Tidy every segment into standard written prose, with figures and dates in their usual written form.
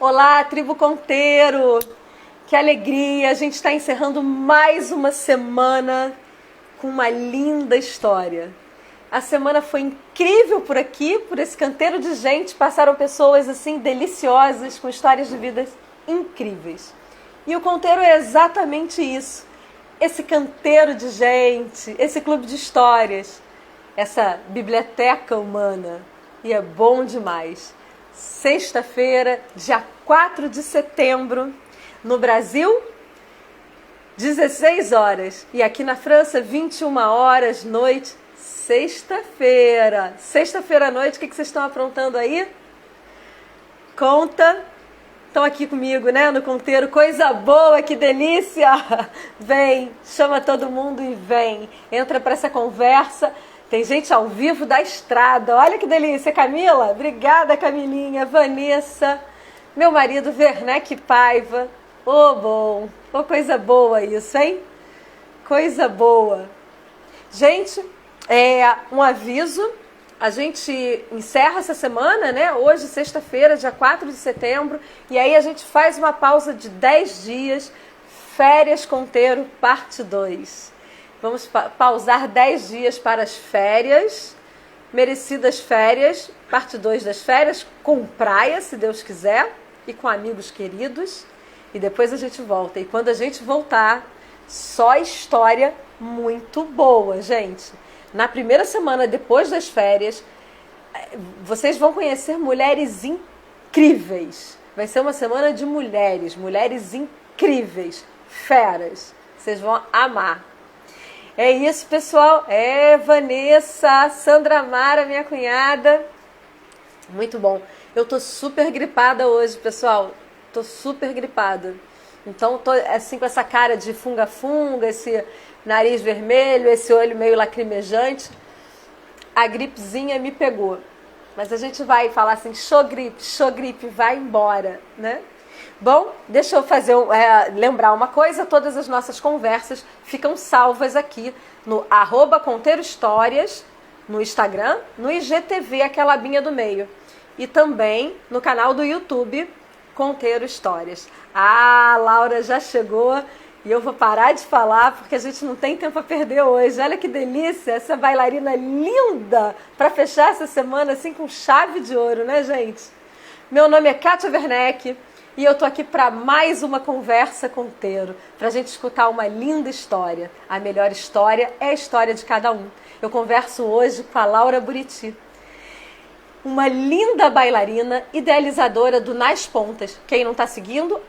Olá, tribo Conteiro! Que alegria! A gente está encerrando mais uma semana com uma linda história. A semana foi incrível por aqui, por esse canteiro de gente. Passaram pessoas assim deliciosas, com histórias de vidas incríveis. E o Conteiro é exatamente isso. Esse canteiro de gente, esse clube de histórias, essa biblioteca humana. E é bom demais. Sexta-feira, dia 4 de setembro, no Brasil, 16 horas. E aqui na França, 21 horas, noite, sexta-feira. Sexta-feira à noite, o que vocês estão aprontando aí? Conta. Estão aqui comigo, né, no Conteiro. Coisa boa, que delícia! Vem, chama todo mundo e vem. Entra para essa conversa. Tem gente ao vivo da estrada. Olha que delícia, Camila. Obrigada, Camilinha. Vanessa. Meu marido, Werneck Paiva. Ô, bom. Ô, coisa boa isso, hein? Coisa boa. Gente, um aviso. A gente encerra essa semana, né? Hoje, sexta-feira, dia 4 de setembro. E aí a gente faz uma pausa de 10 dias. Férias Conteiro, parte 2. Vamos pausar 10 dias para as férias, merecidas férias, parte 2 das férias, com praia, se Deus quiser, e com amigos queridos. E depois a gente volta. E quando a gente voltar, só história muito boa, gente. Na primeira semana, depois das férias, vocês vão conhecer mulheres incríveis. Vai ser uma semana de mulheres incríveis, feras. Vocês vão amar. É isso, pessoal. Vanessa, Sandra Mara, minha cunhada. Muito bom. Eu tô super gripada hoje, pessoal. Tô super gripada. Então, tô assim com essa cara de funga-funga, esse nariz vermelho, esse olho meio lacrimejante. A gripezinha me pegou. Mas a gente vai falar assim, show gripe, vai embora, né? Bom, deixa eu lembrar uma coisa, todas as nossas conversas ficam salvas aqui no @ConteiroHistórias, no Instagram, no IGTV, aquela abinha do meio. E também no canal do YouTube, Conteiro Histórias. Ah, Laura já chegou e eu vou parar de falar porque a gente não tem tempo a perder hoje. Olha que delícia, essa bailarina linda para fechar essa semana assim com chave de ouro, né, gente? Meu nome é Kátia Werneck. E eu tô aqui para mais uma conversa Conteiro, para a gente escutar uma linda história. A melhor história é a história de cada um. Eu converso hoje com a Laura Buriti, uma linda bailarina, idealizadora do Nas Pontas. Quem não está seguindo,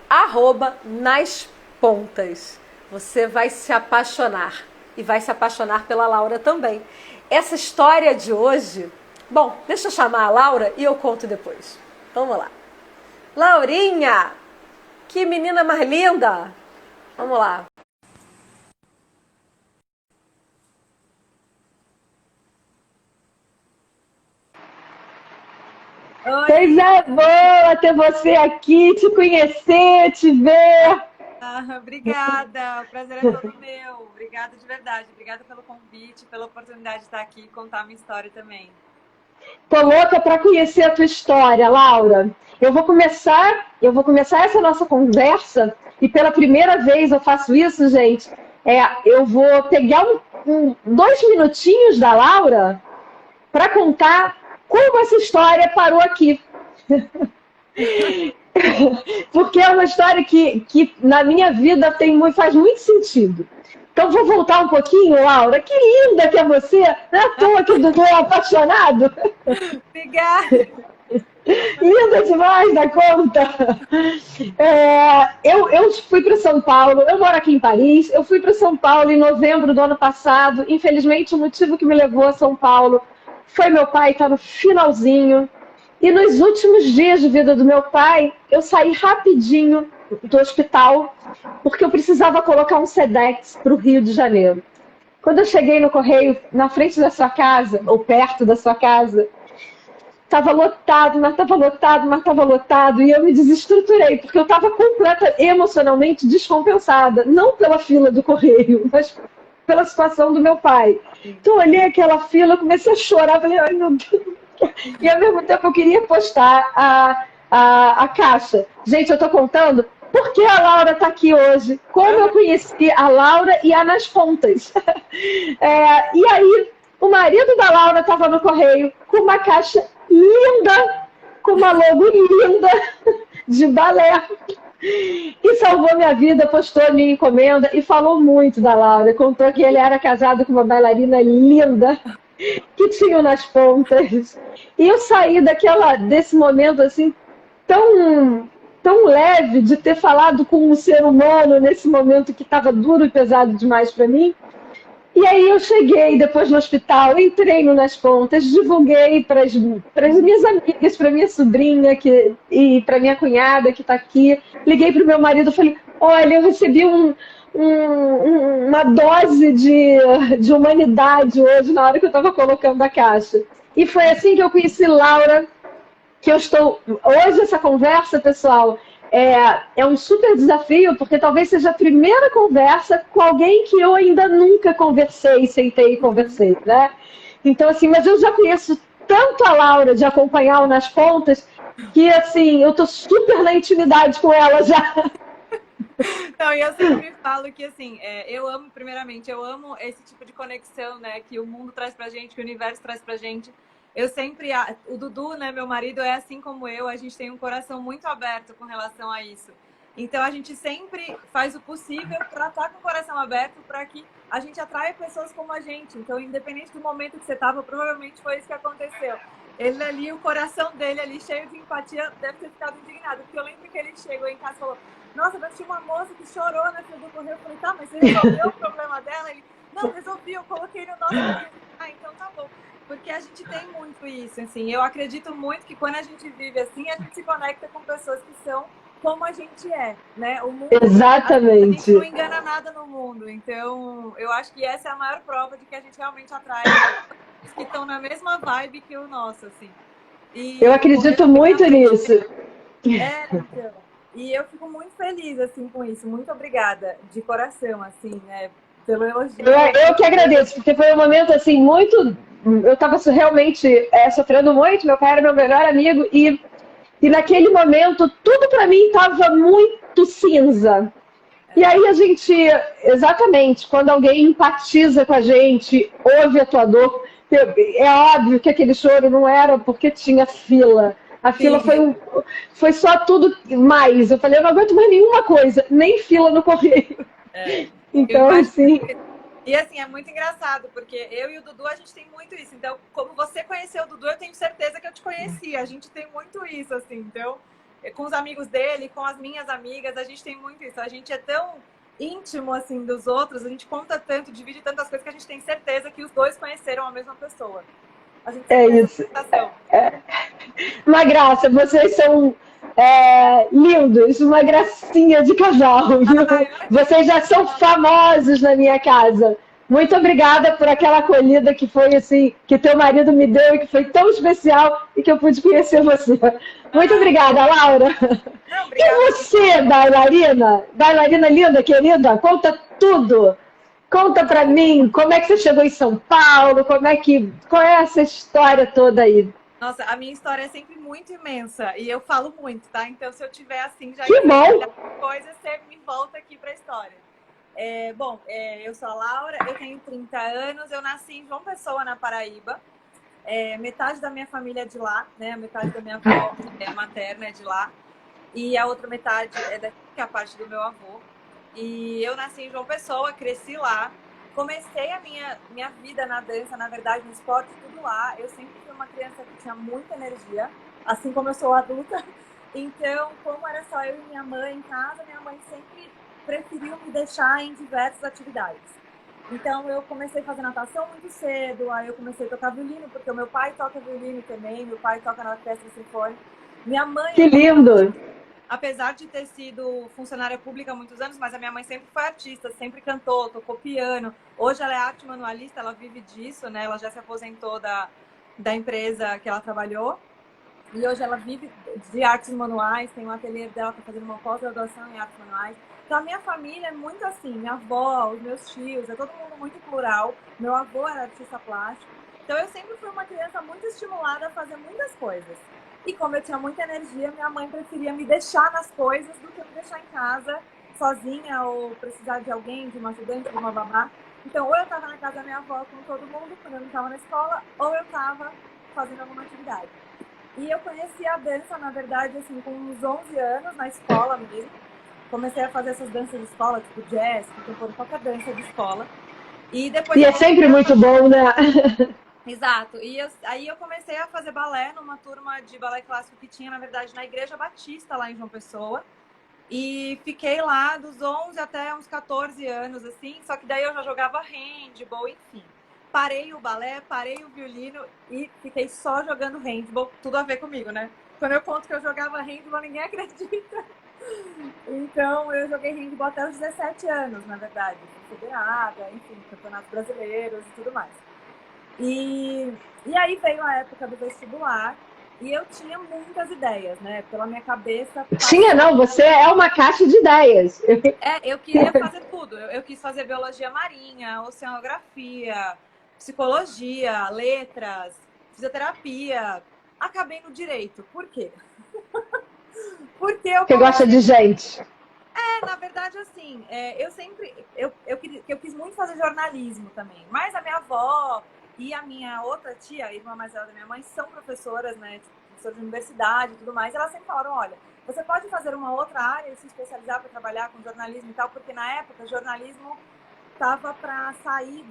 @NasPontas. Você vai se apaixonar e vai se apaixonar pela Laura também. Essa história de hoje... Bom, deixa eu chamar a Laura e eu conto depois. Vamos lá. Laurinha, que menina mais linda! Vamos lá. Oi. Coisa boa ter você aqui, te conhecer, te ver. Obrigada, o prazer é todo meu. Obrigada de verdade, obrigada pelo convite, pela oportunidade de estar aqui e contar a minha história também. Tô louca para conhecer a tua história, Laura. Eu vou começar essa nossa conversa e pela primeira vez eu faço isso, gente. Eu vou pegar 2 minutinhos da Laura para contar como essa história parou aqui. Porque é uma história que na minha vida faz muito sentido. Então, vou voltar um pouquinho, Laura. Que linda que é você! Não é à toa que o Dudu é apaixonado. Obrigada! Linda demais da conta! Eu fui para São Paulo, eu moro aqui em Paris, eu fui para São Paulo em novembro do ano passado. Infelizmente, o motivo que me levou a São Paulo foi meu pai estar no finalzinho. E nos últimos dias de vida do meu pai, eu saí rapidinho do hospital, porque eu precisava colocar um Sedex para o Rio de Janeiro. Quando eu cheguei no correio, na frente da sua casa, ou perto da sua casa, estava lotado, mas estava lotado, e eu me desestruturei, porque eu estava emocionalmente descompensada, não pela fila do correio, mas pela situação do meu pai. Então eu olhei aquela fila, comecei a chorar, falei, ai meu Deus. E ao mesmo tempo eu queria postar a caixa. Gente, eu tô contando porque a Laura está aqui hoje, como eu conheci a Laura e a Nas Pontas. E aí, o marido da Laura estava no correio com uma caixa linda, com uma logo linda de balé. E salvou minha vida, postou a minha encomenda e falou muito da Laura. Contou que ele era casado com uma bailarina linda, que tinha Nas Pontas. E eu saí desse momento assim, tão leve de ter falado com um ser humano nesse momento que estava duro e pesado demais para mim. E aí eu cheguei depois no hospital, entrei no Nas Pontas, divulguei para as minhas amigas, para minha sobrinha e para minha cunhada que está aqui. Liguei para o meu marido e falei, olha, eu recebi uma dose de humanidade hoje na hora que eu estava colocando a caixa. E foi assim que eu conheci Laura, que eu estou... Hoje essa conversa, pessoal, é um super desafio, porque talvez seja a primeira conversa com alguém que eu ainda nunca conversei, sentei e conversei, né? Então, assim, mas eu já conheço tanto a Laura de acompanhar o Nas Pontas, que, assim, eu estou super na intimidade com ela já. Então, eu sempre falo que, assim, primeiramente, eu amo esse tipo de conexão, né, que o mundo traz pra gente, que o universo traz pra gente. O Dudu, né, meu marido, é assim como eu, a gente tem um coração muito aberto com relação a isso. Então, a gente sempre faz o possível para estar com o coração aberto para que a gente atraia pessoas como a gente. Então, independente do momento que você estava, provavelmente foi isso que aconteceu. Ele ali, o coração dele ali, cheio de empatia, deve ter ficado indignado. Porque eu lembro que ele chegou em casa e falou, nossa, mas tinha uma moça que chorou na fila do correio. Eu falei, tá, mas você resolveu o problema dela? Ele, não, resolvi, eu coloquei no nosso... Ah, então tá bom. Porque a gente tem muito isso, assim, eu acredito muito que quando a gente vive assim, a gente se conecta com pessoas que são como a gente é, né? O mundo, exatamente. A gente não engana nada no mundo, então eu acho que essa é a maior prova de que a gente realmente atrai pessoas que estão na mesma vibe que o nosso, assim. E eu acredito muito nisso. Então, e eu fico muito feliz, assim, com isso, muito obrigada, de coração, assim, né? Pelo elogio. Eu que agradeço, porque foi um momento, assim, muito... Eu estava realmente sofrendo muito, meu pai era meu melhor amigo, e naquele momento, tudo para mim estava muito cinza. E aí a gente, exatamente, quando alguém empatiza com a gente, ouve a tua dor, é óbvio que aquele choro não era porque tinha fila. A fila foi só tudo mais. Eu falei, eu não aguento mais nenhuma coisa, nem fila no correio. Então, assim... E assim, é muito engraçado, porque eu e o Dudu, a gente tem muito isso. Então, como você conheceu o Dudu, eu tenho certeza que eu te conheci. A gente tem muito isso, assim. Então, com os amigos dele, com as minhas amigas, a gente tem muito isso. A gente é tão íntimo, assim, dos outros, a gente conta tanto, divide tantas coisas que a gente tem certeza que os dois conheceram a mesma pessoa. A gente tem isso. Uma graça, vocês são... lindos, uma gracinha de casal, viu? Vocês já são famosos na minha casa. Muito obrigada por aquela acolhida que foi assim, que teu marido me deu e que foi tão especial e que eu pude conhecer você. Muito obrigada, Laura. Não, obrigada. E você, bailarina linda, querida, conta tudo. Conta pra mim como é que você chegou em São Paulo, qual é essa história toda aí? Nossa, a minha história é sempre muito imensa e eu falo muito, tá? Então, se eu tiver assim, já que bom! Coisa, você me volta aqui pra história. Eu sou a Laura, eu tenho 30 anos, eu nasci em João Pessoa, na Paraíba. Metade da minha família é de lá, né? A metade da minha avó materna é de lá. E a outra metade é daqui, que é a parte do meu avô. E eu nasci em João Pessoa, cresci lá. Comecei a minha vida na dança, na verdade, no esporte, tudo lá. Eu sempre fui uma criança que tinha muita energia, assim como eu sou adulta. Então, como era só eu e minha mãe em casa, minha mãe sempre preferiu me deixar em diversas atividades. Então, eu comecei a fazer natação muito cedo, aí eu comecei a tocar violino, porque o meu pai toca violino também, meu pai toca na orquestra sinfônica. Minha mãe... Que lindo! Apesar de ter sido funcionária pública há muitos anos, mas a minha mãe sempre foi artista, sempre cantou, tocou piano. Hoje ela é arte manualista, ela vive disso, né? Ela já se aposentou da empresa que ela trabalhou. E hoje ela vive de artes manuais, tem um ateliê dela, está fazendo uma pós-graduação em artes manuais. Então a minha família é muito assim, minha avó, os meus tios, é todo mundo muito plural. Meu avô era artista plástico. Então eu sempre fui uma criança muito estimulada a fazer muitas coisas. E como eu tinha muita energia, minha mãe preferia me deixar nas coisas do que me deixar em casa sozinha ou precisar de alguém, de uma ajudante, de uma babá. Então, ou eu estava na casa da minha avó com todo mundo, quando eu não estava na escola, ou eu estava fazendo alguma atividade. E eu conheci a dança, na verdade, assim, com uns 11 anos, na escola mesmo. Comecei a fazer essas danças de escola, tipo jazz, contemporâneo, qualquer dança de escola. E depois E é sempre muito bom, né? Exato. Aí eu comecei a fazer balé numa turma de balé clássico que tinha, na verdade, na Igreja Batista, lá em João Pessoa. E fiquei lá dos 11 até uns 14 anos, assim. Só que daí eu já jogava handball, enfim. Parei o balé, parei o violino e fiquei só jogando handball. Tudo a ver comigo, né? Quando eu conto que eu jogava handball, ninguém acredita. Então, eu joguei handball até os 17 anos, na verdade. Fui federada, enfim, campeonatos brasileiros e tudo mais. E aí veio a época do vestibular e eu tinha muitas ideias, né? Pela minha cabeça. Tinha, não, você é uma caixa de ideias. Eu queria fazer tudo. Eu quis fazer biologia marinha, oceanografia, psicologia, letras, fisioterapia. Acabei no direito. Por quê? Porque eu Você gosta de gente. na verdade, assim, eu sempre. Eu quis muito fazer jornalismo também. Mas a minha avó e a minha outra tia, a irmã mais velha da minha mãe, são professoras, né? Tipo, professoras de universidade e tudo mais. E elas sempre falaram: olha, você pode fazer uma outra área e se especializar para trabalhar com jornalismo e tal, porque na época jornalismo estava para sair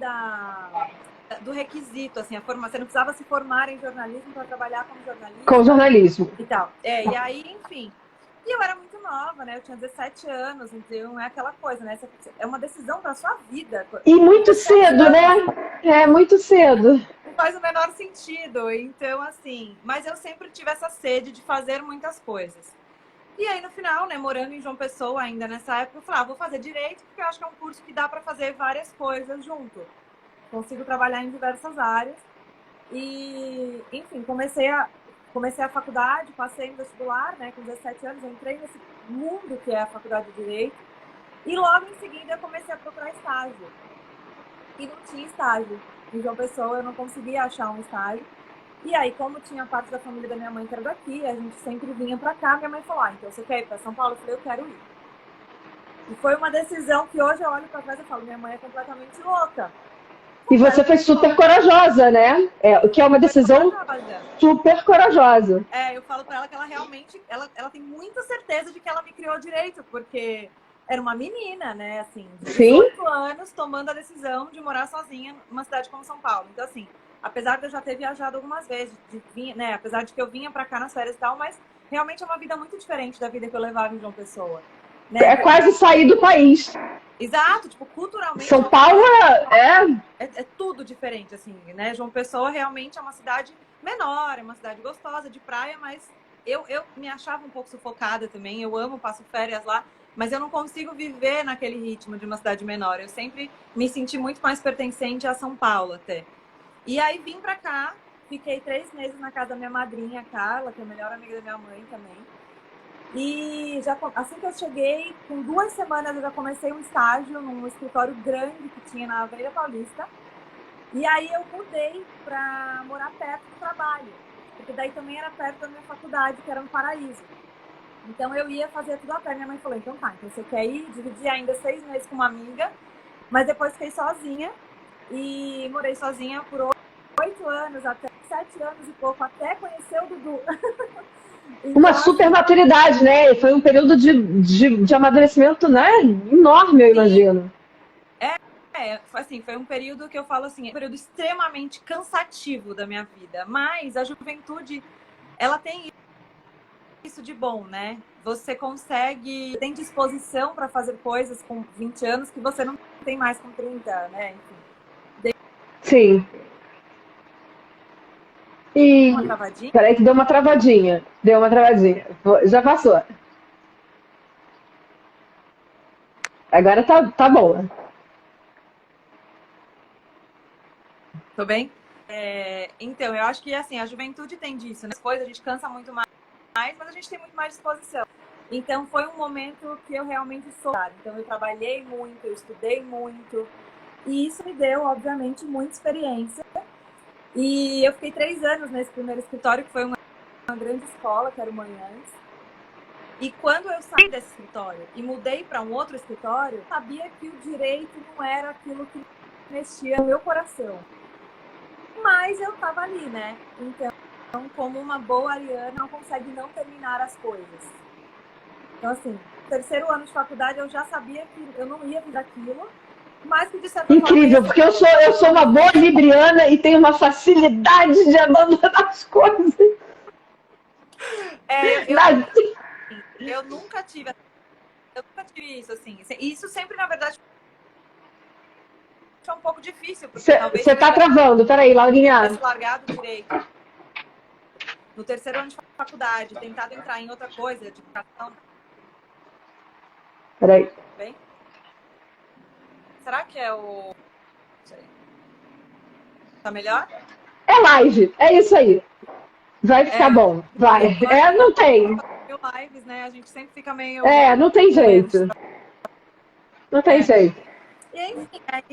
do requisito, assim, a formação. Você não precisava se formar em jornalismo para trabalhar como jornalista. Com jornalismo. E tal. E aí, enfim. E eu era muito nova, né? Eu tinha 17 anos, então é aquela coisa, né? É uma decisão da sua vida. E muito cedo, né? É, muito cedo. Não faz o menor sentido. Então, assim, mas eu sempre tive essa sede de fazer muitas coisas. E aí, no final, né, morando em João Pessoa ainda nessa época, eu falei, vou fazer direito, porque eu acho que é um curso que dá para fazer várias coisas junto. Consigo trabalhar em diversas áreas. E, enfim, comecei a faculdade, passei no vestibular, né, com 17 anos, entrei nesse mundo que é a faculdade de Direito. E logo em seguida eu comecei a procurar estágio. E não tinha estágio. Em João Pessoa eu não conseguia achar um estágio. E aí, como tinha parte da família da minha mãe que era daqui, a gente sempre vinha pra cá, minha mãe falou, então você quer ir pra São Paulo? Eu falei, eu quero ir. E foi uma decisão que hoje eu olho pra trás e falo, minha mãe é completamente louca. E você foi super corajosa, né? O que é uma decisão super corajosa. Eu falo pra ela que ela realmente, ela tem muita certeza de que ela me criou direito, porque era uma menina, né, assim, de 18 anos, tomando a decisão de morar sozinha numa cidade como São Paulo. Então, assim, apesar de eu já ter viajado algumas vezes, né, apesar de que eu vinha pra cá nas férias e tal, mas realmente é uma vida muito diferente da vida que eu levava em João Pessoa. Né? É quase sair do país. Exato, tipo, culturalmente... São Paulo é tudo diferente, assim, né? João Pessoa realmente é uma cidade menor, é uma cidade gostosa, de praia, mas eu me achava um pouco sufocada também. Eu amo, passo férias lá, mas eu não consigo viver naquele ritmo de uma cidade menor. Eu sempre me senti muito mais pertencente a São Paulo, até. E aí vim pra cá, fiquei 3 meses na casa da minha madrinha, Carla, que é a melhor amiga da minha mãe também. E já, assim que eu cheguei, com 2 semanas eu já comecei um estágio num escritório grande que tinha na Avenida Paulista. E aí eu mudei para morar perto do trabalho, porque daí também era perto da minha faculdade, que era no Paraíso. Então eu ia fazer tudo a pé. Minha mãe falou, então tá, então você quer ir? Dividi ainda 6 meses com uma amiga, mas depois fiquei sozinha e morei sozinha por 8 anos, até 7 anos e pouco, até conhecer o Dudu. Então, uma super maturidade, né? Foi um período de amadurecimento, né? Enorme, eu imagino. Assim, foi um período que eu falo assim, um período extremamente cansativo da minha vida, mas a juventude, ela tem isso de bom, né? Você tem disposição para fazer coisas com 20 anos que você não tem mais com 30, né? Enfim. Sim. E... Uma travadinha? Peraí que deu uma travadinha. Já passou. Agora tá boa. Tô bem? Então, eu acho que assim, a juventude tem disso, né? As coisas, a gente cansa muito mais, mas a gente tem muito mais disposição. Então, foi um momento que eu realmente sou. Então, eu trabalhei muito, eu estudei muito. E isso me deu, obviamente, muita experiência. E eu fiquei 3 anos nesse primeiro escritório, que foi um uma grande escola, que era o Manhães. E quando eu saí desse escritório e mudei para um outro escritório, eu sabia que o direito não era aquilo que mexia no meu coração. Mas eu estava ali, né? Então, como uma boa ariana, não consegue não terminar as coisas. Então, assim, no terceiro ano de faculdade, eu já sabia que eu não ia fazer aquilo, mas que de certa Incrível, forma... porque eu sou uma boa libriana e tenho uma facilidade de abandonar as coisas. Eu nunca tive isso, assim. Isso sempre, na verdade, foi um pouco difícil, porque talvez... Você tá travando, peraí, Laurinha. Tivesse largado direito no terceiro ano de faculdade, tentado entrar em outra coisa, de educação. Peraí. Bem? Será que é o... Tá melhor? É live, é isso aí. Vai ficar bom, vai. Não tem. Lives, né? A gente sempre fica meio... Não tem jeito. Não tem jeito. E enfim, aí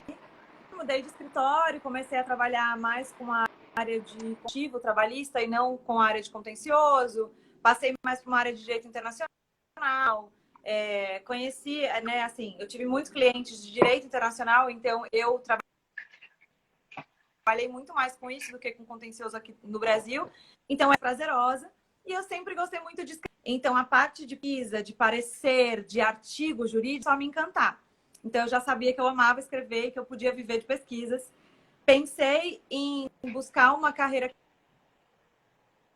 mudei de escritório, comecei a trabalhar mais com a área de contigo trabalhista e não com a área de contencioso. Passei mais para uma área de direito internacional. Conheci, né, assim, eu tive muitos clientes de direito internacional, então eu trabalhei muito mais com isso do que com contencioso aqui no Brasil. Então é prazerosa. E eu sempre gostei muito de escrever. Então a parte de pesquisa, de parecer, de artigo jurídico, só me encantar. Então eu já sabia que eu amava escrever e que eu podia viver de pesquisas. Pensei em buscar uma carreira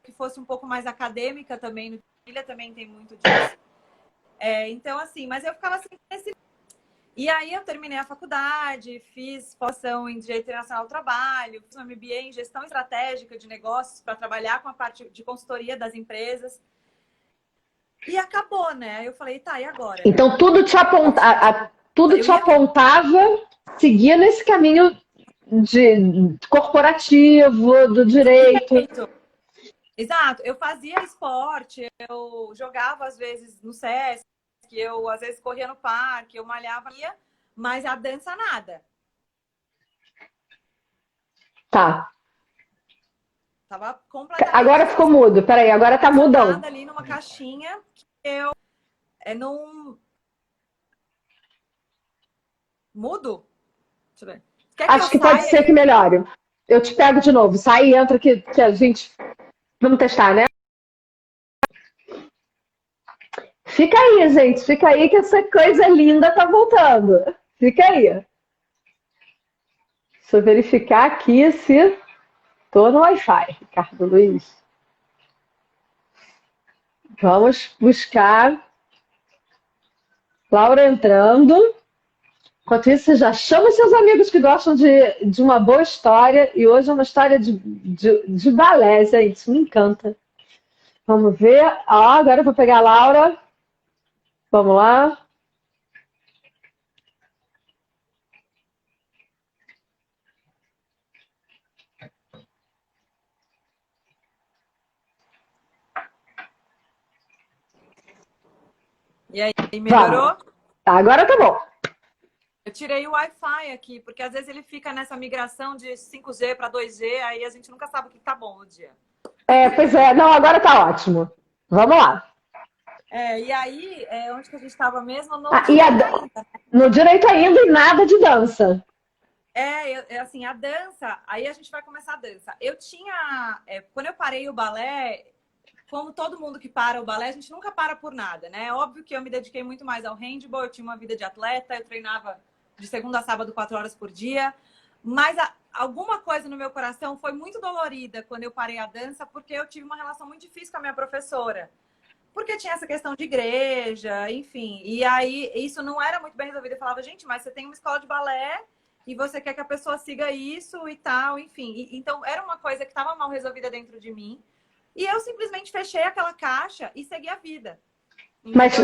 que fosse um pouco mais acadêmica também. No Ilha também tem muito disso. Então, assim, mas eu ficava assim nesse... E aí eu terminei a faculdade, fiz formação em Direito Internacional do Trabalho, fiz um MBA em Gestão Estratégica de Negócios para trabalhar com a parte de consultoria das empresas. E acabou, né? Eu falei, tá, e agora? Então tudo te apontava, seguia nesse caminho de corporativo, do direito. Exato. Eu fazia esporte, eu jogava às vezes no SESC, eu às vezes corria no parque, eu malhava, mas a dança nada. Tá. Tava completamente... Agora ficou mudo, peraí, agora tá mudando. Ali numa caixinha que eu não... Mudo? Deixa eu ver. Acho que pode ser que melhore. Eu te pego de novo. Sai e entra que a gente... Vamos testar, né? Fica aí, gente. Fica aí que essa coisa linda tá voltando. Fica aí. Deixa eu verificar aqui se tô no Wi-Fi, Ricardo Luiz. Vamos buscar Laura entrando. Enquanto isso, você já chama seus amigos que gostam de uma boa história. E hoje é uma história de balé, gente. Me encanta. Vamos ver. Agora eu vou pegar a Laura. Vamos lá. E aí, melhorou? Tá, agora tá bom. Eu tirei o Wi-Fi aqui, porque às vezes ele fica nessa migração de 5G para 2G, aí a gente nunca sabe o que tá bom no dia. Pois é. Não, agora tá ótimo. Vamos lá. E aí, onde que a gente estava mesmo? No direito ainda e nada de dança. Assim, a dança, aí a gente vai começar a dança. Eu tinha, quando eu parei o balé, como todo mundo que para o balé, a gente nunca para por nada, né? Óbvio que eu me dediquei muito mais ao handball, eu tinha uma vida de atleta, eu treinava de segunda a sábado 4 horas por dia, mas alguma coisa no meu coração foi muito dolorida quando eu parei a dança, porque eu tive uma relação muito difícil com a minha professora. Porque tinha essa questão de igreja, enfim. E aí, isso não era muito bem resolvido. Eu falava, gente, mas você tem uma escola de balé e você quer que a pessoa siga isso e tal, enfim. Então, era uma coisa que estava mal resolvida dentro de mim. E eu simplesmente fechei aquela caixa e segui a vida. Mas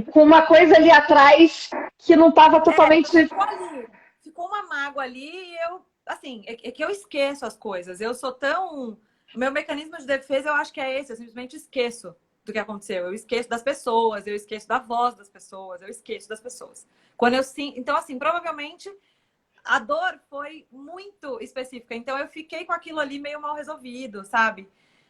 com uma coisa ali atrás que não estava totalmente... Ficou uma mágoa ali e eu... Assim, é que eu esqueço as coisas. Eu sou tão... O meu mecanismo de defesa, eu acho que é esse. Eu simplesmente esqueço do que aconteceu. Eu esqueço das pessoas, eu esqueço da voz das pessoas, eu esqueço das pessoas. Então, assim, provavelmente a dor foi muito específica. Então, eu fiquei com aquilo ali meio mal resolvido, sabe?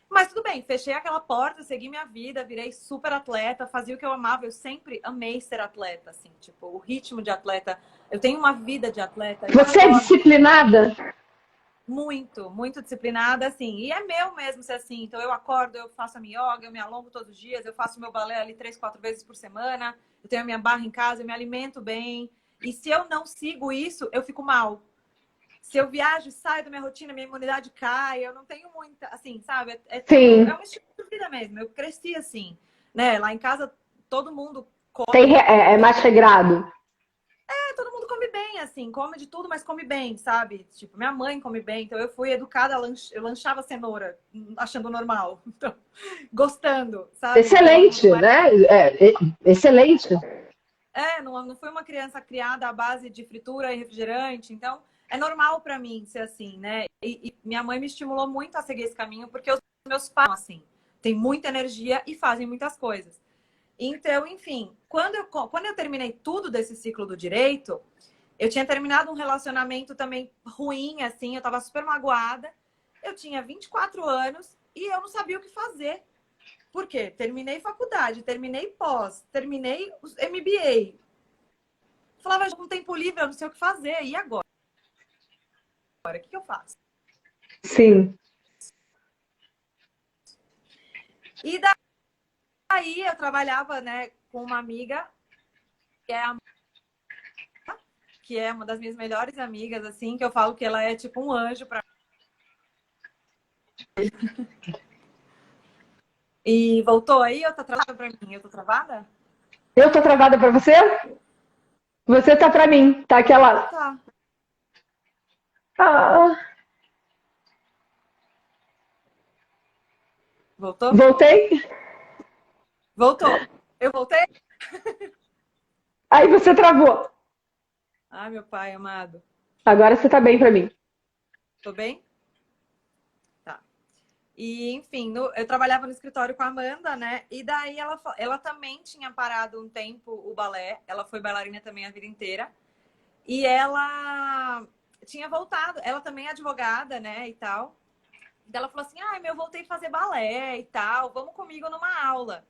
Mas tudo bem, fechei aquela porta, segui minha vida, virei super atleta, fazia o que eu amava. Eu sempre amei ser atleta, assim, tipo, o ritmo de atleta. Eu tenho uma vida de atleta. Você é disciplinada? Muito, muito disciplinada, assim. E é meu mesmo ser assim. Então eu acordo, eu faço a minha yoga, eu me alongo todos os dias, eu faço meu balé ali 3, 4 vezes por semana. Eu tenho a minha barra em casa, eu me alimento bem. E se eu não sigo isso, eu fico mal. Se eu viajo, saio da minha rotina, minha imunidade cai, eu não tenho muita, assim, sabe? Sim. É um estilo de vida mesmo. Eu cresci assim, né? Lá em casa, todo mundo é mais regrado. todo mundo come bem, assim, come de tudo, mas come bem, sabe? Tipo, minha mãe come bem, então eu fui educada, eu lanchava cenoura, achando normal, então, gostando, sabe? Excelente, então, né? Excelente. Não fui uma criança criada à base de fritura e refrigerante, então é normal para mim ser assim, né? E minha mãe me estimulou muito a seguir esse caminho, porque os meus pais, assim, têm muita energia e fazem muitas coisas. Então, enfim, quando eu terminei tudo desse ciclo do direito, eu tinha terminado um relacionamento também ruim, assim, eu tava super magoada. Eu tinha 24 anos e eu não sabia o que fazer. Por quê? Terminei faculdade, terminei pós, terminei os MBA. Falava, com tempo livre, eu não sei o que fazer. E agora? O que eu faço? Sim. E daí eu trabalhava, né, com uma amiga que é uma das minhas melhores amigas, assim, que eu falo que ela é tipo um anjo para E voltou aí ou tá travada para mim? Eu tô travada? Eu tô travada para você? Você tá para mim. Tá aquela... Tá. Ah, Voltou? voltei? Voltou. Eu voltei? Aí você travou. Ai, meu pai amado. Agora você tá bem para mim. Tô bem? Tá. E, enfim, eu trabalhava no escritório com a Amanda, né? E daí ela também tinha parado um tempo o balé. Ela foi bailarina também a vida inteira. E ela tinha voltado. Ela também é advogada, né? E tal. E ela falou assim, eu voltei a fazer balé e tal. Vamos comigo numa aula.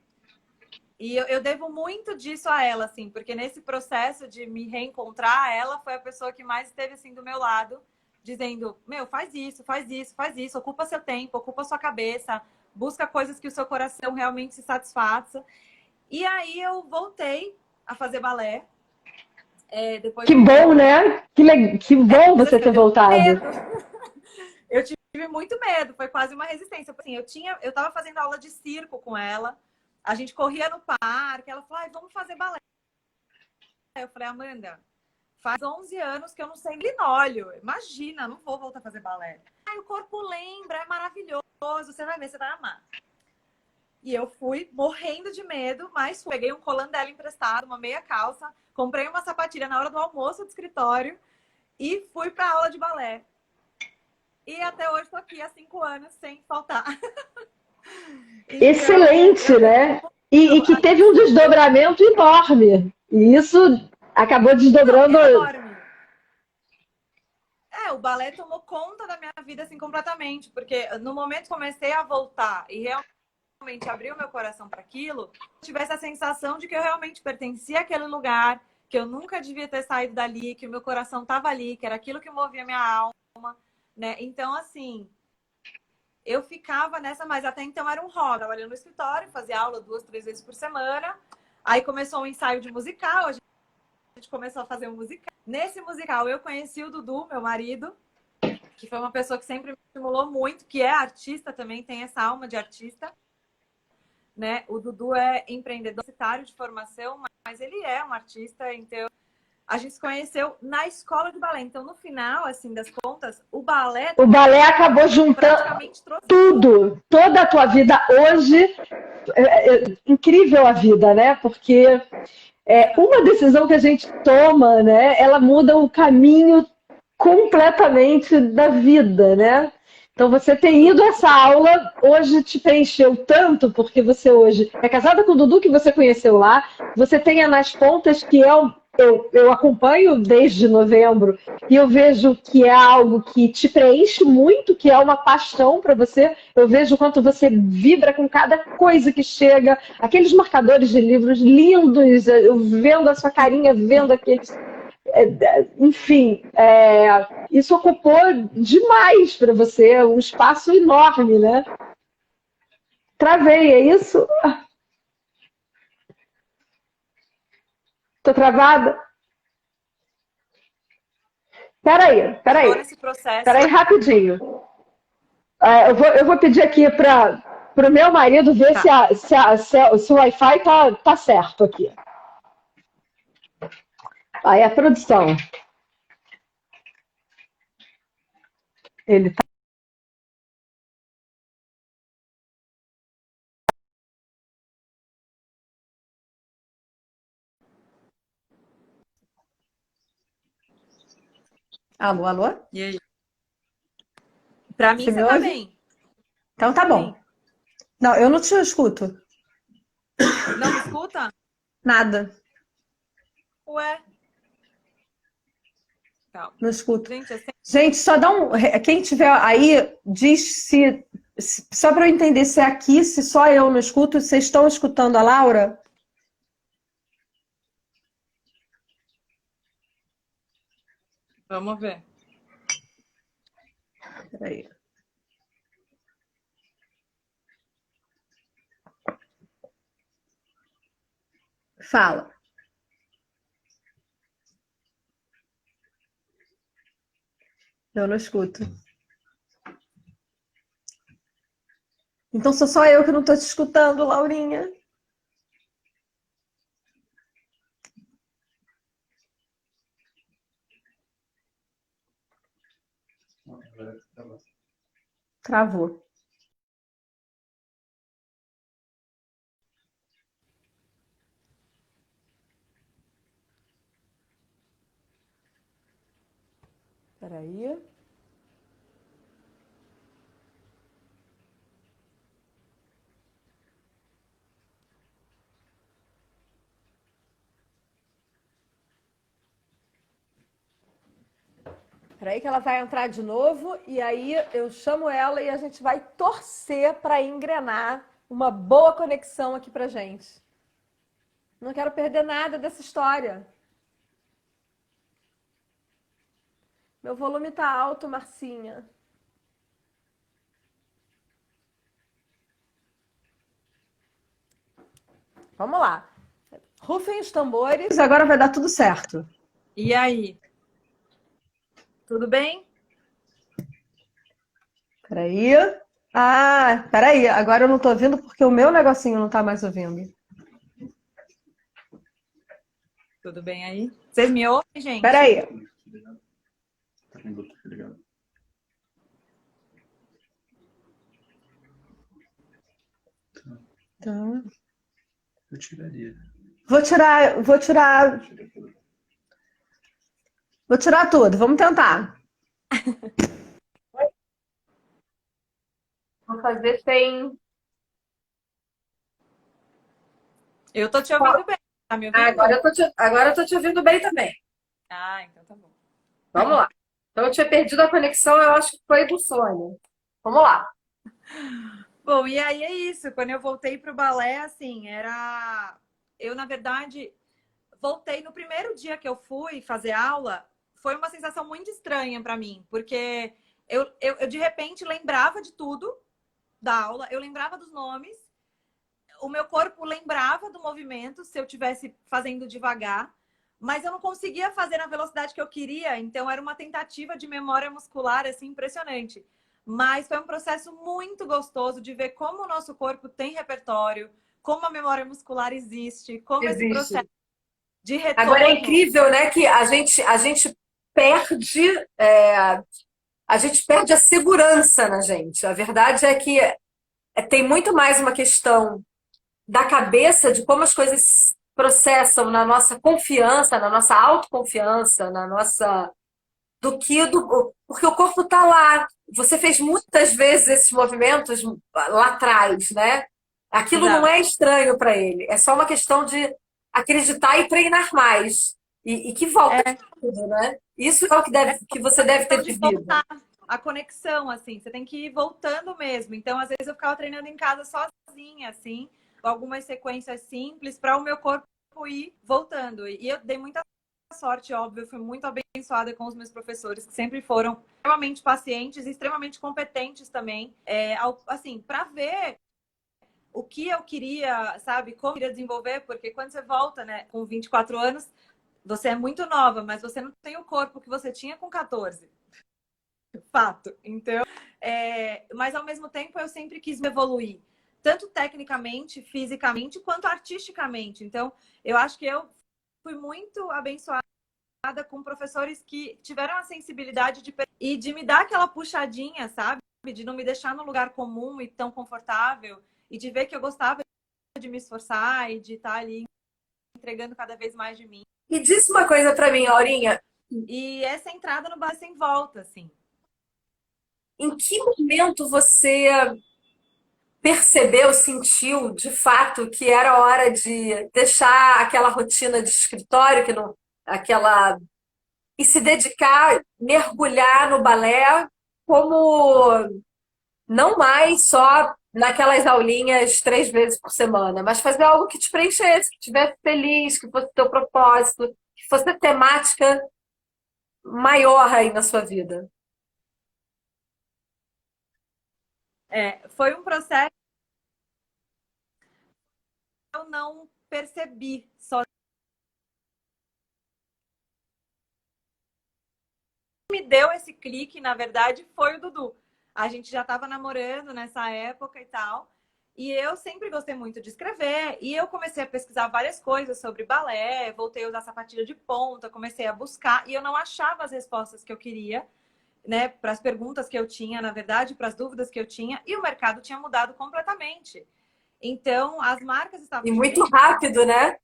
E eu devo muito disso a ela, assim, porque nesse processo de me reencontrar, ela foi a pessoa que mais esteve, assim, do meu lado, dizendo, faz isso, faz isso, faz isso, ocupa seu tempo, ocupa sua cabeça, busca coisas que o seu coração realmente se satisfaça. E aí eu voltei a fazer balé. Depois Que bom, né? Que bom você ter voltado. Eu tive muito medo, foi quase uma resistência. Assim, eu tava fazendo aula de circo com ela, a gente corria no parque, ela falou, vamos fazer balé. Eu falei, Amanda, faz 11 anos que eu não sei linóleo. Imagina, não vou voltar a fazer balé. O corpo lembra, é maravilhoso, você vai ver, você vai amar. E eu fui morrendo de medo, mas peguei um colã dela emprestado, uma meia calça, comprei uma sapatilha na hora do almoço do escritório e fui pra aula de balé. E até hoje estou aqui há 5 anos sem faltar. Então, excelente, né? E que teve um desdobramento enorme. E isso acabou desdobrando... enorme. O balé tomou conta da minha vida assim completamente, porque no momento que comecei a voltar e realmente abrir o meu coração para aquilo, eu tivesse a sensação de que eu realmente pertencia àquele lugar, que eu nunca devia ter saído dali, que o meu coração estava ali, que era aquilo que movia minha alma, né? Então, assim, eu ficava nessa, mas até então era um hobby. Trabalhando no escritório, fazia aula 2, 3 vezes por semana. Aí começou um ensaio de musical, a gente começou a fazer um musical. Nesse musical eu conheci o Dudu, meu marido, que foi uma pessoa que sempre me estimulou muito, que é artista também, tem essa alma de artista, né? O Dudu é empreendedor universitário de formação, mas ele é um artista, então a gente se conheceu na escola de balé. Então, no final, assim, das contas, o balé acabou juntando tudo, toda a tua vida hoje. Incrível a vida, né? Porque uma decisão que a gente toma, né? Ela muda o caminho completamente da vida, né? Então, você ter ido a essa aula hoje te preencheu tanto, porque você hoje é casada com o Dudu, que você conheceu lá, você tem a Nas Pontas, que é eu acompanho desde novembro e eu vejo que é algo que te preenche muito, que é uma paixão para você. Eu vejo o quanto você vibra com cada coisa que chega, aqueles marcadores de livros lindos, eu vendo a sua carinha, vendo aqueles. Enfim, isso ocupou demais para você, um espaço enorme, né? Travei, é isso? Tô travada? Peraí, Agora esse processo. rapidinho. Eu vou pedir aqui para o meu marido ver se o Wi-Fi tá certo aqui. Aí a produção. Ele tá. Alô, alô? E aí? Pra mim, Você você me tá ouve? bem. Então tá bom. Não, eu não te escuto. Não me escuta? Nada. Ué? Calma. Não escuto. Gente, Gente, só dá um. Quem tiver aí, diz se. Só para eu entender se é aqui, se só eu não escuto, vocês estão escutando a Laura? vamos ver. Peraí. Fala. Eu não escuto. Então sou só eu que não estou te escutando, Laurinha. Travou. Peraí. Peraí que ela vai entrar de novo e aí eu chamo ela e a gente vai torcer para engrenar uma boa conexão aqui pra gente. Não quero perder nada dessa história. Meu volume tá alto, Marcinha. Vamos lá. Rufem os tambores. Agora vai dar tudo certo. E aí? Tudo bem? Peraí. Ah, peraí. Agora eu não tô ouvindo porque o meu negocinho não tá mais ouvindo. Tudo bem aí? Vocês me ouvem, gente? Peraí. Então, Eu tiraria. vou tirar tudo. Vamos tentar. Vou fazer sem. Eu tô te ouvindo bem. Tá me ouvindo? Agora eu tô te ouvindo bem também. Ah, então tá bom. Vamos lá. Então eu tinha perdido a conexão, eu acho que foi do sono. Vamos lá. Bom, e aí é isso. Quando eu voltei pro balé, assim, era... Eu, na verdade, voltei no primeiro dia que eu fui fazer aula, foi uma sensação muito estranha para mim, porque eu de repente lembrava de tudo da aula, eu lembrava dos nomes, o meu corpo lembrava do movimento se eu estivesse fazendo devagar, mas eu não conseguia fazer na velocidade que eu queria, então era uma tentativa de memória muscular assim impressionante. Mas foi um processo muito gostoso de ver como o nosso corpo tem repertório, como a memória muscular existe, como esse processo de retorno... Agora é incrível, né, que a gente perde, a gente perde a segurança na gente. A verdade é que tem muito mais uma questão da cabeça, de como as coisas processam na nossa confiança, na nossa autoconfiança, na nossa... do que do... Porque o corpo está lá. Você fez muitas vezes esses movimentos lá atrás, né? Aquilo não é estranho para ele. É só uma questão de acreditar e treinar mais. E que volta tudo, né? Isso é o que você deve ter De vivido. voltar a conexão, assim, você tem que ir voltando mesmo. Então, às vezes eu ficava treinando em casa sozinha, assim, algumas sequências simples para o meu corpo ir voltando. E eu dei muita sorte, óbvio, eu fui muito abençoada com os meus professores, que sempre foram extremamente pacientes e extremamente competentes também, assim, para ver o que eu queria, sabe, como eu queria desenvolver, porque quando você volta, né, com 24 anos, você é muito nova, mas você não tem o corpo que você tinha com 14. Fato. Então, mas ao mesmo tempo eu sempre quis me evoluir, tanto tecnicamente, fisicamente, quanto artisticamente. Então, eu acho que eu fui muito abençoada com professores que tiveram a sensibilidade de me dar aquela puxadinha, sabe? De não me deixar no lugar comum e tão confortável, e de ver que eu gostava de me esforçar e de estar ali entregando cada vez mais de mim. E diz uma coisa para mim, Aurinha. E essa entrada no bar sem volta, assim. Em que momento você percebeu, sentiu de fato que era hora de deixar aquela rotina de escritório, que não, aquela e se dedicar, mergulhar no balé como não mais só naquelas aulinhas 3 vezes por semana, mas fazer algo que te preenchesse, que te tivesse feliz, que fosse teu propósito, que fosse a temática maior aí na sua vida. Foi um processo que eu não percebi só. Me deu esse clique, na verdade, foi o Dudu. A gente já estava namorando nessa época e tal. E eu sempre gostei muito de escrever. E eu comecei a pesquisar várias coisas sobre balé, voltei a usar sapatilha de ponta, comecei a buscar. E eu não achava as respostas que eu queria, né, para as perguntas que eu tinha, na verdade, para as dúvidas que eu tinha. E o mercado tinha mudado completamente. Então, as marcas estavam E muito rápido, né?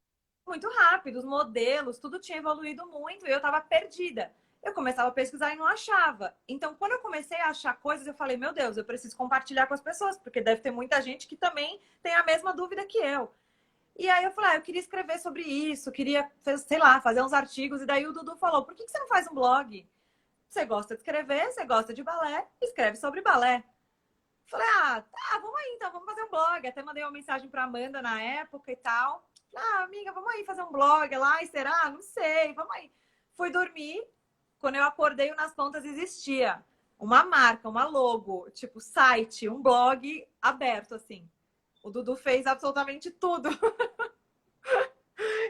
muito rápido, os modelos, tudo tinha evoluído muito e eu estava perdida. Eu começava a pesquisar e não achava. Então, quando eu comecei a achar coisas, eu falei, meu Deus, eu preciso compartilhar com as pessoas, porque deve ter muita gente que também tem a mesma dúvida que eu. E aí eu falei, eu queria escrever sobre isso, queria, sei lá, fazer uns artigos. E daí o Dudu falou, por que você não faz um blog? Você gosta de escrever, você gosta de balé, escreve sobre balé. Falei, tá, vamos aí então, vamos fazer um blog. Até mandei uma mensagem para Amanda na época e tal. Amiga, vamos aí fazer um blog lá, e será? Não sei, vamos aí. Fui dormir, quando eu acordei, o Nas Pontas existia uma marca, uma logo, tipo site, um blog aberto, assim. O Dudu fez absolutamente tudo.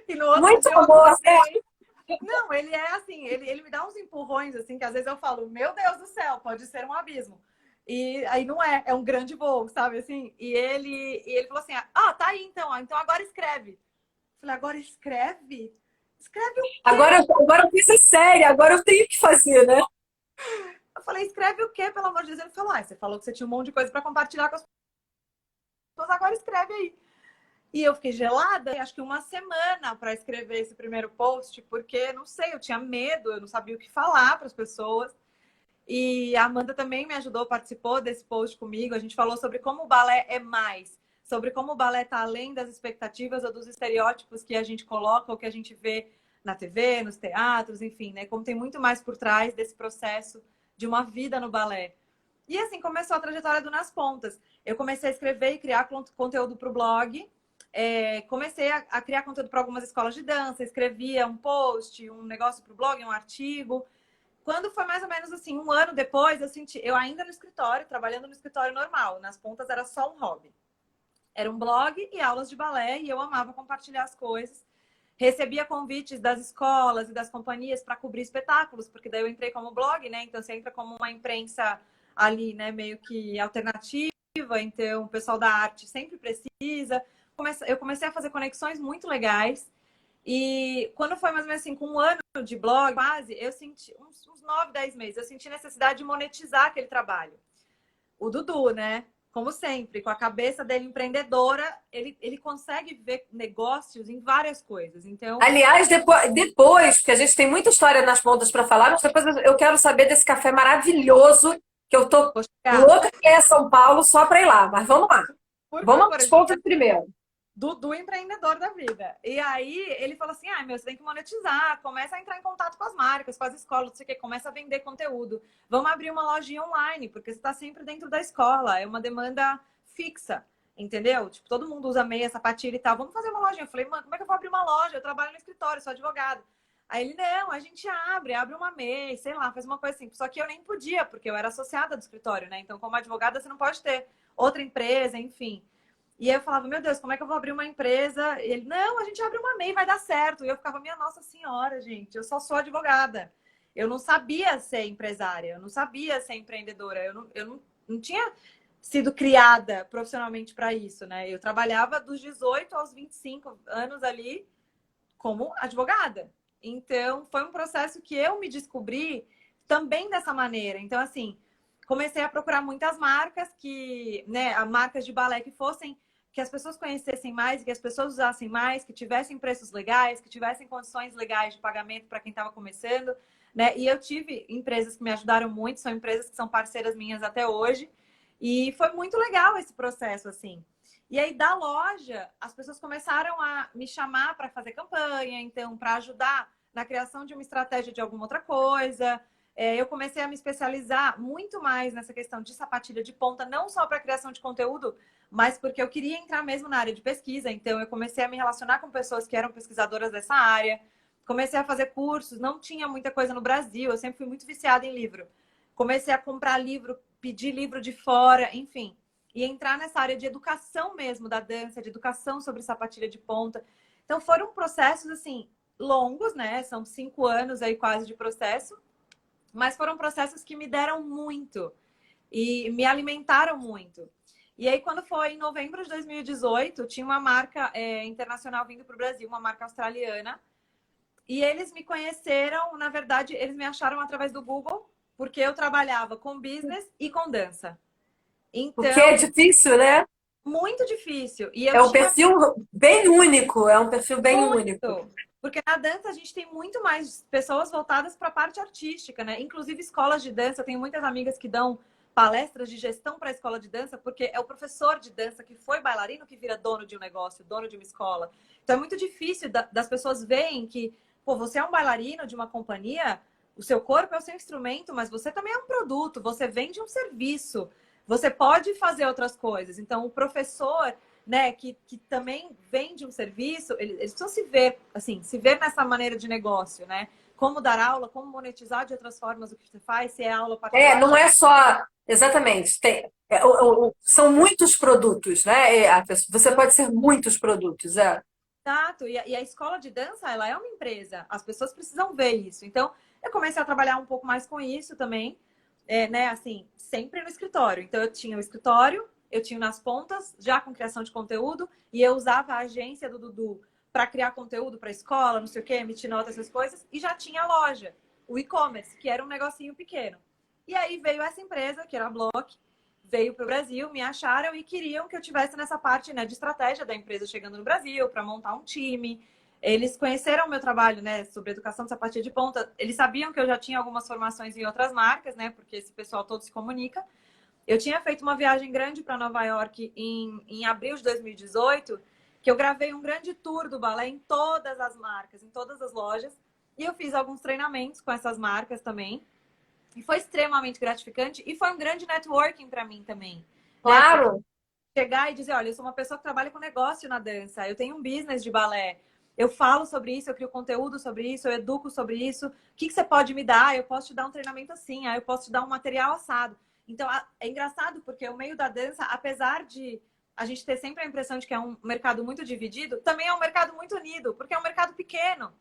E no outro Muito dia eu amor, né? acordei. Não, ele é assim, ele me dá uns empurrões, assim, que às vezes eu falo, meu Deus do céu, pode ser um abismo. E aí não é um grande voo, sabe assim? E ele falou assim, tá aí então, então agora escreve. Eu falei, agora escreve? Escreve o quê? Agora eu fiz séria, agora eu tenho que fazer, né? Eu falei, escreve o quê, pelo amor de Deus? Ele falou, você falou que você tinha um monte de coisa para compartilhar com as pessoas, agora escreve aí. E eu fiquei gelada, acho que uma semana para escrever esse primeiro post, porque, não sei, eu tinha medo, eu não sabia o que falar para as pessoas. E a Amanda também me ajudou, participou desse post comigo. A gente falou sobre como o balé é mais, sobre como o balé está além das expectativas ou dos estereótipos que a gente coloca ou que a gente vê na TV, nos teatros, enfim, né? Como tem muito mais por trás desse processo de uma vida no balé. E assim começou a trajetória do Nas Pontas. Eu comecei a escrever e criar conteúdo para o blog. Comecei a criar conteúdo para algumas escolas de dança, escrevia um post, um negócio para o blog, um artigo. Quando foi mais ou menos assim, um ano depois, eu ainda no escritório, trabalhando no escritório normal. Nas Pontas era só um hobby. Era um blog e aulas de balé e eu amava compartilhar as coisas. Recebia convites das escolas e das companhias para cobrir espetáculos, porque daí eu entrei como blog, né? Então você entra como uma imprensa ali, né? Meio que alternativa. Então o pessoal da arte sempre precisa. Eu comecei a fazer conexões muito legais. E quando foi mais ou menos assim, com um ano de blog, quase, eu senti, uns 9, 10 meses, eu senti necessidade de monetizar aquele trabalho. O Dudu, né? Como sempre, com a cabeça dele empreendedora, ele consegue ver negócios em várias coisas. Então, Aliás, depois, porque a gente tem muita história nas pontas para falar, mas depois eu quero saber desse café maravilhoso que eu tô louca que é São Paulo só para ir lá. Mas vamos lá. Vamos às pontas primeiro. do empreendedor da vida. E aí ele falou assim: ah, meu, você tem que monetizar, começa a entrar em contato com as marcas, com as escolas, não sei o quê, começa a vender conteúdo. Vamos abrir uma lojinha online, porque você está sempre dentro da escola, é uma demanda fixa, entendeu? Tipo, todo mundo usa meia, sapatilha e tal. Vamos fazer uma lojinha. Eu falei, mano, como é que eu vou abrir uma loja? Eu trabalho no escritório, sou advogado. Aí ele, não, a gente abre uma MEI, sei lá, faz uma coisa assim. Só que eu nem podia, porque eu era associada do escritório, né? Então, como advogada, você não pode ter outra empresa, enfim. E aí eu falava, meu Deus, como é que eu vou abrir uma empresa? E ele, não, a gente abre uma MEI, vai dar certo. E eu ficava, minha Nossa Senhora, gente, eu só sou advogada. Eu não sabia ser empresária, eu não sabia ser empreendedora, eu não tinha sido criada profissionalmente para isso, né? Eu trabalhava dos 18 aos 25 anos ali como advogada. Então, foi um processo que eu me descobri também dessa maneira. Então, assim, comecei a procurar muitas marcas que, né, marcas de balé que as pessoas conhecessem mais, que as pessoas usassem mais, que tivessem preços legais, que tivessem condições legais de pagamento para quem estava começando, né? E eu tive empresas que me ajudaram muito, são empresas que são parceiras minhas até hoje. E foi muito legal esse processo, assim. E aí, da loja, as pessoas começaram a me chamar para fazer campanha, então, para ajudar na criação de uma estratégia de alguma outra coisa. Eu comecei a me especializar muito mais nessa questão de sapatilha de ponta, não só para criação de conteúdo, mas porque eu queria entrar mesmo na área de pesquisa. Então, eu comecei a me relacionar com pessoas que eram pesquisadoras dessa área. Comecei a fazer cursos, não tinha muita coisa no Brasil, eu sempre fui muito viciada em livro. Comecei a comprar livro, pedir livro de fora, enfim. E entrar nessa área de educação mesmo da dança, de educação sobre sapatilha de ponta. Então, foram processos, assim, longos, né? São 5 anos aí quase de processo. Mas foram processos que me deram muito e me alimentaram muito. E aí, quando foi em novembro de 2018, tinha uma marca internacional vindo para o Brasil, uma marca australiana. E eles me conheceram, na verdade, eles me acharam através do Google, porque eu trabalhava com business e com dança. Então, O que é difícil, né? muito difícil. E eu É um tinha perfil bem único, é um perfil bem único. porque na dança a gente tem muito mais pessoas voltadas para a parte artística, né? Inclusive escolas de dança. Eu tenho muitas amigas que dão palestras de gestão para a escola de dança, porque é o professor de dança que foi bailarino que vira dono de um negócio, dono de uma escola. Então é muito difícil das pessoas verem que, pô, você é um bailarino de uma companhia, o seu corpo é o seu instrumento, mas você também é um produto, você vende um serviço, você pode fazer outras coisas. Então o professor, né, que também vende um serviço, eles precisam se ver, assim, se ver nessa maneira de negócio, né? Como dar aula, como monetizar de outras formas o que você faz, se é aula particular. Não é só. Exatamente. São muitos produtos, né? Você pode ser muitos produtos. Exato. E a escola de dança, ela é uma empresa. As pessoas precisam ver isso. Então, eu comecei a trabalhar um pouco mais com isso também, né? Assim, sempre no escritório. Então, eu tinha o escritório, eu tinha nas pontas, já com criação de conteúdo, e eu usava a agência do Dudu para criar conteúdo para escola, não sei o quê, emitir notas, essas coisas, e já tinha a loja, o e-commerce, que era um negocinho pequeno. E aí veio essa empresa, que era a Block, veio para o Brasil, me acharam e queriam que eu tivesse nessa parte, né, de estratégia da empresa chegando no Brasil, para montar um time. Eles conheceram o meu trabalho, né, sobre educação de sapatilha de ponta. Eles sabiam que eu já tinha algumas formações em outras marcas, né, porque esse pessoal todo se comunica. Eu tinha feito uma viagem grande para Nova York em abril de 2018, que eu gravei um grande tour do balé em todas as marcas, em todas as lojas. E eu fiz alguns treinamentos com essas marcas também. E foi extremamente gratificante e foi um grande networking para mim também. Claro. Né? Chegar e dizer, olha, eu sou uma pessoa que trabalha com negócio na dança, eu tenho um business de balé, eu falo sobre isso, eu crio conteúdo sobre isso, eu educo sobre isso. O que você pode me dar? Eu posso te dar um treinamento assim, eu posso te dar um material assado. Então, é engraçado porque o meio da dança, apesar de a gente ter sempre a impressão de que é um mercado muito dividido, também é um mercado muito unido, porque é um mercado pequeno,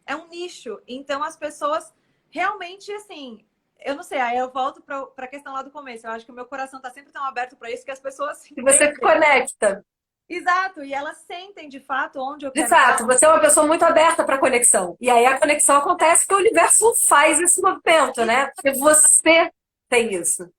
é um nicho. Então, as pessoas realmente, assim, eu não sei, aí eu volto para a questão lá do começo. Eu acho que o meu coração está sempre tão aberto para isso que as pessoas... E você se conecta. Exato, e elas sentem de fato onde eu De quero fato, estar. você é uma pessoa muito aberta para conexão. E aí a conexão acontece porque o universo faz esse movimento, né? Porque você tem isso.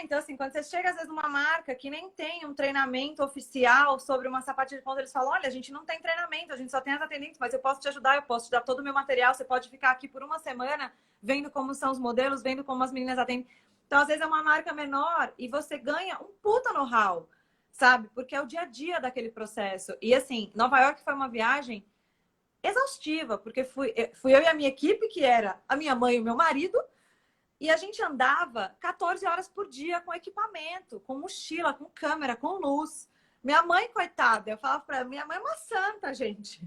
Então assim, quando você chega às vezes numa marca que nem tem um treinamento oficial sobre uma sapatilha de ponta, eles falam, olha, a gente não tem treinamento, a gente só tem as atendentes, mas eu posso te ajudar, eu posso te dar todo o meu material, você pode ficar aqui por uma semana vendo como são os modelos, vendo como as meninas atendem. Então, às vezes é uma marca menor e você ganha um puta know-how. sabe? Porque é o dia a dia daquele processo. E assim, Nova York foi uma viagem exaustiva, porque fui eu e a minha equipe, que era a minha mãe e o meu marido, e a gente andava 14 horas por dia com equipamento, com mochila, com câmera, com luz. Minha mãe, coitada, eu falava pra ela, minha mãe é uma santa, gente.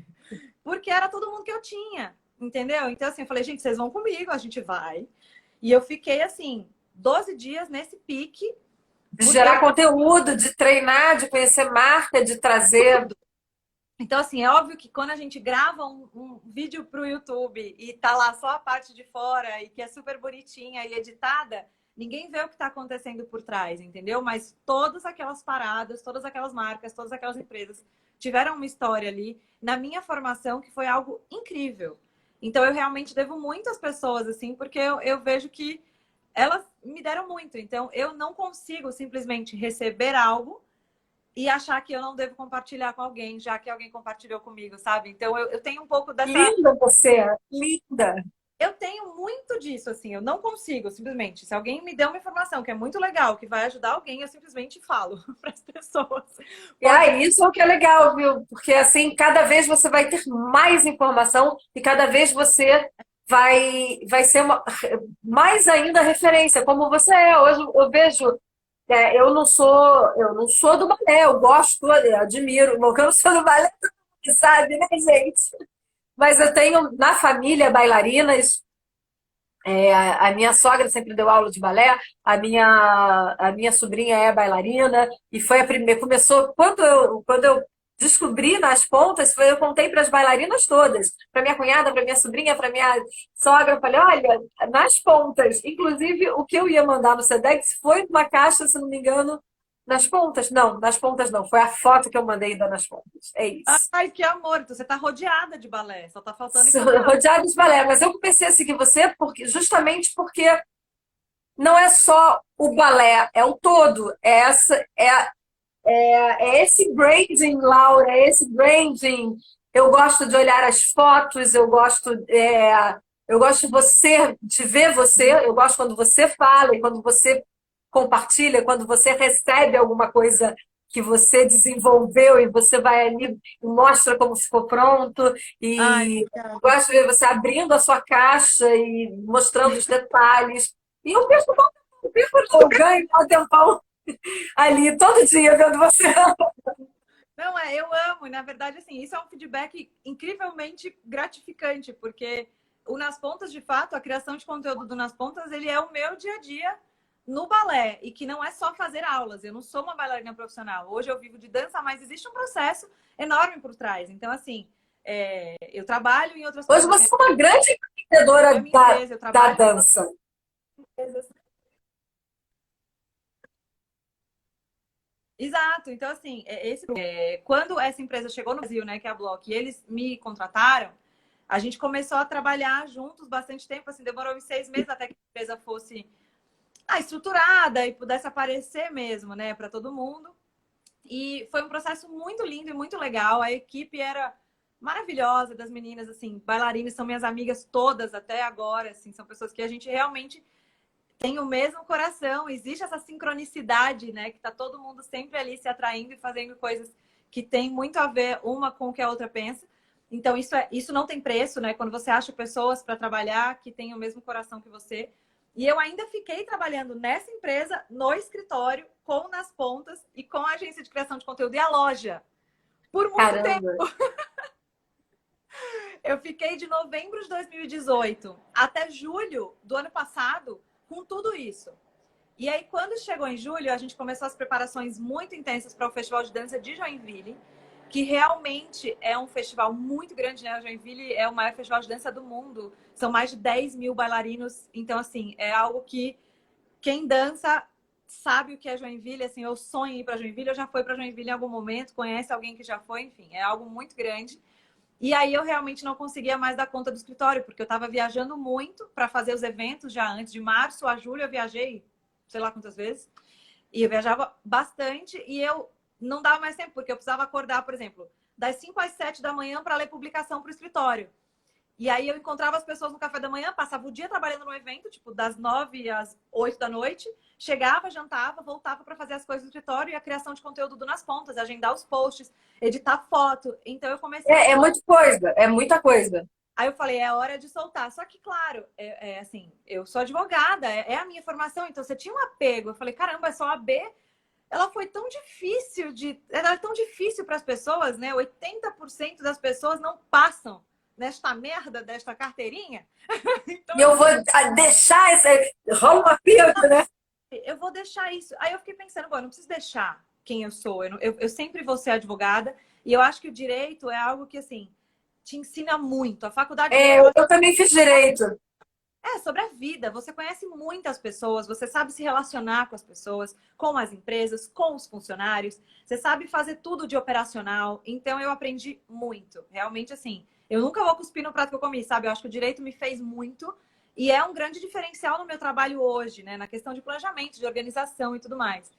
Porque era todo mundo que eu tinha, entendeu? Então, assim, eu falei, gente, vocês vão comigo, a gente vai. E eu fiquei, assim, 12 dias nesse pique. De gerar conteúdo, de treinar, de conhecer marca, de trazer. Então, assim, é óbvio que quando a gente grava um vídeo para o YouTube e tá lá só a parte de fora e que é super bonitinha e editada, ninguém vê o que está acontecendo por trás, entendeu? Mas todas aquelas paradas, todas aquelas marcas, todas aquelas empresas tiveram uma história ali na minha formação que foi algo incrível. Então, eu realmente devo muito às pessoas, assim, porque eu vejo que elas me deram muito. Então, eu não consigo simplesmente receber algo e achar que eu não devo compartilhar com alguém, já que alguém compartilhou comigo, sabe? Então, eu tenho um pouco dessa... Linda você, linda. Eu tenho muito disso, assim, eu não consigo, simplesmente. Se alguém me deu uma informação que é muito legal, que vai ajudar alguém, eu simplesmente falo para as pessoas. E isso é o que é legal, viu? Porque assim, cada vez você vai ter mais informação e cada vez você vai ser mais ainda referência, como você é. Hoje eu vejo, eu não sou do balé, eu gosto, eu admiro, mas eu não sou do balé, sabe, né, gente? Mas eu tenho na família bailarinas. A minha sogra sempre deu aula de balé, a minha sobrinha é bailarina, e foi a primeira. Começou quando eu descobri nas pontas, eu contei para as bailarinas todas, para minha cunhada, para minha sobrinha, para minha sogra. Eu falei: olha, nas pontas. Inclusive, o que eu ia mandar no Sedex foi uma caixa, se não me engano, nas pontas. Não, nas pontas não. Foi a foto que eu mandei da nas pontas. É isso. Ai, que amor! Então, você tá rodeada de balé, só tá faltando... Rodeado de balé, mas eu comecei a seguir você justamente porque não é só o balé, é o todo. É esse branding, Laura, é esse branding. Eu gosto de olhar as fotos, eu gosto de ver você, eu gosto quando você fala e quando você compartilha, quando você recebe alguma coisa que você desenvolveu e você vai ali e mostra como ficou pronto. E Ai, eu gosto de ver você abrindo a sua caixa e mostrando os detalhes. E eu perco o tempo, eu ganho um tempão ali todo dia vendo você. não, eu amo. E, na verdade, assim, isso é um feedback incrivelmente gratificante, porque o Nas Pontas, de fato, a criação de conteúdo do Nas Pontas, ele é o meu dia a dia no balé, e que não é só fazer aulas. Eu não sou uma bailarina profissional. Hoje eu vivo de dança, mas existe um processo enorme por trás. Então, assim, eu trabalho em outras Hoje coisas. você é uma grande empreendedora da dança. Exato. Então, assim, quando essa empresa chegou no Brasil, né, que é a Block, e eles me contrataram, a gente começou a trabalhar juntos bastante tempo, assim, demorou uns 6 meses até que a empresa fosse estruturada e pudesse aparecer mesmo, né, para todo mundo. E foi um processo muito lindo e muito legal. A equipe era maravilhosa, das meninas, assim, bailarinas, são minhas amigas todas até agora, assim, são pessoas que a gente realmente tem o mesmo coração. Existe essa sincronicidade, né, que tá todo mundo sempre ali se atraindo e fazendo coisas que tem muito a ver uma com o que a outra pensa. Então, isso não tem preço, né? Quando você acha pessoas para trabalhar que têm o mesmo coração que você. E eu ainda fiquei trabalhando nessa empresa, no escritório, com Nas Pontas e com a agência de criação de conteúdo e a loja. Por muito tempo. Eu fiquei de novembro de 2018 até julho do ano passado com tudo isso. E aí, quando chegou em julho, a gente começou as preparações muito intensas para o Festival de Dança de Joinville, que realmente é um festival muito grande, né? A Joinville é o maior festival de dança do mundo. São mais de 10 mil bailarinos. Então, assim, é algo que quem dança sabe o que é Joinville. Assim, eu sonho em ir para Joinville. Eu já fui para Joinville em algum momento, conhece alguém que já foi, enfim, é algo muito grande. E aí eu realmente não conseguia mais dar conta do escritório, porque eu estava viajando muito para fazer os eventos já antes. De março a julho eu viajei, sei lá quantas vezes. E eu viajava bastante e eu não dava mais tempo, porque eu precisava acordar, por exemplo, das 5 às 7 da manhã para ler publicação para o escritório. E aí eu encontrava as pessoas no café da manhã, passava o dia trabalhando no evento, tipo, das 9 às 8 da noite, chegava, jantava, voltava para fazer as coisas do escritório e a criação de conteúdo do Nas Pontas, agendar os posts, editar foto. Então eu comecei É muita coisa, é muita coisa. Aí eu falei, é hora de soltar. Só que, claro, assim, eu sou advogada, é a minha formação, então você tinha um apego. Eu falei, caramba, essa OAB, ela foi tão difícil ela é tão difícil para as pessoas, né? 80% das pessoas não passam nesta merda desta carteirinha. Então, E eu vou deixar esse rola uma perda, né? eu vou deixar isso. Aí eu fiquei pensando, bom, eu não preciso deixar quem eu sou. Eu sempre vou ser advogada. E eu acho que o direito é algo que, assim, te ensina muito. A faculdade Eu também fiz direito. é sobre a vida. Você conhece muitas pessoas, você sabe se relacionar com as pessoas, com as empresas, com os funcionários. Você sabe fazer tudo de operacional. Então eu aprendi muito. Realmente, assim, eu nunca vou cuspir no prato que eu comi, sabe? Eu acho que o direito me fez muito e é um grande diferencial no meu trabalho hoje, né? Na questão de planejamento, de organização e tudo mais.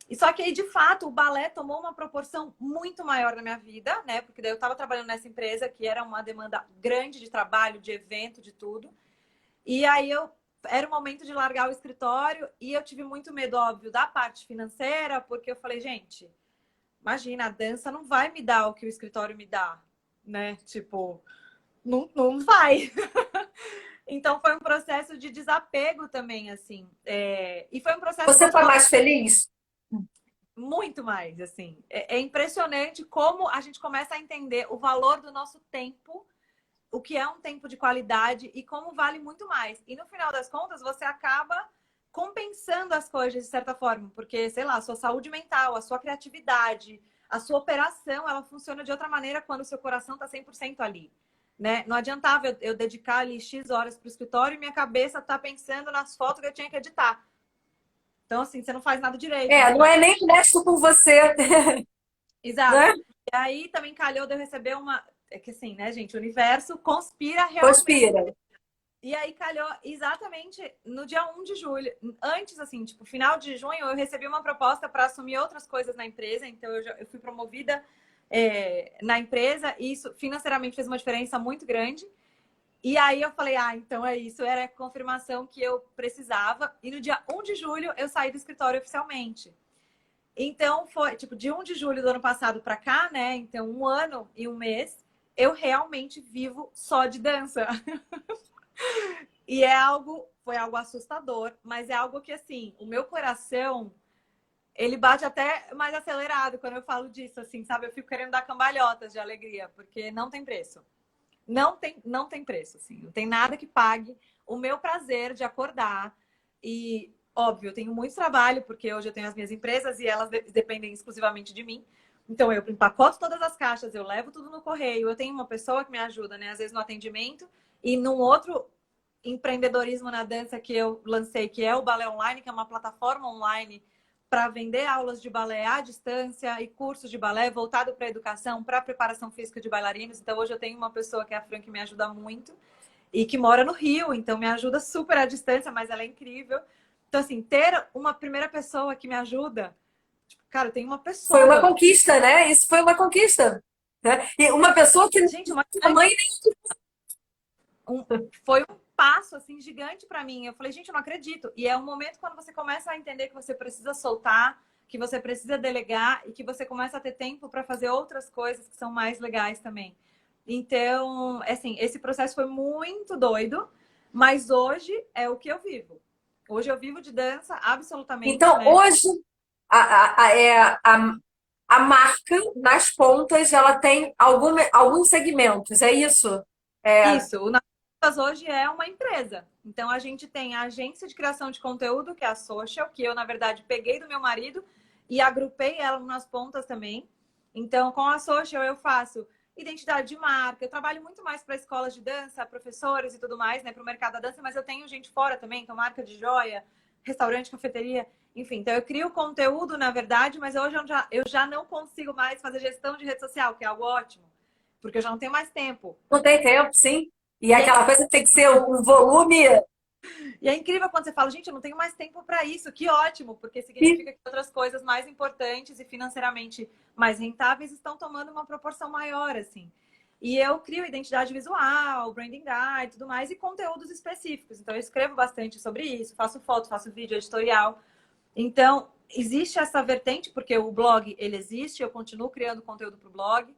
E só que aí, de fato, o balé tomou uma proporção muito maior na minha vida, né? Porque daí eu estava trabalhando nessa empresa que era uma demanda grande de trabalho, de evento, de tudo. E aí era o momento de largar o escritório e eu tive muito medo, óbvio, da parte financeira, porque eu falei, gente, imagina, a dança não vai me dar o que o escritório me dá, né? Tipo, não vai. Então foi um processo de desapego também, assim. E foi um processo Você foi mais feliz? muito mais, assim. É impressionante como a gente começa a entender o valor do nosso tempo, o que é um tempo de qualidade e como vale muito mais. E no final das contas, você acaba compensando as coisas de certa forma, porque, sei lá, a sua saúde mental, a sua criatividade, a sua operação, ela funciona de outra maneira quando o seu coração está 100% ali, né? Não adiantava eu dedicar ali X horas para o escritório e minha cabeça tá pensando nas fotos que eu tinha que editar. Então, assim, você não faz nada direito. Não é nem honesto com você, Exato. né? E aí também calhou de eu receber uma... É que assim, né, gente? O universo conspira realmente. Conspira. E aí calhou exatamente no dia 1 de julho. Antes, assim, tipo, final de junho, eu recebi uma proposta para assumir outras coisas na empresa. Então, eu fui promovida na empresa e isso financeiramente fez uma diferença muito grande. E aí eu falei, então é isso. Era a confirmação que eu precisava. E no dia 1 de julho, eu saí do escritório oficialmente. Então, foi, tipo, de 1 de julho do ano passado para cá, né? Então, 1 ano e 1 mês, eu realmente vivo só de dança. E foi algo assustador, mas é algo que, assim, o meu coração, ele bate até mais acelerado quando eu falo disso, assim, sabe? Eu fico querendo dar cambalhotas de alegria, porque não tem preço. Não tem preço, assim. Não tem nada que pague o meu prazer de acordar. E, óbvio, eu tenho muito trabalho, porque hoje eu tenho as minhas empresas e elas dependem exclusivamente de mim. Então, eu empacoto todas as caixas, eu levo tudo no correio. Eu tenho uma pessoa que me ajuda, né? Às vezes no atendimento. E num outro empreendedorismo na dança que eu lancei, que é o Balé Online, que é uma plataforma online para vender aulas de balé à distância e cursos de balé voltado para a educação, para a preparação física de bailarinos. Então, hoje eu tenho uma pessoa que é a Fran, que me ajuda muito e que mora no Rio, então me ajuda super à distância, mas ela é incrível. Então, assim, ter uma primeira pessoa que me ajuda, tipo, cara, eu tenho uma pessoa. Foi uma conquista, né? Isso foi uma conquista. Né? E uma pessoa que gente, uma mãe foi um passo assim gigante para mim. Eu falei, gente, eu não acredito. E é um momento quando você começa a entender que você precisa soltar, que você precisa delegar e que você começa a ter tempo para fazer outras coisas que são mais legais também. Então, assim, esse processo foi muito doido, mas hoje é o que eu vivo. Hoje eu vivo de dança absolutamente. Então, né? hoje, a marca, nas pontas, ela tem alguns segmentos, é isso? Isso, o Nas hoje é uma empresa. Então a gente tem a agência de criação de conteúdo, que é a Social, que eu, na verdade, peguei do meu marido e agrupei ela nas pontas também. Então, com a Social eu faço identidade de marca, eu trabalho muito mais para escolas de dança, professores e tudo mais, né, para o mercado da dança, mas eu tenho gente fora também, então marca de joia, restaurante, cafeteria, enfim. Então eu crio conteúdo, na verdade, mas hoje eu já não consigo mais fazer gestão de rede social, que é algo ótimo, porque eu já não tenho mais tempo. Não tem tempo, sim. E aquela coisa tem que ser um volume. E é incrível quando você fala, gente, eu não tenho mais tempo para isso. Que ótimo, porque significa que outras coisas mais importantes e financeiramente mais rentáveis estão tomando uma proporção maior, assim. E eu crio identidade visual, branding guide e tudo mais, e conteúdos específicos. Então, eu escrevo bastante sobre isso, faço foto, faço vídeo editorial. Então, existe essa vertente, porque o blog, ele existe, eu continuo criando conteúdo para o blog.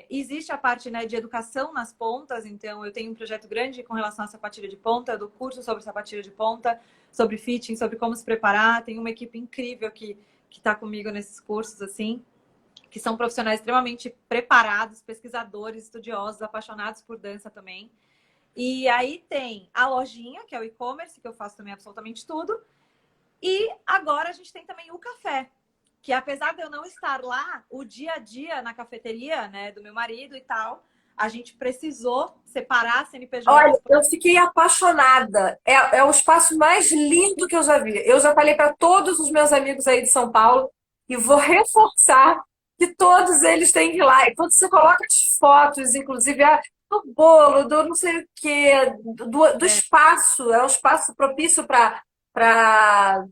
Existe a parte, né, de educação nas pontas, então eu tenho um projeto grande com relação à sapatilha de ponta, do curso sobre sapatilha de ponta, sobre fitting, sobre como se preparar. Tem uma equipe incrível que está comigo nesses cursos, assim, que são profissionais extremamente preparados, pesquisadores, estudiosos, apaixonados por dança também. E aí tem a lojinha, que é o e-commerce, que eu faço também absolutamente tudo. E agora a gente tem também o café, que apesar de eu não estar lá, o dia a dia na cafeteria, né, do meu marido e tal, a gente precisou separar a CNPJ. Olha, eu fiquei apaixonada. É o espaço mais lindo que eu já vi. Eu já falei para todos os meus amigos aí de São Paulo e vou reforçar que todos eles têm que ir lá. E quando você coloca as fotos, inclusive do bolo, do não sei o quê, do espaço, é um espaço propício para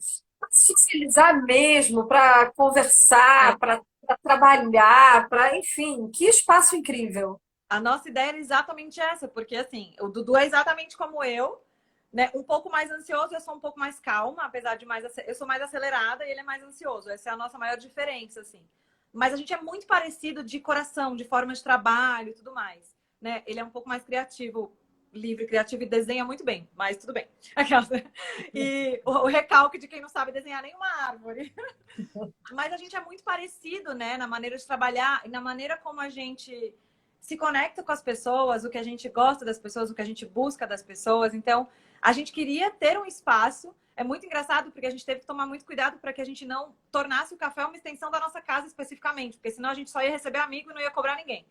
socializar mesmo, para conversar, para trabalhar, enfim, que espaço incrível. A nossa ideia era exatamente essa, porque assim, o Dudu é exatamente como eu, né? Um pouco mais ansioso, eu sou um pouco mais calma, apesar de eu sou mais acelerada e ele é mais ansioso. Essa é a nossa maior diferença, assim. Mas a gente é muito parecido de coração, de forma de trabalho e tudo mais, né? Ele é um pouco mais criativo, livre, criativo e desenha muito bem, mas tudo bem. E o recalque de quem não sabe desenhar nenhuma árvore. Mas a gente é muito parecido, né? Na maneira de trabalhar e na maneira como a gente se conecta com as pessoas, o que a gente gosta das pessoas, o que a gente busca das pessoas. Então, a gente queria ter um espaço. É muito engraçado porque a gente teve que tomar muito cuidado para que a gente não tornasse o café uma extensão da nossa casa especificamente, porque senão a gente só ia receber amigo e não ia cobrar ninguém.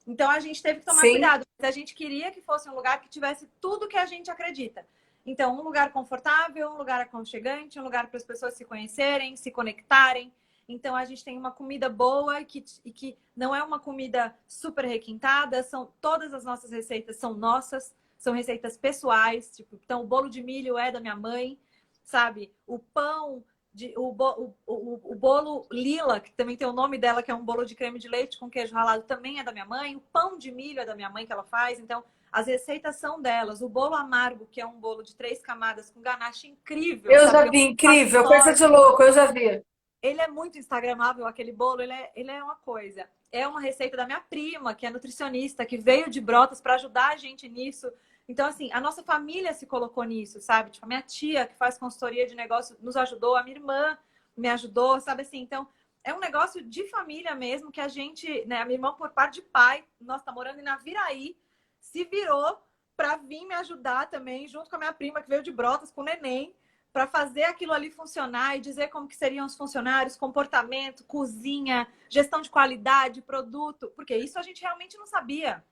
Então, a gente teve que tomar cuidado. Mas a gente queria que fosse um lugar que tivesse tudo que a gente acredita. Então, um lugar confortável, um lugar aconchegante, um lugar para as pessoas se conhecerem, se conectarem. Então, a gente tem uma comida boa e que não é uma comida super requintada. Todas as nossas receitas são nossas, são receitas pessoais. Tipo, então, o bolo de milho é da minha mãe, sabe? O pão, o bolo Lila, que também tem o nome dela, que é um bolo de creme de leite com queijo ralado, também é da minha mãe. O pão de milho é da minha mãe, que ela faz. Então, as receitas são delas. O bolo amargo, que é um bolo de 3 camadas com ganache incrível. Eu sabe? já vi, incrível, coisa de louco, eu já vi. Ele é muito instagramável, aquele bolo, ele é uma coisa. É uma receita da minha prima, que é nutricionista, que veio de Brotas para ajudar a gente nisso. Então, assim, a nossa família se colocou nisso, sabe? Tipo, a minha tia, que faz consultoria de negócio, nos ajudou. A minha irmã me ajudou, sabe assim? Então, é um negócio de família mesmo, que a gente, né? A minha irmã, por parte de pai, nós tá morando em Naviraí, se virou para vir me ajudar também, junto com a minha prima, que veio de Brotas, com o neném, para fazer aquilo ali funcionar e dizer como que seriam os funcionários, comportamento, cozinha, gestão de qualidade, produto, porque isso a gente realmente não sabia.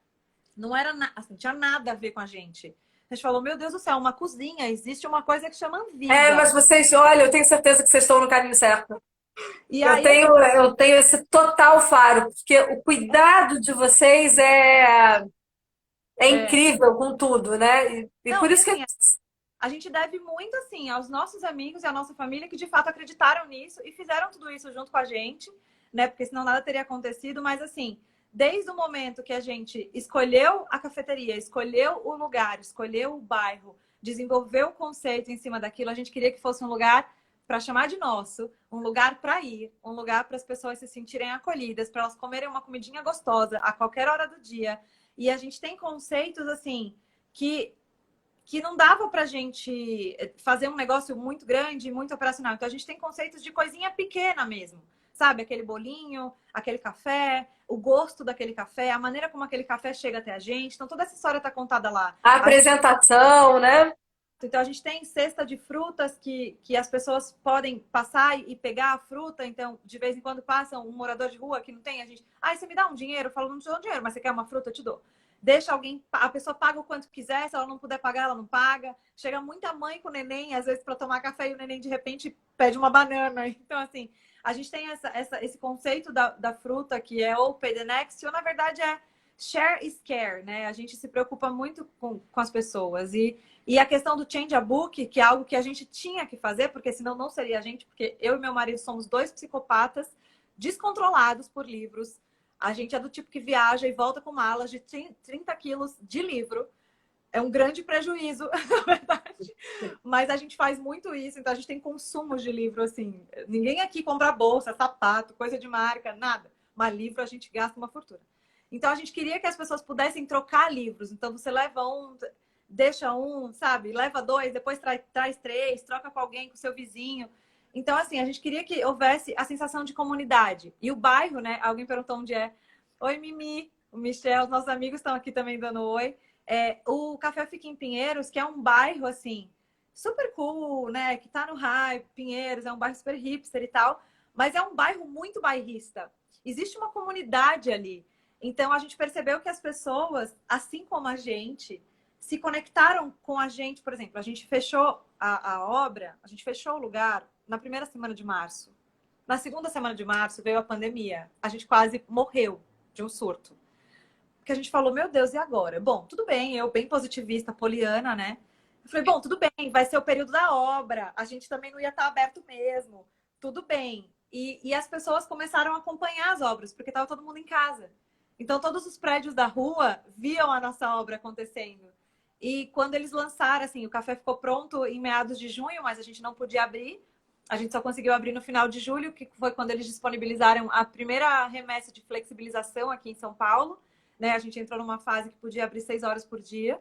Não era assim, tinha nada a ver com a gente. A gente falou, meu Deus do céu, uma cozinha, existe uma coisa que chama Anvisa. Mas vocês, olha, eu tenho certeza que vocês estão no caminho certo. E aí, eu tenho esse total faro, porque o cuidado de vocês é incrível com tudo, né? E não, por isso que assim, a gente deve muito, assim, aos nossos amigos e à nossa família que, de fato, acreditaram nisso e fizeram tudo isso junto com a gente, né? Porque senão nada teria acontecido. Mas, assim, desde o momento que a gente escolheu a cafeteria, escolheu o lugar, escolheu o bairro, desenvolveu o conceito em cima daquilo, a gente queria que fosse um lugar para chamar de nosso, um lugar para ir, um lugar para as pessoas se sentirem acolhidas, para elas comerem uma comidinha gostosa a qualquer hora do dia. E a gente tem conceitos, assim, que não dava pra gente fazer um negócio muito grande, muito operacional. Então, a gente tem conceitos de coisinha pequena mesmo. Sabe? Aquele bolinho, aquele café, o gosto daquele café, a maneira como aquele café chega até a gente. Então, toda essa história tá contada lá. a apresentação, né? Então, a gente tem cesta de frutas que as pessoas podem passar e pegar a fruta. Então, de vez em quando passa um morador de rua que não tem, a gente... você me dá um dinheiro? Eu falo, não te dou dinheiro, mas você quer uma fruta? Eu te dou. Deixa alguém, a pessoa paga o quanto quiser, se ela não puder pagar, ela não paga. Chega muita mãe com o neném, às vezes, para tomar café, e o neném, de repente, pede uma banana. Então, assim, a gente tem esse conceito da fruta, que é ou pay the next, ou, na verdade, é share is care, né? A gente se preocupa muito com as pessoas. E a questão do change a book, que é algo que a gente tinha que fazer, porque senão não seria a gente, porque eu e meu marido somos 2 psicopatas descontrolados por livros. A gente é do tipo que viaja e volta com malas de 30 quilos de livro. É um grande prejuízo, na verdade. Mas a gente faz muito isso, então a gente tem consumos de livro, assim. Ninguém aqui compra bolsa, sapato, coisa de marca, nada. Mas livro a gente gasta uma fortuna. Então a gente queria que as pessoas pudessem trocar livros. Então você leva um, deixa um, sabe? Leva dois, depois traz três, troca com alguém, com seu vizinho. Então, assim, a gente queria que houvesse a sensação de comunidade. E o bairro, né? Alguém perguntou onde é. Oi, Mimi, o Michel, os nossos amigos estão aqui também dando oi. O café fica em Pinheiros, que é um bairro, assim, super cool, né? Que tá no hype. Pinheiros é um bairro super hipster e tal. Mas é um bairro muito bairrista. Existe uma comunidade ali. Então, a gente percebeu que as pessoas, assim como a gente, se conectaram com a gente. Por exemplo, a gente fechou a obra, a gente fechou o lugar na primeira semana de março. Na segunda semana de março veio a pandemia. A gente quase morreu de um surto. Porque a gente falou, meu Deus, e agora? Bom, tudo bem, eu bem positivista, poliana, né? Eu falei, bom, tudo bem, vai ser o período da obra. A gente também não ia estar aberto mesmo. Tudo bem. E as pessoas começaram a acompanhar as obras, porque estava todo mundo em casa. Então, todos os prédios da rua viam a nossa obra acontecendo. E quando eles lançaram, assim, o café ficou pronto em meados de junho, mas a gente não podia abrir. A gente só conseguiu abrir no final de julho, que foi quando eles disponibilizaram a primeira remessa de flexibilização aqui em São Paulo. Né? A gente entrou numa fase que podia abrir 6 horas por dia.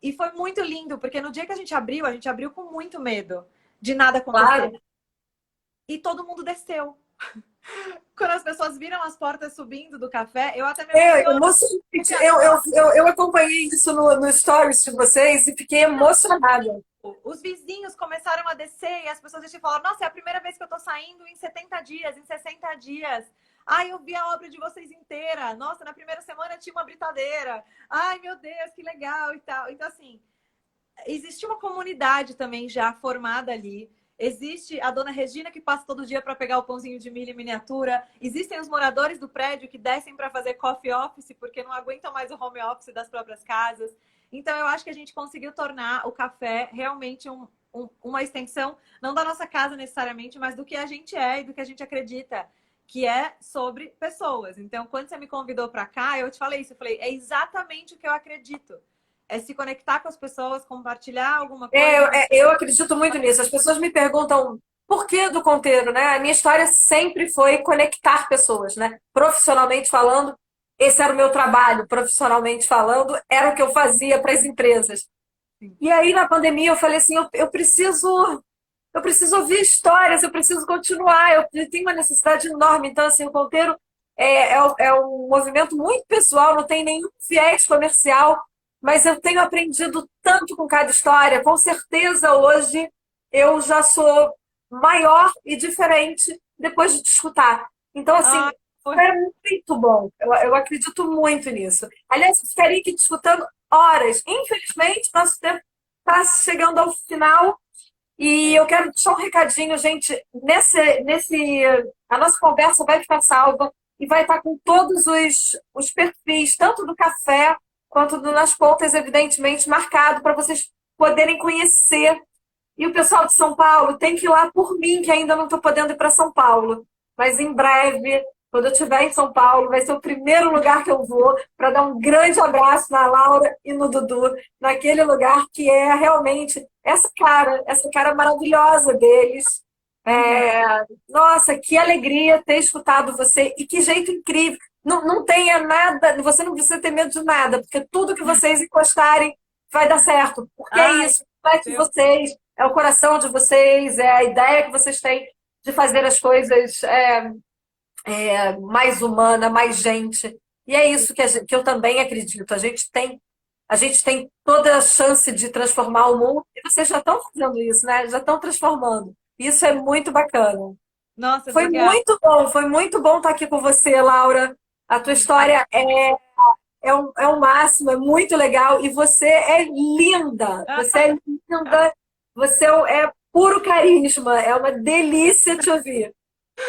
E foi muito lindo, porque no dia que a gente abriu com muito medo de nada acontecer. Claro. E todo mundo desceu. Quando as pessoas viram as portas subindo do café, eu até me eu acompanhei isso no stories de vocês e fiquei emocionada. Os vizinhos começaram a descer e as pessoas falaram, nossa, é a primeira vez que eu tô saindo em 70 dias, em 60 dias. Ai, eu vi a obra de vocês inteira. Nossa, na primeira semana tinha uma britadeira. Ai, meu Deus, que legal e tal. Então, assim, existe uma comunidade também já formada ali. Existe a dona Regina que passa todo dia para pegar o pãozinho de milho em miniatura. Existem os moradores do prédio que descem para fazer coffee office porque não aguentam mais o home office das próprias casas. Então, eu acho que a gente conseguiu tornar o café realmente uma extensão, não da nossa casa necessariamente, mas do que a gente é e do que a gente acredita, que é sobre pessoas. Então, quando você me convidou para cá, eu te falei isso. Eu falei, é exatamente o que eu acredito. É se conectar com as pessoas, compartilhar alguma coisa. Eu acredito muito nisso. As pessoas me perguntam por que do Conteiro, né? A minha história sempre foi conectar pessoas, né? Profissionalmente falando, esse era o meu trabalho. Profissionalmente falando, era o que eu fazia para as empresas. Sim. E aí, na pandemia, eu falei assim, eu preciso ouvir histórias, eu preciso continuar, eu tenho uma necessidade enorme. Então, assim, o Conteiro é um movimento muito pessoal, não tem nenhum viés comercial, mas eu tenho aprendido tanto com cada história. Com certeza, hoje, eu já sou maior e diferente depois de te escutar. Então, assim, é muito bom. Eu acredito muito nisso. Aliás, eu ficaria aqui te escutando horas. Infelizmente, nosso tempo está chegando ao final. E eu quero deixar um recadinho, gente. A nossa conversa vai ficar salva e vai estar com todos os perfis, tanto do café quanto do Nas Pontas, evidentemente, marcado para vocês poderem conhecer. E o pessoal de São Paulo tem que ir lá por mim, que ainda não estou podendo ir para São Paulo. Mas em breve, quando eu estiver em São Paulo, vai ser o primeiro lugar que eu vou para dar um grande abraço na Laura e no Dudu, naquele lugar que é realmente essa cara maravilhosa deles. Nossa, que alegria ter escutado você e que jeito incrível. Não tenha nada, você não precisa ter medo de nada, porque tudo que vocês encostarem vai dar certo. Porque é isso, é de vocês, é o coração de vocês, é a ideia que vocês têm de fazer as coisas mais humana, mais gente. E é isso que eu também acredito. A gente tem toda a chance de transformar o mundo e vocês já estão fazendo isso, né? Já estão transformando. Isso é muito bacana. Nossa, foi muito bom estar aqui com você, Laura. A tua história é o máximo, é muito legal e você é linda. Você é linda, você é puro carisma, é uma delícia te ouvir.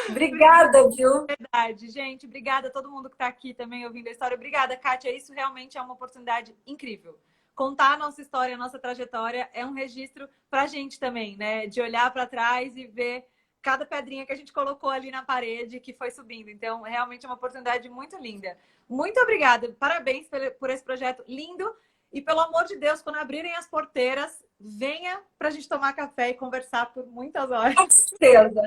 Obrigada, viu? Verdade, gente. Obrigada a todo mundo que está aqui também ouvindo a história. Obrigada, Kátia. Isso realmente é uma oportunidade incrível. Contar a nossa história, a nossa trajetória é um registro para a gente também, né? De olhar para trás e ver cada pedrinha que a gente colocou ali na parede que foi subindo. Então, realmente é uma oportunidade muito linda. Muito obrigada. Parabéns por esse projeto lindo. E, pelo amor de Deus, quando abrirem as porteiras, venha para a gente tomar café e conversar por muitas horas. Com certeza.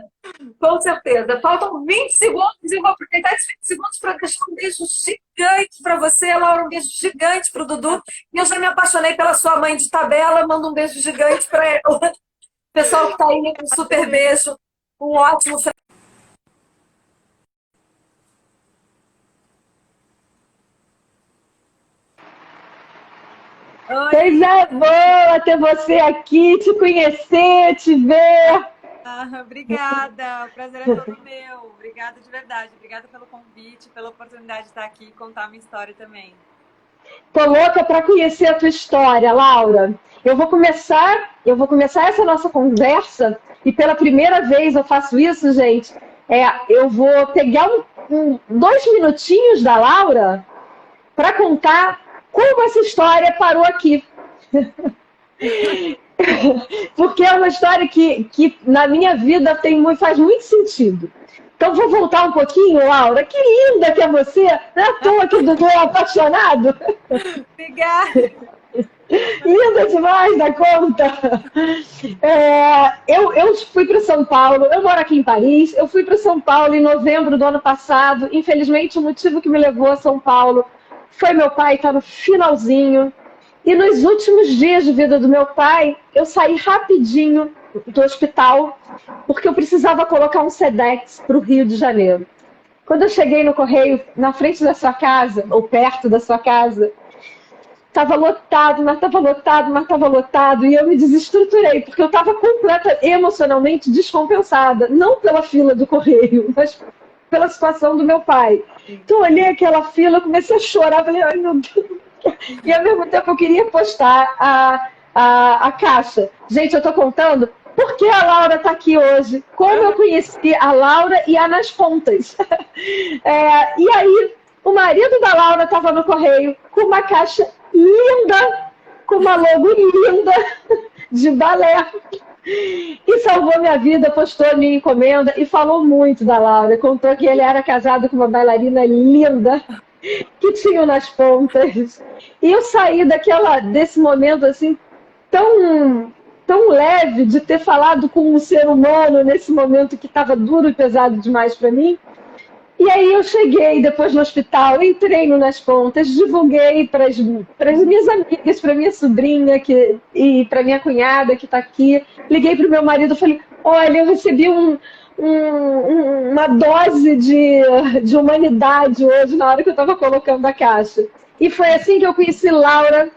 Com certeza. Faltam 20 segundos e eu vou aproveitar esses 20 segundos para deixar um beijo gigante para você, Laura, um beijo gigante para o Dudu. E eu já me apaixonei pela sua mãe de tabela, mando um beijo gigante para ela. Pessoal que está aí, um super beijo, um ótimo Oi. Coisa boa ter você aqui, te conhecer, te ver. Obrigada, o prazer é todo meu. Obrigada de verdade. Obrigada pelo convite, pela oportunidade de estar aqui e contar a minha história também. Tô louca para conhecer a tua história, Laura. Eu vou começar essa nossa conversa e pela primeira vez eu faço isso, gente. Eu vou pegar 2 minutinhos da Laura para contar como essa história parou aqui. Porque é uma história que na minha vida faz muito sentido. Então vou voltar um pouquinho, Laura. Que linda que é você! Não é à toa que o Dudu é apaixonado. Obrigada! Linda demais da conta! Eu fui para São Paulo, eu moro aqui em Paris, eu fui para São Paulo em novembro do ano passado. Infelizmente, o motivo que me levou a São Paulo foi meu pai estar no finalzinho. E nos últimos dias de vida do meu pai, eu saí rapidinho do hospital, porque eu precisava colocar um Sedex para o Rio de Janeiro. Quando eu cheguei no correio, na frente da sua casa, ou perto da sua casa, estava lotado, mas estava lotado, mas estava lotado, e eu me desestruturei, porque eu estava emocionalmente descompensada, não pela fila do correio, mas pela situação do meu pai. Então eu olhei aquela fila, comecei a chorar, falei, ai meu Deus. E ao mesmo tempo eu queria postar a caixa. Gente, eu estou contando porque a Laura está aqui hoje, como eu conheci a Laura e a Nas Pontas. E aí, o marido da Laura estava no correio com uma caixa linda, com uma logo linda de balé. E salvou minha vida, postou a minha encomenda e falou muito da Laura. Contou que ele era casado com uma bailarina linda, que tinha Nas Pontas. E eu saí desse momento assim, tão leve de ter falado com um ser humano nesse momento que estava duro e pesado demais para mim. E aí eu cheguei depois no hospital, entrei no Nas Pontas, divulguei para as minhas amigas, para minha sobrinha e para minha cunhada que está aqui. Liguei para o meu marido e falei, olha, eu recebi uma dose de humanidade hoje na hora que eu estava colocando a caixa. E foi assim que eu conheci Laura,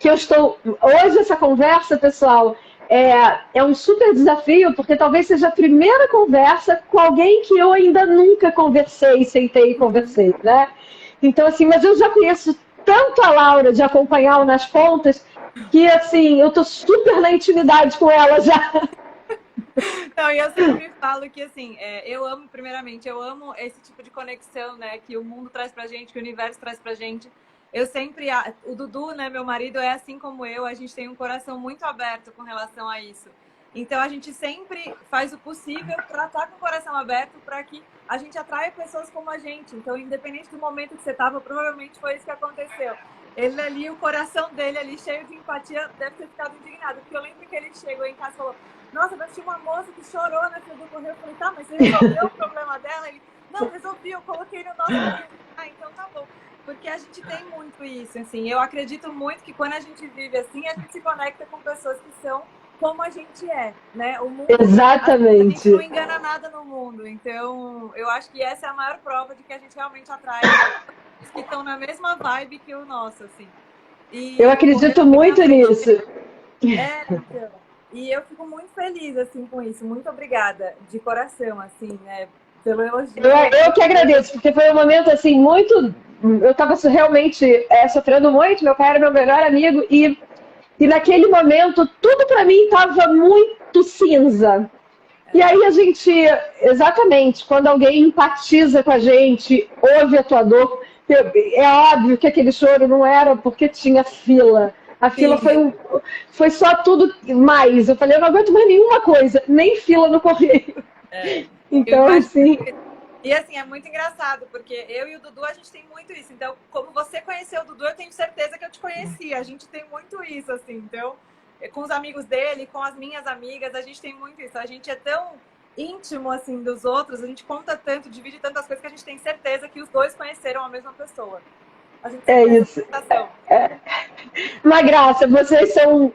que eu estou... Hoje essa conversa, pessoal, é um super desafio, porque talvez seja a primeira conversa com alguém que eu ainda nunca conversei, sentei e conversei, né? Então, assim, mas eu já conheço tanto a Laura de acompanhar o Nas Pontas, que, assim, eu estou super na intimidade com ela já. Não, e eu sempre falo que, assim, eu amo esse tipo de conexão, né, que o mundo traz pra gente, que o universo traz pra gente. O Dudu, né, meu marido, é assim como eu, a gente tem um coração muito aberto com relação a isso. Então, a gente sempre faz o possível para estar com o coração aberto para que a gente atraia pessoas como a gente. Então, independente do momento que você estava, provavelmente foi isso que aconteceu. Ele ali, o coração dele ali, cheio de empatia, deve ter ficado indignado. Porque eu lembro que ele chegou em casa e falou, nossa, mas tinha uma moça que chorou na fila do correio. Eu falei, tá, mas você resolveu o problema dela? Ele, não, resolvi, eu coloquei no nosso correio. Ah, então tá bom. Porque a gente tem muito isso, assim. Eu acredito muito que quando a gente vive assim, a gente se conecta com pessoas que são como a gente é, né? O mundo, exatamente. A gente não engana nada no mundo. Então, eu acho que essa é a maior prova de que a gente realmente atrai pessoas que estão na mesma vibe que o nosso, assim. Eu acredito muito nisso. Então. E eu fico muito feliz, assim, com isso. Muito obrigada, de coração, assim, né? Pelo elogio. Eu que agradeço, porque foi um momento, assim, muito... Eu estava realmente sofrendo muito, meu pai era meu melhor amigo, e naquele momento, tudo para mim estava muito cinza. E aí a gente, exatamente, quando alguém empatiza com a gente, ouve a tua dor, é óbvio que aquele choro não era porque tinha fila. A fila foi só tudo mais. Eu falei, eu não aguento mais nenhuma coisa, nem fila no correio. É, eu Então, imagino. assim, E assim, é muito engraçado, porque eu e o Dudu, a gente tem muito isso. Então, como você conheceu o Dudu, eu tenho certeza que eu te conhecia. A gente tem muito isso, assim. Então, com os amigos dele, com as minhas amigas, a gente tem muito isso. A gente é tão íntimo, assim, dos outros, a gente conta tanto, divide tantas coisas que a gente tem certeza que os dois conheceram a mesma pessoa. A gente é sempre tem essa isso. sensação. Uma graça, vocês são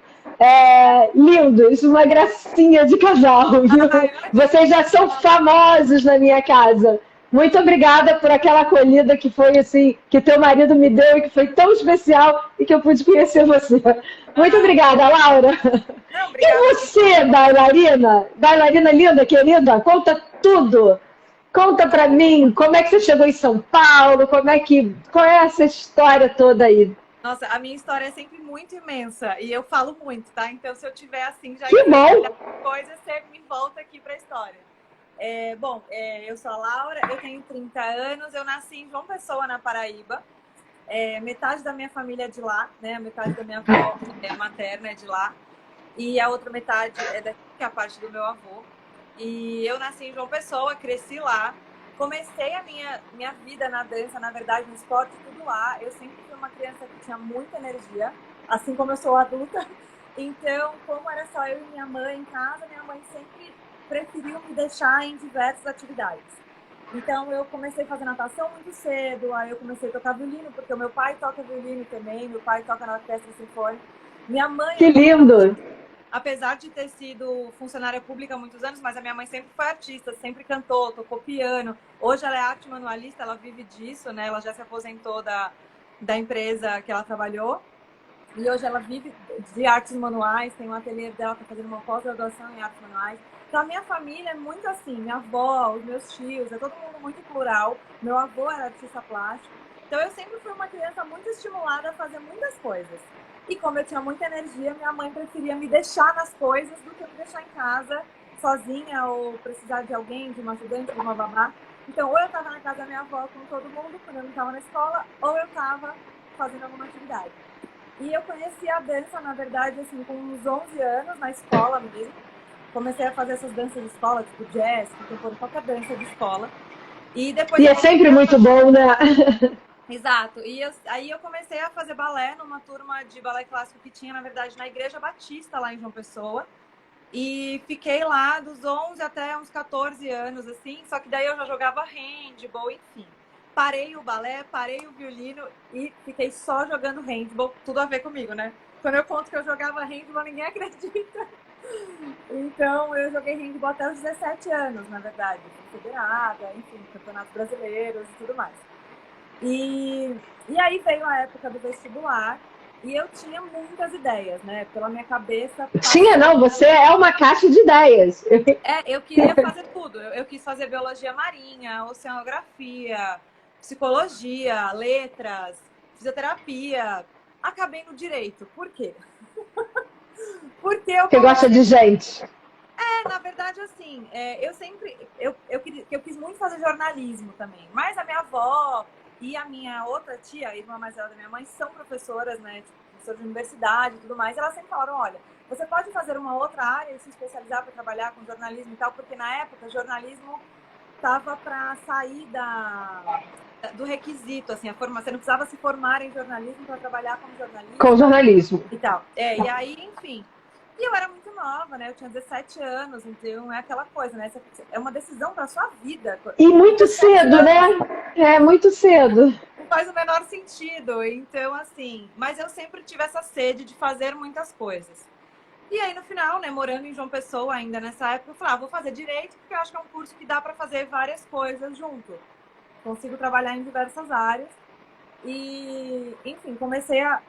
lindos, uma gracinha de casal, viu? Vocês já são famosos na minha casa. Muito obrigada por aquela acolhida que foi assim, que teu marido me deu e que foi tão especial e que eu pude conhecer você. Muito obrigada, Laura. Não, E obrigada. você, bailarina linda, querida, conta tudo. Conta pra mim como é que você chegou em São Paulo, qual é essa história toda aí? Nossa, a minha história é sempre muito imensa e eu falo muito, tá? Então, se eu tiver assim, já Que bom! coisa, você me volta aqui pra história. Eu sou a Laura, eu tenho 30 anos, eu nasci em João Pessoa, na Paraíba. Metade da minha família é de lá, né? Metade da minha avó materna é de lá. E a outra metade é daqui, que é a parte do meu avô. E eu nasci em João Pessoa, cresci lá. Comecei a minha vida na dança, na verdade, no esporte, tudo lá. Eu sempre fui uma criança que tinha muita energia, assim como eu sou adulta. Então, como era só eu e minha mãe em casa, minha mãe sempre preferiu me deixar em diversas atividades. Então, eu comecei a fazer natação muito cedo, aí eu comecei a tocar violino, porque o meu pai toca violino também, meu pai toca na orquestra sinfônica. Minha mãe... Que lindo! Apesar de ter sido funcionária pública há muitos anos, mas a minha mãe sempre foi artista, sempre cantou, tocou piano. Hoje ela é arte manualista, ela vive disso, né? Ela já se aposentou da empresa que ela trabalhou. E hoje ela vive de artes manuais, tem um ateliê dela, está fazendo uma pós-graduação em artes manuais. Então a minha família é muito assim, minha avó, os meus tios, é todo mundo muito plural. Meu avô era artista plástico. Então eu sempre fui uma criança muito estimulada a fazer muitas coisas. E como eu tinha muita energia, minha mãe preferia me deixar nas coisas do que me deixar em casa sozinha ou precisar de alguém, de uma ajudante, de uma babá. Então, ou eu estava na casa da minha avó com todo mundo, quando eu não estava na escola, ou eu estava fazendo alguma atividade. E eu conheci a dança, na verdade, assim, com uns 11 anos, na escola mesmo. Comecei a fazer essas danças de escola, tipo jazz, contemporâneo, qualquer dança de escola. E depois E é sempre muito bom, né? Exato. E aí eu comecei a fazer balé numa turma de balé clássico que tinha, na verdade, na Igreja Batista, lá em João Pessoa. E fiquei lá dos 11 até uns 14 anos, assim. Só que daí eu já jogava handball, enfim. Parei o balé, parei o violino e fiquei só jogando handball. Tudo a ver comigo, né? Quando eu conto que eu jogava handball, ninguém acredita. Então, eu joguei handball até os 17 anos, na verdade. Federada, enfim, campeonatos brasileiros e tudo mais. E aí veio a época do vestibular e eu tinha muitas ideias, né? Pela minha cabeça. Tinha, não, você é uma caixa de ideias. Eu queria fazer tudo. Eu quis fazer biologia marinha, oceanografia, psicologia, letras, fisioterapia. Acabei no direito. Por quê? Porque Você gosta de gente. na verdade, assim, eu quis muito fazer jornalismo também. Mas a minha avó e a minha outra tia, a irmã mais velha da minha mãe, são professoras, né? Tipo, professoras de universidade e tudo mais. E elas sempre falaram, olha, você pode fazer uma outra área e se especializar para trabalhar com jornalismo e tal, porque na época, jornalismo estava para sair do requisito, assim, a formação. Você não precisava se formar em jornalismo para trabalhar como jornalista. Com jornalismo. E tal. E aí, enfim... E eu era muito nova, né? Eu tinha 17 anos, então é aquela coisa, né? É uma decisão para sua vida. E muito cedo, né? É, muito cedo. Não faz o menor sentido. Então, assim... Mas eu sempre tive essa sede de fazer muitas coisas. E aí, no final, né? Morando em João Pessoa ainda nessa época, eu falei, vou fazer Direito, porque eu acho que é um curso que dá para fazer várias coisas junto. Consigo trabalhar em diversas áreas. E, enfim, comecei a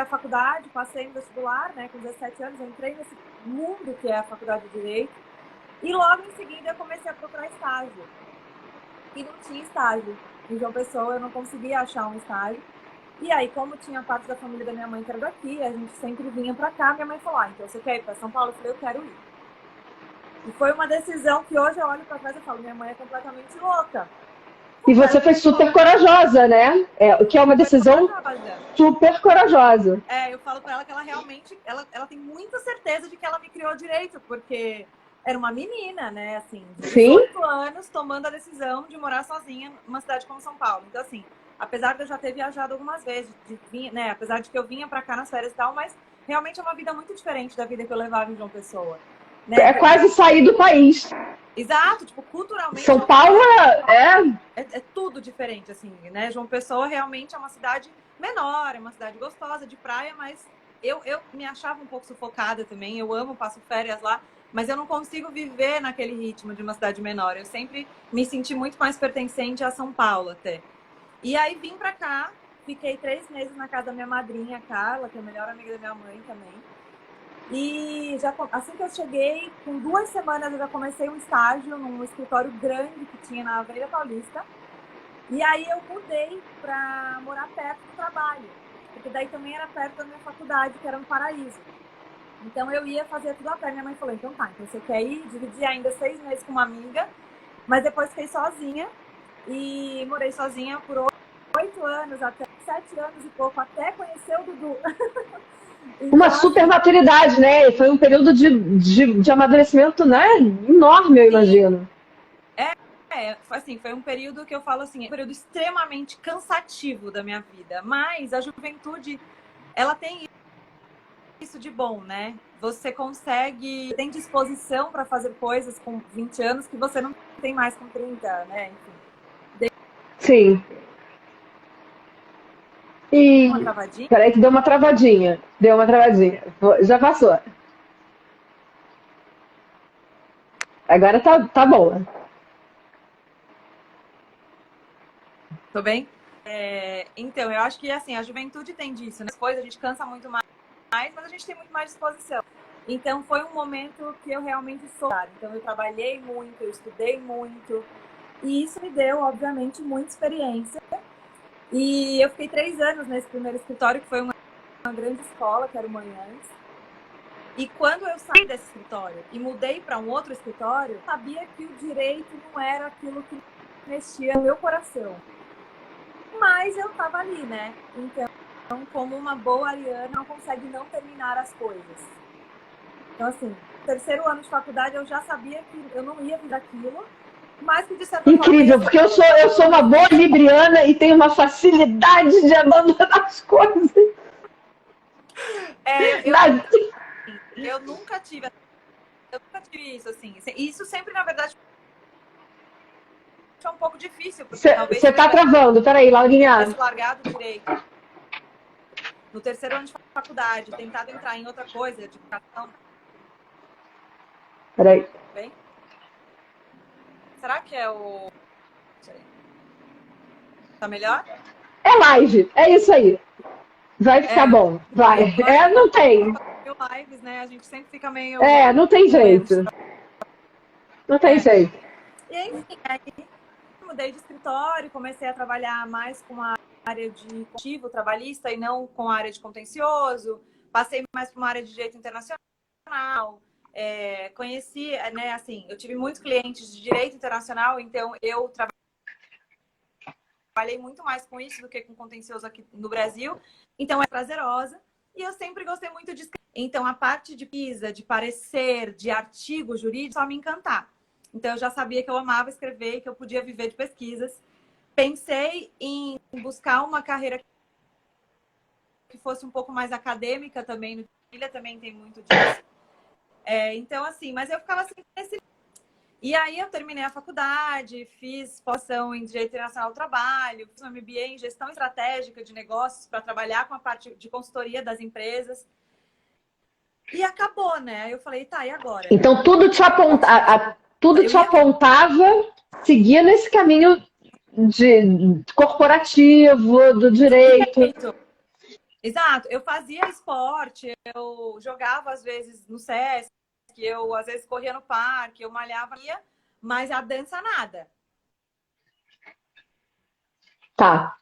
faculdade, passei no vestibular, né, com 17 anos, entrei nesse mundo que é a faculdade de Direito. E logo em seguida eu comecei a procurar estágio. E não tinha estágio. Em João Pessoa eu não conseguia achar um estágio. E aí, como tinha parte da família da minha mãe que era daqui, a gente sempre vinha pra cá, minha mãe falou, então você quer ir pra São Paulo? Eu falei, eu quero ir. E foi uma decisão que hoje eu olho pra trás e falo, minha mãe é completamente louca. E você foi super corajosa, né? Que é uma decisão super corajosa. Eu falo pra ela que ela realmente, ela tem muita certeza de que ela me criou direito, porque era uma menina, né? Assim, de Sim. 18 anos, tomando a decisão de morar sozinha numa cidade como São Paulo. Então, assim, apesar de eu já ter viajado algumas vezes, né? Apesar de que eu vinha pra cá nas férias e tal, mas realmente é uma vida muito diferente da vida que eu levava em João Pessoa. Né? É quase sair do país. Exato, tipo, culturalmente. São Paulo é tudo diferente, assim, né? João Pessoa realmente é uma cidade menor, é uma cidade gostosa, de praia, mas eu me achava um pouco sufocada também. Eu amo, passo férias lá, mas eu não consigo viver naquele ritmo de uma cidade menor. Eu sempre me senti muito mais pertencente a São Paulo até. E aí vim pra cá, fiquei 3 meses na casa da minha madrinha, Carla, que é a melhor amiga da minha mãe também. E já, assim que eu cheguei, com 2 semanas eu já comecei um estágio num escritório grande que tinha na Avenida Paulista. E aí eu mudei para morar perto do trabalho, porque daí também era perto da minha faculdade, que era no Paraíso. Então eu ia fazer tudo a pé. Minha mãe falou, então tá, então você quer ir? Dividi ainda 6 meses com uma amiga, mas depois fiquei sozinha e morei sozinha por 8 anos, até 7 anos e pouco, até conhecer o Dudu. Uma super maturidade, né? Foi um período de amadurecimento, né? Enorme, eu imagino. Assim, foi um período que eu falo assim, um período extremamente cansativo da minha vida, mas a juventude, ela tem isso de bom, né? Você consegue, tem disposição para fazer coisas com 20 anos que você não tem mais com 30, né? Enfim. Sim. E Uma travadinha? peraí que deu uma travadinha. Deu uma travadinha. Já passou. Agora tá boa. Tô bem? Então, eu acho que assim, a juventude tem disso, né? As coisas, a gente cansa muito mais, mas a gente tem muito mais disposição. Então, foi um momento que eu realmente sou. Então, eu trabalhei muito, eu estudei muito. E isso me deu, obviamente, muita experiência. E eu fiquei 3 anos nesse primeiro escritório, que foi uma grande escola, que era o Manhães. E quando eu saí desse escritório e mudei para um outro escritório, eu sabia que o direito não era aquilo que mexia no meu coração. Mas eu estava ali, né? Então, como uma boa ariana, não consegue não terminar as coisas. Então, assim, no 3º ano de faculdade, eu já sabia que eu não ia vir daquilo, mas que de certa Incrível, forma... porque eu sou uma boa libriana e tenho uma facilidade de abandonar as coisas. Eu nunca tive isso, assim. Isso sempre, na verdade, é um pouco difícil, porque talvez... Você tá travando, peraí, Laurinha. Tivesse largado direito no 3º ano de faculdade, tentado entrar em outra coisa, de educação. Peraí. Bem? Será que é o... Tá melhor? É live, é isso aí. Vai ficar bom, vai. Não tem. Lives, né? A gente sempre fica meio... Não tem jeito. Não tem jeito. E enfim, aí mudei de escritório, comecei a trabalhar mais com a área de contínuo trabalhista e não com a área de contencioso. Passei mais para uma área de direito internacional. Conheci, né, assim, eu tive muitos clientes de direito internacional, então eu trabalhei muito mais com isso do que com contencioso aqui no Brasil. Então é prazerosa. E eu sempre gostei muito de escrever. Então a parte de pesquisa, de parecer, de artigo jurídico, só me encantar. Então eu já sabia que eu amava escrever e que eu podia viver de pesquisas. Pensei em buscar uma carreira que fosse um pouco mais acadêmica também. No Ilha também tem muito disso. Então, assim, mas eu ficava assim nesse... E aí eu terminei a faculdade, fiz pós-graduação em Direito Internacional do Trabalho, fiz um MBA em Gestão Estratégica de Negócios para trabalhar com a parte de consultoria das empresas. E acabou, né? Aí eu falei, tá, e agora? Então tudo te apontava, seguia nesse caminho de corporativo, do direito. Exato. Eu fazia esporte, eu jogava às vezes no SESC, eu às vezes corria no parque, eu malhava, mas a dança nada. Tá.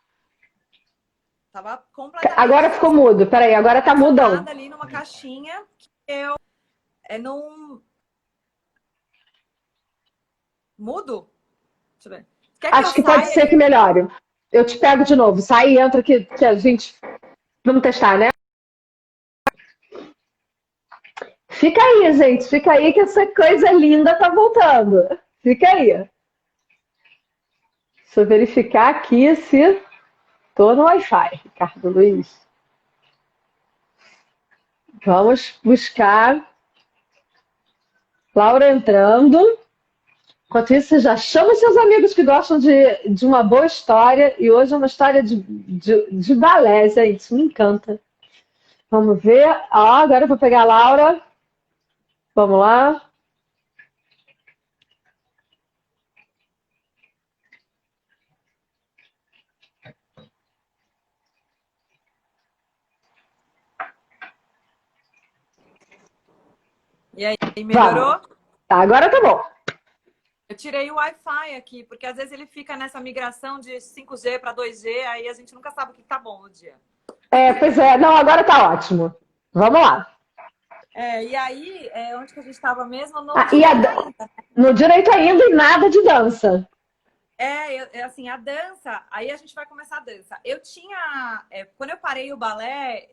Tava completamente... Agora ficou mudo, peraí, agora tá mudando. Ali numa caixinha que eu não... Mudo? Deixa eu ver. Acho que pode ser que melhore. Eu te pego de novo. Sai e entra que a gente... Vamos testar, né? Fica aí, gente. Fica aí que essa coisa linda tá voltando. Fica aí. Deixa eu verificar aqui se tô no Wi-Fi, Ricardo Luiz. Vamos buscar Laura entrando. Enquanto isso, você já chama seus amigos que gostam de uma boa história. E hoje é uma história de balé, gente. Me encanta. Vamos ver. Agora eu vou pegar a Laura. Vamos lá. E aí, melhorou? Vamos. Tá, agora tá bom. Eu tirei o Wi-Fi aqui, porque às vezes ele fica nessa migração de 5G para 2G, aí a gente nunca sabe o que tá bom no dia. Pois é. Não, agora tá ótimo. Vamos lá. E aí, onde que a gente estava mesmo? No direito ainda e nada de dança. Assim, a dança, aí a gente vai começar a dança. Eu tinha, quando eu parei o balé,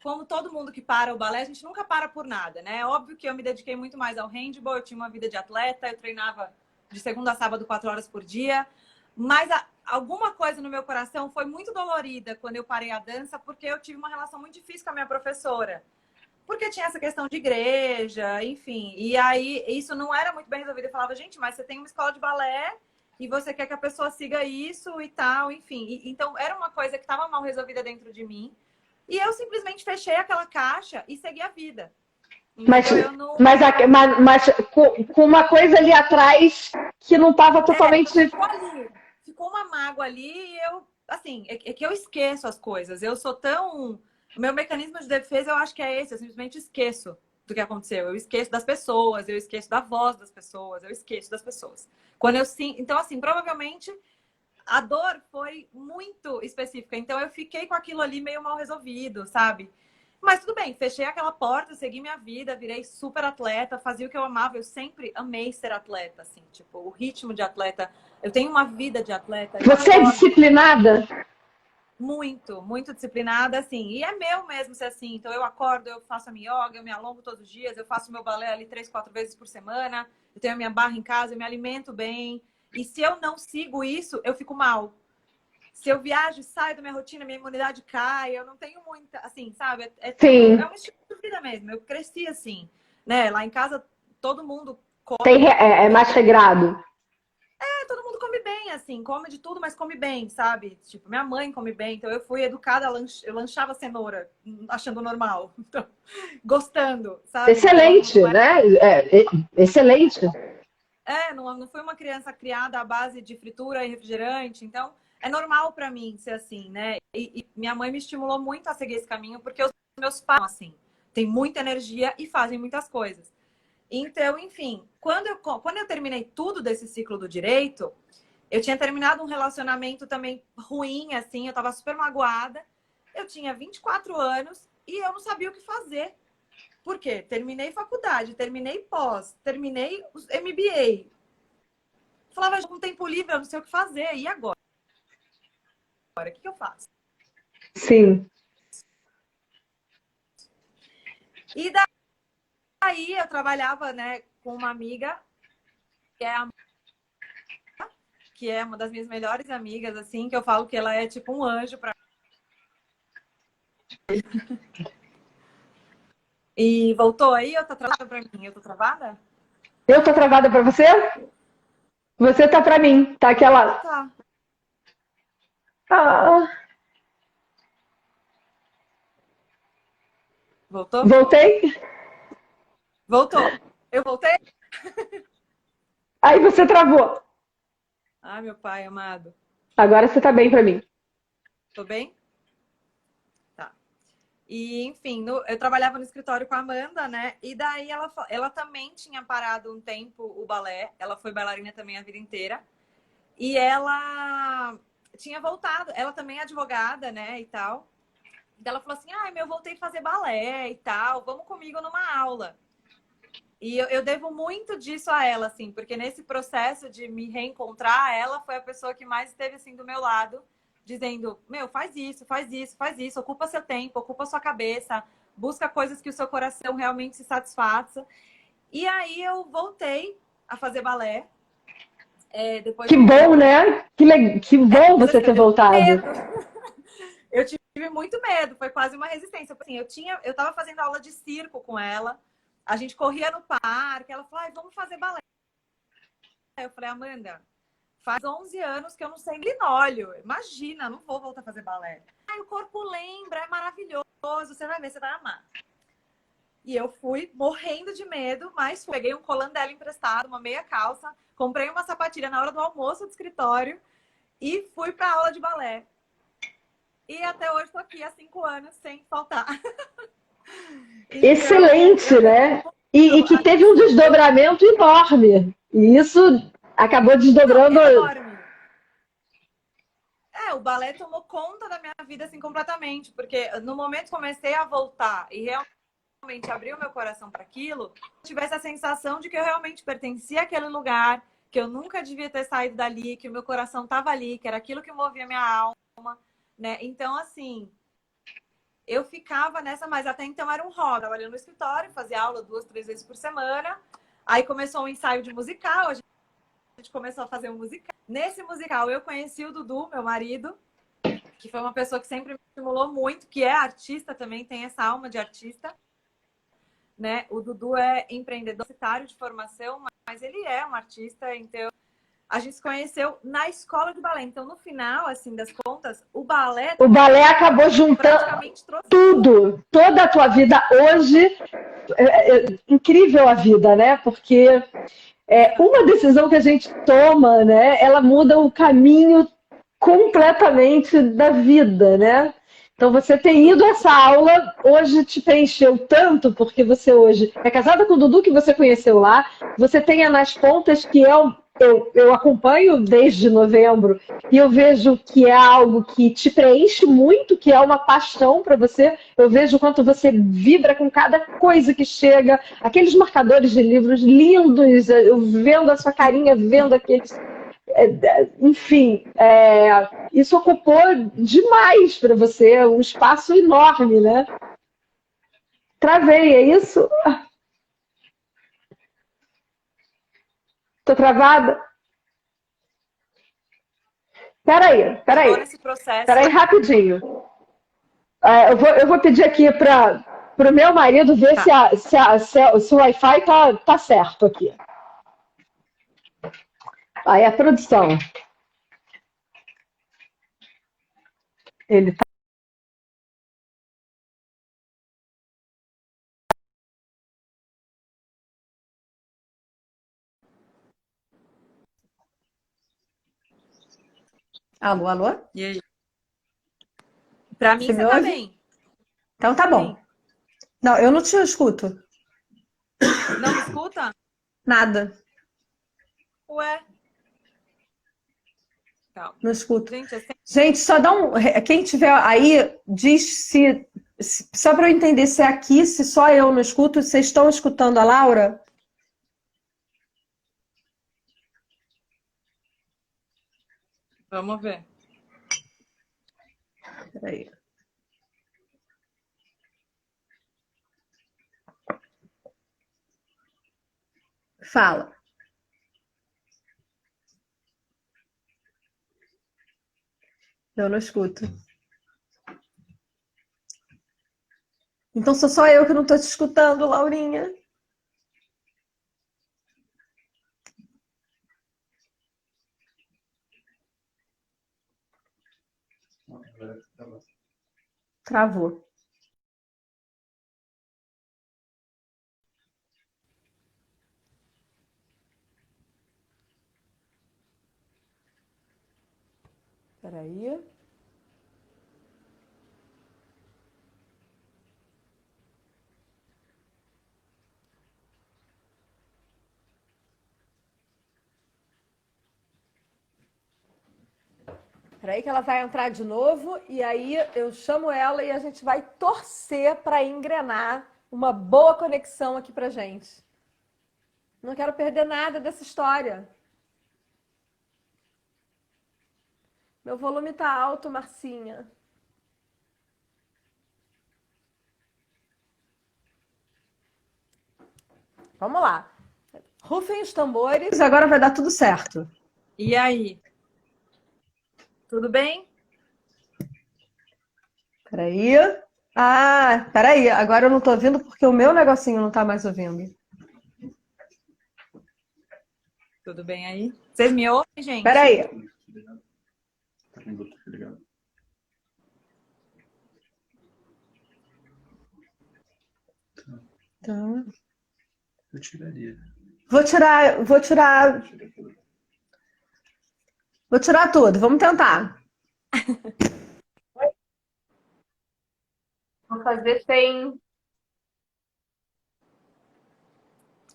como todo mundo que para o balé, a gente nunca para por nada, né? É óbvio que eu me dediquei muito mais ao handball, eu tinha uma vida de atleta, eu treinava de segunda a sábado 4 horas por dia, mas alguma coisa no meu coração foi muito dolorida quando eu parei a dança, porque eu tive uma relação muito difícil com a minha professora. Porque tinha essa questão de igreja, enfim. E aí, isso não era muito bem resolvido. Eu falava, gente, mas você tem uma escola de balé e você quer que a pessoa siga isso e tal, enfim. Então, era uma coisa que estava mal resolvida dentro de mim. E eu simplesmente fechei aquela caixa e segui a vida. Mas, Então, eu não... mas com uma coisa ali atrás que não estava totalmente... Ficou uma mágoa ali e eu... Assim, é que eu esqueço as coisas. Eu sou tão... O meu mecanismo de defesa, eu acho que é esse. Eu simplesmente esqueço do que aconteceu. Eu esqueço das pessoas, eu esqueço da voz das pessoas, eu esqueço das pessoas. Então, assim, provavelmente a dor foi muito específica. Então, eu fiquei com aquilo ali meio mal resolvido, sabe? Mas tudo bem, fechei aquela porta, segui minha vida, virei super atleta, fazia o que eu amava. Eu sempre amei ser atleta, assim, tipo, o ritmo de atleta. Eu tenho uma vida de atleta. Você é disciplinada? Muito, muito disciplinada, assim. E é meu mesmo ser assim. Então, eu acordo, eu faço a minha yoga, eu me alongo todos os dias, eu faço meu balé ali 3, 4 vezes por semana, eu tenho a minha barra em casa, eu me alimento bem. E se eu não sigo isso, eu fico mal. Se eu viajo, saio da minha rotina, minha imunidade cai, eu não tenho muita, assim, sabe? Sim. É um estilo de vida mesmo. Eu cresci assim, né? Lá em casa, todo mundo come. É mais regrado. Todo mundo come bem, assim, come de tudo, mas come bem, sabe? Tipo, minha mãe come bem, então eu fui educada, eu lanchava cenoura, achando normal, então, gostando, sabe? Excelente, então, né? Excelente. Não fui uma criança criada à base de fritura e refrigerante, então é normal pra mim ser assim, né? E minha mãe me estimulou muito a seguir esse caminho, porque os meus pais, assim, têm muita energia e fazem muitas coisas. Então, enfim, quando eu terminei tudo desse ciclo do direito, eu tinha terminado um relacionamento também ruim, assim, eu tava super magoada. Eu tinha 24 anos e eu não sabia o que fazer. Por quê? Terminei faculdade, terminei pós, terminei os MBA. Falava, com tempo livre, eu não sei o que fazer. E agora? O que eu faço? Sim. E daí eu trabalhava, né, com uma amiga que é uma das minhas melhores amigas, assim, que eu falo que ela é tipo um anjo pra mim. E voltou aí ou tá travada pra mim? Eu tô travada? Eu tô travada pra você? Você tá pra mim. Tá aquela... Tá. Voltou? Voltei? Voltou. Eu voltei? Aí você travou. Ai, meu pai amado. Agora você tá bem pra mim. Tô bem? Tá. E, enfim, eu trabalhava no escritório com a Amanda, né? E daí ela também tinha parado um tempo o balé. Ela foi bailarina também a vida inteira. E ela tinha voltado. Ela também é advogada, né? E tal. E ela falou assim, eu voltei a fazer balé e tal. Vamos comigo numa aula. E eu devo muito disso a ela, assim, porque nesse processo de me reencontrar, ela foi a pessoa que mais esteve, assim, do meu lado, dizendo, faz isso, ocupa seu tempo, ocupa sua cabeça, busca coisas que o seu coração realmente se satisfaça. E aí eu voltei a fazer balé. Depois Que bom, né? Que bom você ter voltado. Medo. Eu tive muito medo, foi quase uma resistência. Assim, eu tava fazendo aula de circo com ela, a gente corria no parque, ela falou, vamos fazer balé. Eu falei, Amanda, faz 11 anos que eu não sei linóleo, imagina, não vou voltar a fazer balé. O corpo lembra, é maravilhoso, você vai ver, você vai amar. E eu fui morrendo de medo, mas peguei um colã dela emprestado, uma meia calça, comprei uma sapatilha na hora do almoço do escritório e fui para aula de balé. E até hoje estou aqui há 5 anos sem faltar. Então, excelente, né? E que teve um desdobramento enorme. E isso acabou desdobrando. Enorme. O balé tomou conta da minha vida assim completamente, porque no momento que comecei a voltar e realmente abrir o meu coração para aquilo, tivesse a sensação de que eu realmente pertencia àquele lugar, que eu nunca devia ter saído dali, que o meu coração estava ali, que era aquilo que movia minha alma, né? Então, assim, eu ficava nessa, mas até então era um hobby. Trabalhando no escritório, fazia aula 2, 3 vezes por semana. Aí começou um ensaio de musical, a gente começou a fazer um musical. Nesse musical eu conheci o Dudu, meu marido, que foi uma pessoa que sempre me estimulou muito, que é artista também, tem essa alma de artista. Né? O Dudu é empreendedor universitário de formação, mas ele é um artista, então a gente se conheceu na escola de balé. Então, no final, assim, das contas, o balé acabou juntando tudo, toda a tua vida hoje. Incrível a vida, né? Porque uma decisão que a gente toma, né? Ela muda o caminho completamente da vida, né? Então, você ter ido a essa aula hoje te preencheu tanto, porque você hoje é casada com o Dudu, que você conheceu lá, você tem a Nas Pontas, que eu acompanho desde novembro, e eu vejo que é algo que te preenche muito, que é uma paixão para você. Eu vejo o quanto você vibra com cada coisa que chega, aqueles marcadores de livros lindos, eu vendo a sua carinha, vendo aqueles... Enfim, isso ocupou demais para você, um espaço enorme, né? Travei, é isso? Tô travada? Peraí, rapidinho. Eu vou pedir aqui para o meu marido ver se o Wi-Fi tá certo aqui. Aí a produção. Ele tá. Alô, alô? E aí? Pra mim, você tá bem. Então tá bom. Não, eu não te escuto. Não me escuta? Nada. Ué? Não escuto. Gente, Gente, só dá um... Quem tiver aí, diz se... Só para eu entender se é aqui, se só eu não escuto, vocês estão escutando a Laura? Vamos ver. Peraí. Fala. Eu não escuto. Então sou só eu que não estou te escutando, Laurinha. Travou. Peraí. Peraí que ela vai entrar de novo e aí eu chamo ela e a gente vai torcer para engrenar uma boa conexão aqui pra gente. Não quero perder nada dessa história. Meu volume tá alto, Marcinha. Vamos lá. Rufem os tambores. Agora vai dar tudo certo. E aí? Tudo bem? Peraí. Ah, peraí. Agora eu não tô ouvindo porque o meu negocinho não tá mais ouvindo. Tudo bem aí? Vocês me ouvem, gente? Peraí. Tá com o Bluetooth ligado? Tá. Eu tiraria. Vou tirar tudo. Vamos tentar. Vou fazer sem.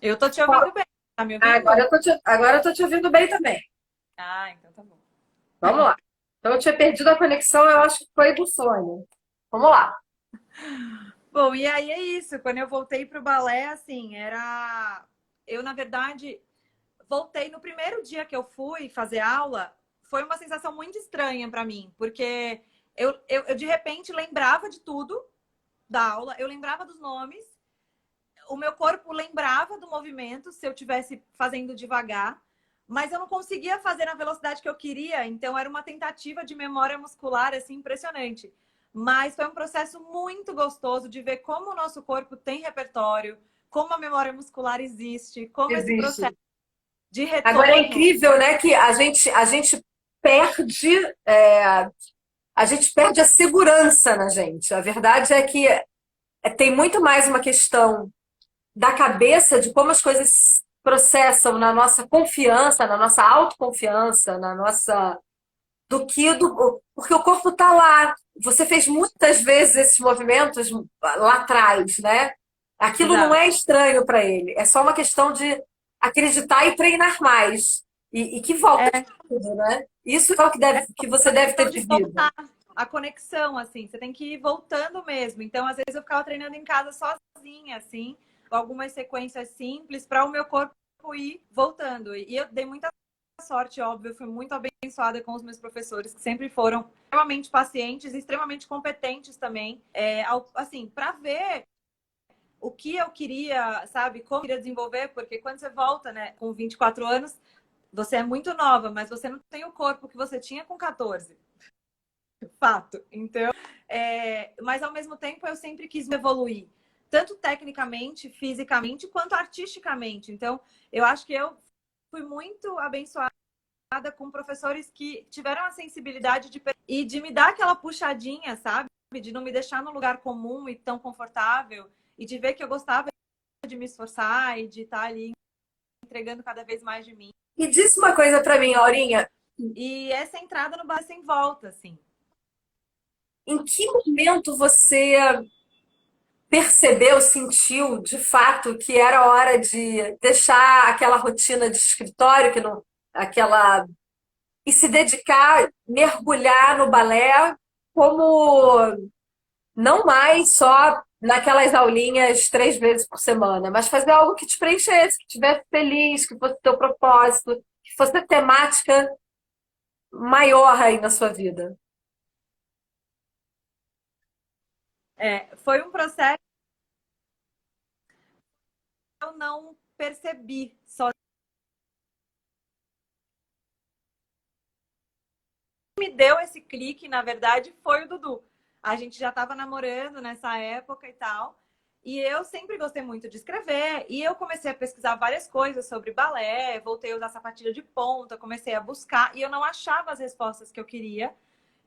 Eu tô te ouvindo bem. Tá me ouvindo? Agora eu tô te ouvindo bem também. Ah, então tá bom. Vamos lá. Então eu tinha perdido a conexão, eu acho que foi do fone. Vamos lá. Bom, e aí é isso. Quando eu voltei pro balé, assim, era... Eu, na verdade, voltei no primeiro dia que eu fui fazer aula, foi uma sensação muito estranha para mim, porque eu de repente lembrava de tudo da aula, eu lembrava dos nomes, o meu corpo lembrava do movimento se eu estivesse fazendo devagar, mas eu não conseguia fazer na velocidade que eu queria, então era uma tentativa de memória muscular assim impressionante. Mas foi um processo muito gostoso de ver como o nosso corpo tem repertório, como a memória muscular existe, como esse Existe. processo de retorno. Agora é incrível, né, que a gente perde, a gente perde a segurança na gente. A verdade é que tem muito mais uma questão da cabeça, de como as coisas processam na nossa confiança, na nossa autoconfiança, na nossa do que do porque o corpo está lá. Você fez muitas vezes esses movimentos lá atrás, né? Aquilo não é estranho para ele. É só uma questão de acreditar e treinar mais. E que volta tudo, né? Isso é o que que você deve ter de vivido. voltar a conexão, assim, você tem que ir voltando mesmo. Então, às vezes, eu ficava treinando em casa sozinha, assim, algumas sequências simples para o meu corpo ir voltando. E eu dei muita sorte, óbvio, eu fui muito abençoada com os meus professores, que sempre foram extremamente pacientes e extremamente competentes também, assim, para ver o que eu queria, sabe, como eu queria desenvolver, porque quando você volta, né, com 24 anos, você é muito nova, mas você não tem o corpo que você tinha com 14. Fato. Então, mas ao mesmo tempo eu sempre quis evoluir, tanto tecnicamente, fisicamente, quanto artisticamente. Então, eu acho que eu fui muito abençoada com professores que tiveram a sensibilidade de me dar aquela puxadinha, sabe? De não me deixar no lugar comum e tão confortável, e de ver que eu gostava de me esforçar e de estar ali entregando cada vez mais de mim. E diz uma coisa para mim, Aurinha. E essa entrada no bar sem volta, assim. Em que momento você percebeu, sentiu de fato que era hora de deixar aquela rotina de escritório, que não, aquela e se dedicar, mergulhar no balé como não mais só naquelas aulinhas 3 vezes por semana, mas fazer algo que te preenchesse, que te tivesse feliz, que fosse teu propósito, que fosse a temática maior aí na sua vida. Foi um processo que eu não percebi só. Me deu esse clique, na verdade, foi o Dudu. A gente já estava namorando nessa época e tal. E eu sempre gostei muito de escrever. E eu comecei a pesquisar várias coisas sobre balé, voltei a usar sapatilha de ponta, comecei a buscar. E eu não achava as respostas que eu queria,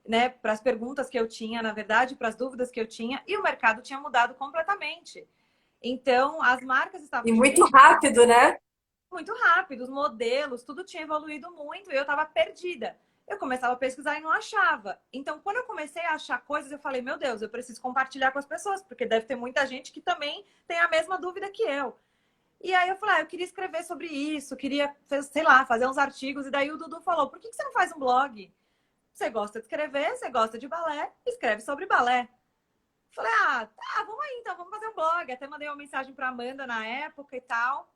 né? Para as perguntas que eu tinha, na verdade, para as dúvidas que eu tinha. E o mercado tinha mudado completamente. Então, as marcas estavam... E muito rápido, né? Muito rápido, os modelos, tudo tinha evoluído muito e eu estava perdida. Eu começava a pesquisar e não achava. Então, quando eu comecei a achar coisas, eu falei, meu Deus, eu preciso compartilhar com as pessoas, porque deve ter muita gente que também tem a mesma dúvida que eu. E aí eu falei, eu queria escrever sobre isso, queria, sei lá, fazer uns artigos. E daí o Dudu falou, por que você não faz um blog? Você gosta de escrever, você gosta de balé, escreve sobre balé. Falei, tá, vamos aí então, vamos fazer um blog. Até mandei uma mensagem para Amanda na época e tal.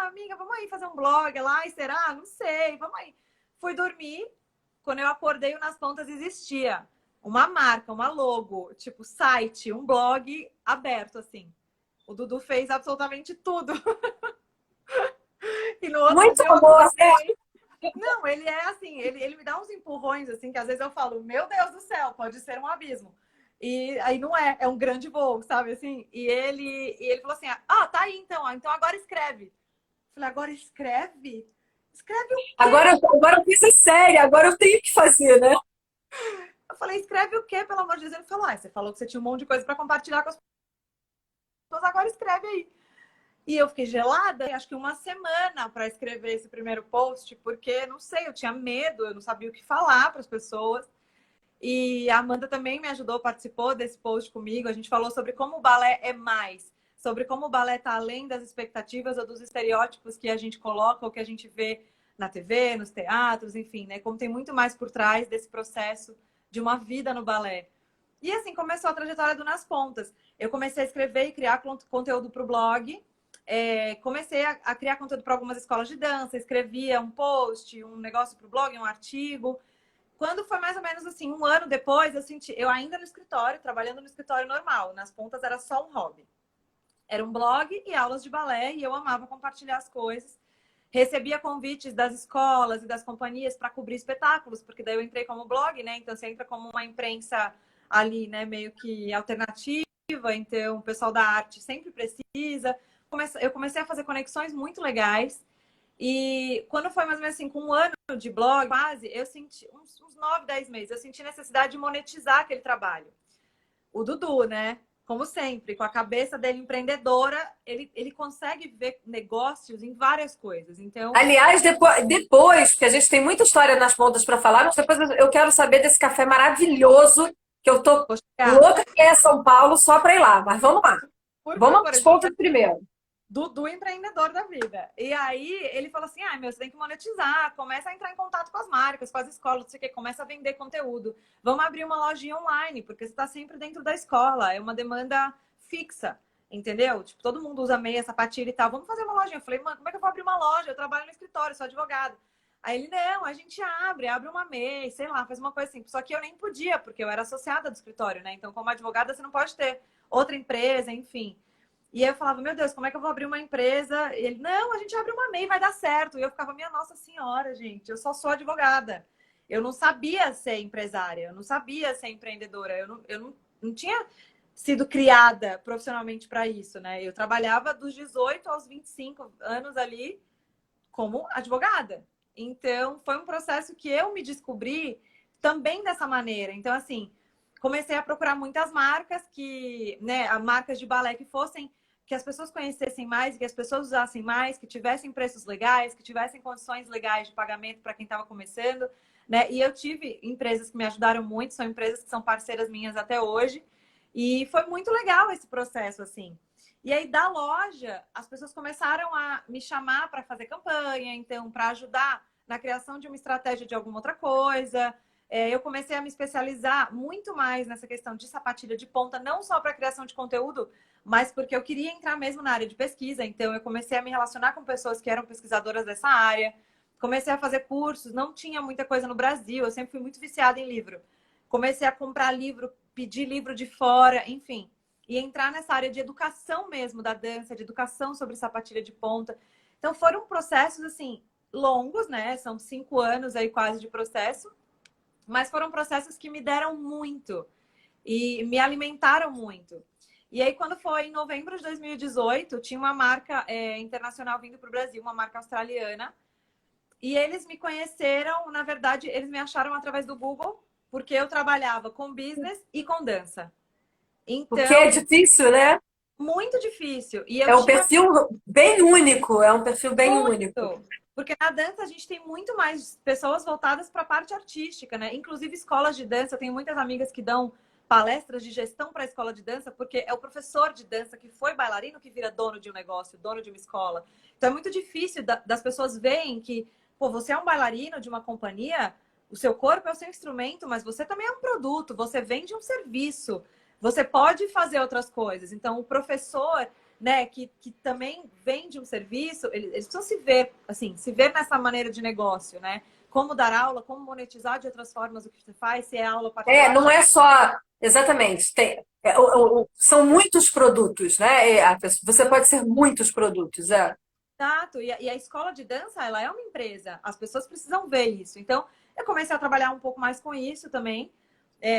Amiga, vamos aí fazer um blog lá, e será? Não sei, vamos aí. Fui dormir, quando eu acordei, o Nas Pontas existia uma marca, uma logo, tipo site, um blog aberto, assim. O Dudu fez absolutamente tudo. E no outro Muito dia eu amor, né? acordei. Não, ele é assim, ele me dá uns empurrões, assim, que às vezes eu falo, meu Deus do céu, pode ser um abismo. E aí não é, é um grande voo, sabe assim? E ele falou assim, tá aí então, então agora escreve. Eu falei, agora escreve? Escreve o quê? Agora eu fiz a série, agora eu tenho que fazer, né? Eu falei, escreve o quê, pelo amor de Deus? Ele falou, você falou que você tinha um monte de coisa para compartilhar com as pessoas, agora escreve aí. E eu fiquei gelada, acho que uma semana para escrever esse primeiro post, porque, não sei, eu tinha medo, eu não sabia o que falar para as pessoas. E a Amanda também me ajudou, participou desse post comigo. A gente falou sobre como o balé é mais, sobre como o balé está além das expectativas ou dos estereótipos que a gente coloca ou que a gente vê na TV, nos teatros, enfim, né? Como tem muito mais por trás desse processo de uma vida no balé. E assim começou a trajetória do Nas Pontas. Eu comecei a escrever e criar conteúdo para o blog. Comecei a criar conteúdo para algumas escolas de dança, escrevia um post, um negócio para o blog, um artigo. Quando foi mais ou menos assim, um ano depois, eu ainda no escritório, trabalhando no escritório normal. Nas Pontas era só um hobby. Era um blog e aulas de balé e eu amava compartilhar as coisas. Recebia convites das escolas e das companhias para cobrir espetáculos, porque daí eu entrei como blog, né? Então você entra como uma imprensa ali, né? Meio que alternativa. Então o pessoal da arte sempre precisa. Eu comecei a fazer conexões muito legais. E quando foi mais ou menos assim, com um ano de blog, quase, eu senti, uns 9, 10 meses, eu senti necessidade de monetizar aquele trabalho. O Dudu, né? Como sempre, com a cabeça dele empreendedora, ele consegue ver negócios em várias coisas. Então, Aliás, depois, porque a gente tem muita história nas pontas para falar, mas depois eu quero saber desse café maravilhoso que eu tô vou chegar. louca que é São Paulo só para ir lá. Mas vamos lá. Por Vamos favor, às pontas primeiro. do empreendedor da vida. E aí ele falou assim: você tem que monetizar, começa a entrar em contato com as marcas, com as escolas, não sei o que, começa a vender conteúdo. Vamos abrir uma lojinha online, porque você está sempre dentro da escola, é uma demanda fixa, entendeu? Tipo, todo mundo usa meia, sapatilha e tal. Vamos fazer uma lojinha. Eu falei, mano, como é que eu vou abrir uma loja? Eu trabalho no escritório, sou advogado. Aí ele, não, a gente abre uma MEI, sei lá, faz uma coisa assim. Só que eu nem podia, porque eu era associada do escritório, né? Então, como advogada, você não pode ter outra empresa, enfim. E aí eu falava, meu Deus, como é que eu vou abrir uma empresa? E ele, não, a gente abre uma MEI, vai dar certo. E eu ficava, minha Nossa Senhora, gente, eu só sou advogada. Eu não sabia ser empresária, eu não sabia ser empreendedora, eu não tinha sido criada profissionalmente para isso, né? Eu trabalhava dos 18 aos 25 anos ali como advogada. Então, foi um processo que eu me descobri também dessa maneira. Então, assim, comecei a procurar muitas marcas marcas de balé que as pessoas conhecessem mais, que as pessoas usassem mais, que tivessem preços legais, que tivessem condições legais de pagamento para quem estava começando, né? E eu tive empresas que me ajudaram muito, são empresas que são parceiras minhas até hoje. E foi muito legal esse processo, assim. E aí, da loja, as pessoas começaram a me chamar para fazer campanha, então, para ajudar na criação de uma estratégia de alguma outra coisa. Eu comecei a me especializar muito mais nessa questão de sapatilha de ponta, não só para criação de conteúdo, mas porque eu queria entrar mesmo na área de pesquisa. Então, eu comecei a me relacionar com pessoas que eram pesquisadoras dessa área. Comecei a fazer cursos, não tinha muita coisa no Brasil, eu sempre fui muito viciada em livro. Comecei a comprar livro, pedir livro de fora, enfim. E entrar nessa área de educação mesmo da dança, de educação sobre sapatilha de ponta. Então, foram processos, assim, longos, né? São 5 anos aí quase de processo. Mas foram processos que me deram muito e me alimentaram muito. E aí, quando foi em novembro de 2018, tinha uma marca internacional vindo para o Brasil, uma marca australiana. E eles me conheceram, na verdade, eles me acharam através do Google, porque eu trabalhava com business e com dança. Então, O que é difícil, né? muito difícil. E É um perfil bem único, é um perfil bem muito. único. Porque na dança a gente tem muito mais pessoas voltadas para a parte artística, né? Inclusive escolas de dança. Eu tenho muitas amigas que dão palestras de gestão para a escola de dança, porque é o professor de dança que foi bailarino que vira dono de um negócio, dono de uma escola. Então é muito difícil das pessoas verem que, pô, você é um bailarino de uma companhia, o seu corpo é o seu instrumento, mas você também é um produto, você vende um serviço, você pode fazer outras coisas. Então o professor, né, que também vende um serviço, eles precisam se ver, assim, se ver nessa maneira de negócio, né? Como dar aula, como monetizar de outras formas o que você faz, se é aula particular. Não é só... Exatamente. São muitos produtos, né? Você pode ser muitos produtos, Exato, e a escola de dança, ela é uma empresa, as pessoas precisam ver isso. Então, eu comecei a trabalhar um pouco mais com isso também,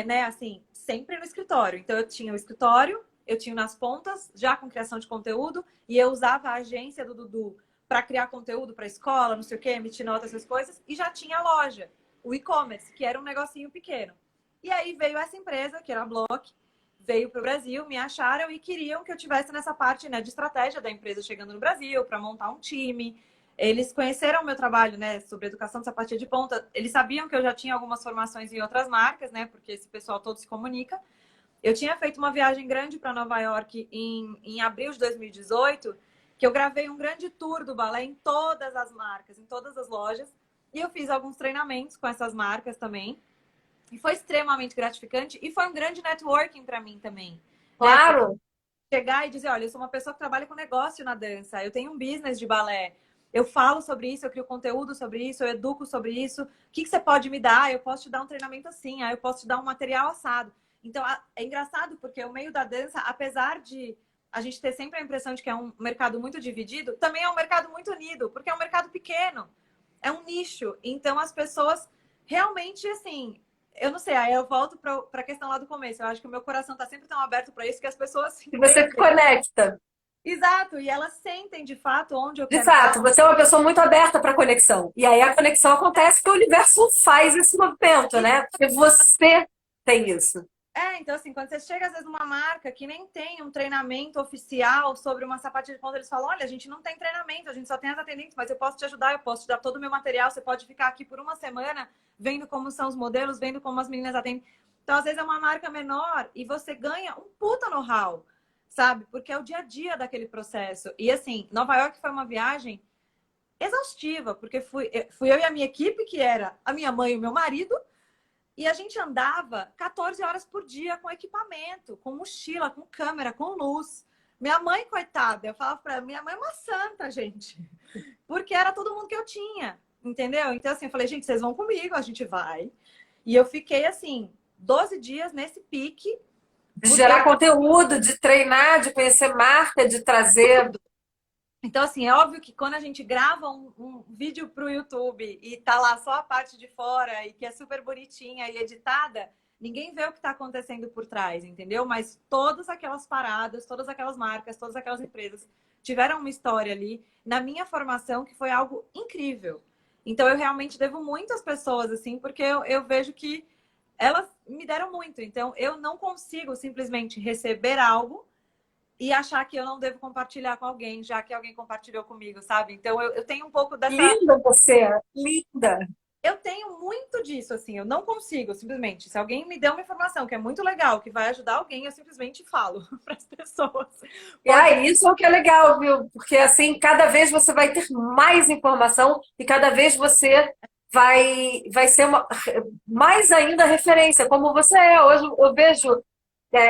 né, assim, sempre no escritório. Então, eu tinha o escritório, eu tinha nas pontas, já com criação de conteúdo, e eu usava a agência do Dudu para criar conteúdo para escola, não sei o quê, emitir notas, essas coisas, e já tinha a loja, o e-commerce, que era um negocinho pequeno. E aí veio essa empresa, que era a Block, veio para o Brasil, me acharam e queriam que eu tivesse nessa parte, né, de estratégia da empresa chegando no Brasil, para montar um time. Eles conheceram o meu trabalho, né, sobre educação de sapatilha de ponta. Eles sabiam que eu já tinha algumas formações em outras marcas, né, porque esse pessoal todo se comunica. Eu tinha feito uma viagem grande para Nova York em abril de 2018, que eu gravei um grande tour do balé em todas as marcas, em todas as lojas. E eu fiz alguns treinamentos com essas marcas também. E foi extremamente gratificante e foi um grande networking para mim também. Claro. Né? Chegar e dizer, olha, eu sou uma pessoa que trabalha com negócio na dança, eu tenho um business de balé, eu falo sobre isso, eu crio conteúdo sobre isso, eu educo sobre isso. O que você pode me dar? Eu posso te dar um treinamento assim, eu posso te dar um material assado. Então, é engraçado porque o meio da dança, apesar de a gente ter sempre a impressão de que é um mercado muito dividido, também é um mercado muito unido, porque é um mercado pequeno, é um nicho. Então, as pessoas realmente, assim, eu não sei, aí eu volto para a questão lá do começo. Eu acho que o meu coração está sempre tão aberto para isso que as pessoas E você se conecta. Exato, e elas sentem de fato onde eu De quero estar. fato, você é uma pessoa muito aberta para conexão. E aí a conexão acontece porque o universo faz esse movimento, né? Porque você tem isso. Então assim, quando você chega às vezes numa marca que nem tem um treinamento oficial sobre uma sapatilha de ponta, eles falam, olha, a gente não tem treinamento, a gente só tem as atendentes, mas eu posso te ajudar, eu posso te dar todo o meu material, você pode ficar aqui por uma semana vendo como são os modelos, vendo como as meninas atendem. Então, às vezes é uma marca menor e você ganha um puta know-how, sabe? Porque é o dia a dia daquele processo. E assim, Nova York foi uma viagem exaustiva, porque fui eu e a minha equipe, que era a minha mãe e o meu marido, e a gente andava 14 horas por dia com equipamento, com mochila, com câmera, com luz. Minha mãe, coitada, eu falava para ela, minha mãe é uma santa, gente. Porque era todo mundo que eu tinha, entendeu? Então, assim, eu falei, gente, vocês vão comigo, a gente vai. E eu fiquei, assim, 12 dias nesse pique. De gerar conteúdo, de treinar, de conhecer marca, de trazer. Então, assim, é óbvio que quando a gente grava um vídeo para o YouTube e tá lá só a parte de fora e que é super bonitinha e editada, ninguém vê o que está acontecendo por trás, entendeu? Mas todas aquelas paradas, todas aquelas marcas, todas aquelas empresas tiveram uma história ali na minha formação que foi algo incrível. Então, eu realmente devo muito às pessoas, assim, porque eu vejo que elas me deram muito. Então, eu não consigo simplesmente receber algo e achar que eu não devo compartilhar com alguém, já que alguém compartilhou comigo, sabe? Então, eu tenho um pouco dessa... Linda você, linda. Eu tenho muito disso, assim, eu não consigo, simplesmente. Se alguém me deu uma informação que é muito legal, que vai ajudar alguém, eu simplesmente falo para as pessoas. E isso é o que é legal, viu? Porque assim, cada vez você vai ter mais informação e cada vez você vai ser mais ainda referência, como você é. Hoje eu vejo,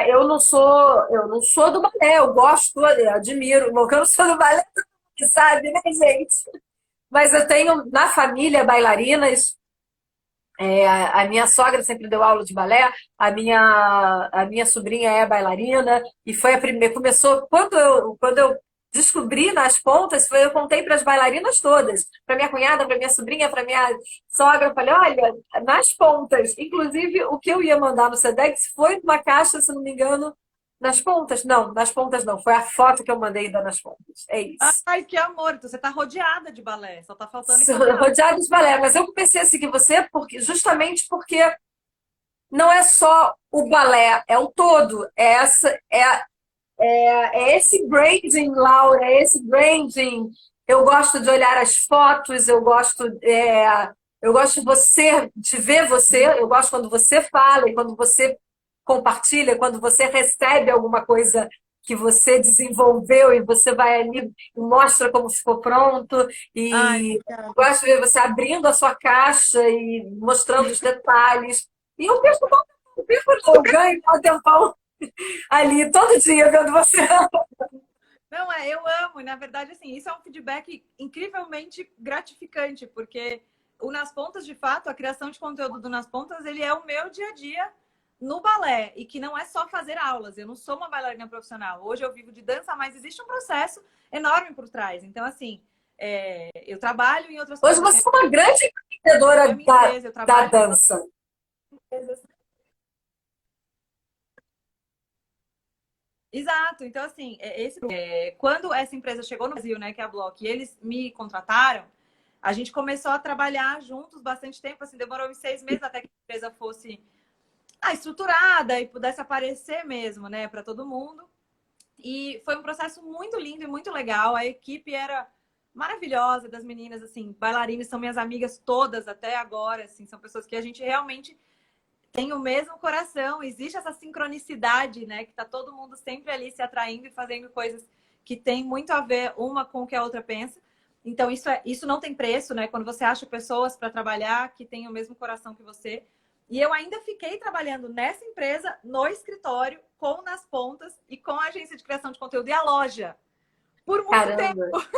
eu não sou do balé, eu gosto, eu admiro, porque eu não sou do balé, sabe, né, gente? Mas eu tenho na família bailarinas. A minha sogra sempre deu aula de balé, a minha sobrinha é bailarina, e foi a primeira. Começou, quando eu descobri nas pontas, eu contei para as bailarinas todas, para minha cunhada, para minha sobrinha, para minha sogra, eu falei, olha, nas pontas. Inclusive, o que eu ia mandar no Sedex foi uma caixa, se não me engano, nas pontas. Não, nas pontas não, foi a foto que eu mandei da nas pontas. É isso. Ai, que amor! Então você tá rodeada de balé, só tá faltando Rodeada de balé, mas eu comecei a seguir você justamente porque não é só o balé, é o todo. É esse branding, Laura, é esse branding. Eu gosto de olhar as fotos, eu gosto de ver você, eu gosto quando você fala e quando você compartilha, quando você recebe alguma coisa que você desenvolveu e você vai ali e mostra como ficou pronto. E eu gosto de ver você abrindo a sua caixa e mostrando os detalhes. E eu eu ganho um tempão ali todo dia vendo você. Não, eu amo. E, na verdade, assim, isso é um feedback incrivelmente gratificante, porque o Nas Pontas, de fato, a criação de conteúdo do Nas Pontas, ele é o meu dia a dia no balé. E que não é só fazer aulas. Eu não sou uma bailarina profissional. Hoje eu vivo de dança, mas existe um processo enorme por trás. Então, assim, Eu trabalho em outras Hoje coisas. você é uma grande Eu empreendedora tenho minha empresa, eu da trabalho em outras dança. coisas. Exato. Então, assim, quando essa empresa chegou no Brasil, né, que é a Block, e eles me contrataram, a gente começou a trabalhar juntos bastante tempo, assim, demorou uns 6 meses até que a empresa fosse estruturada e pudesse aparecer mesmo, né, para todo mundo. E foi um processo muito lindo e muito legal. A equipe era maravilhosa das meninas, assim, bailarinas, são minhas amigas todas até agora, assim, são pessoas que a gente realmente tem o mesmo coração. Existe essa sincronicidade, né, que tá todo mundo sempre ali se atraindo e fazendo coisas que tem muito a ver uma com o que a outra pensa. Então isso não tem preço, né? Quando você acha pessoas para trabalhar que têm o mesmo coração que você. E eu ainda fiquei trabalhando nessa empresa, no escritório, com Nas Pontas e com a agência de criação de conteúdo e a loja. Por muito tempo. Caramba.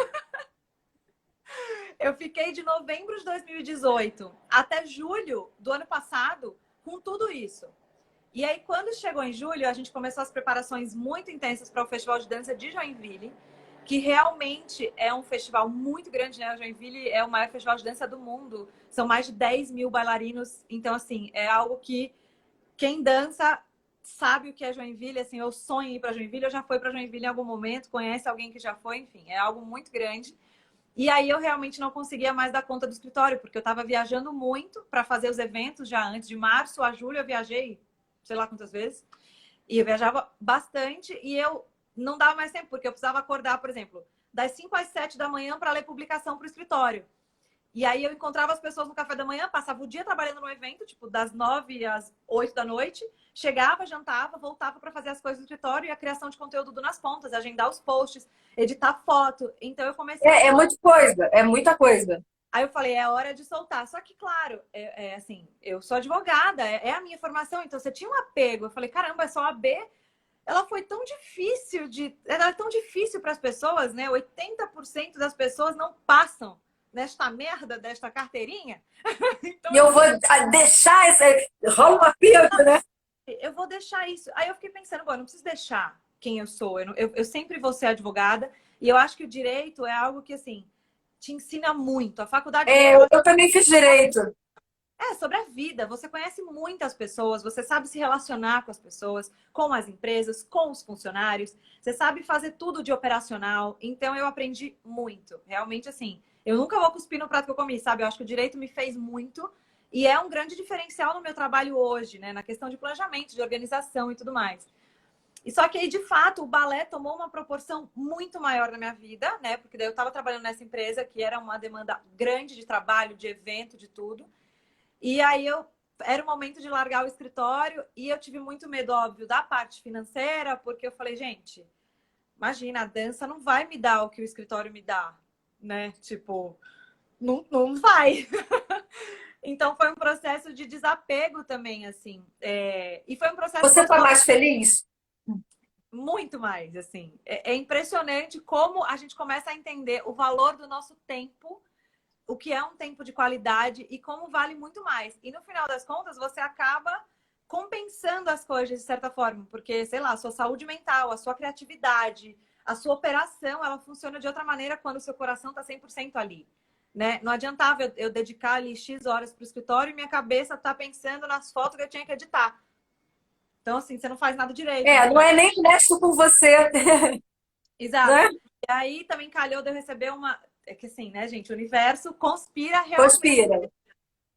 Eu fiquei de novembro de 2018 até julho do ano passado com tudo isso. E aí, quando chegou em julho, a gente começou as preparações muito intensas para o Festival de Dança de Joinville, que realmente é um festival muito grande, né? O Joinville é o maior festival de dança do mundo. São mais de 10 mil bailarinos. Então, assim, é algo que quem dança sabe o que é Joinville. Assim, eu sonho em ir para Joinville. Eu já fui para Joinville em algum momento, conhece alguém que já foi, enfim, é algo muito grande. E aí eu realmente não conseguia mais dar conta do escritório, porque eu estava viajando muito para fazer os eventos já antes. De março a julho eu viajei, sei lá quantas vezes. E eu viajava bastante e eu não dava mais tempo, porque eu precisava acordar, por exemplo, das 5 às 7 da manhã para ler publicação para o escritório. E aí eu encontrava as pessoas no café da manhã, passava o dia trabalhando no evento, tipo, das 9 às 8 da noite, chegava, jantava, voltava para fazer as coisas do escritório e a criação de conteúdo do Nas Pontas, agendar os posts, editar foto. Então eu comecei a... É muita coisa, é muita coisa. Aí eu falei, é hora de soltar. Só que, claro, assim, eu sou advogada, é a minha formação, então você tinha um apego. Eu falei, caramba, essa OAB, ela foi tão difícil ela é tão difícil para as pessoas, né? 80% das pessoas não passam nesta merda desta carteirinha. Então, E eu vou deixar esse. Rola uma perda, né? eu vou deixar isso. Aí eu fiquei pensando, bom, eu não preciso deixar quem eu sou. Eu sempre vou ser advogada. E eu acho que o direito é algo que, assim, te ensina muito. A faculdade de direito, Eu também fiz direito. é sobre a vida. Você conhece muitas pessoas, você sabe se relacionar com as pessoas, com as empresas, com os funcionários. Você sabe fazer tudo de operacional. Então eu aprendi muito. Realmente, assim, eu nunca vou cuspir no prato que eu comi, sabe? Eu acho que o direito me fez muito e é um grande diferencial no meu trabalho hoje, né? Na questão de planejamento, de organização e tudo mais. E só que aí, de fato, o balé tomou uma proporção muito maior na minha vida, né? Porque daí eu estava trabalhando nessa empresa que era uma demanda grande de trabalho, de evento, de tudo. E aí era o momento de largar o escritório e eu tive muito medo, óbvio, da parte financeira, porque eu falei, gente, imagina, a dança não vai me dar o que o escritório me dá, né? Tipo, não vai. Então foi um processo de desapego também, assim. E foi um processo Você está mais feliz? muito mais, assim. É impressionante como a gente começa a entender o valor do nosso tempo, o que é um tempo de qualidade e como vale muito mais. E no final das contas, você acaba compensando as coisas de certa forma, porque, sei lá, a sua saúde mental, a sua criatividade, a sua operação, ela funciona de outra maneira quando o seu coração está 100% ali, né? Não adiantava eu dedicar ali X horas para o escritório e minha cabeça tá pensando nas fotos que eu tinha que editar. Então, assim, você não faz nada direito. Não é nem honesto com você, Exato. né? E aí também calhou de eu receber uma... É que assim, né, gente? O universo conspira realmente. Conspira.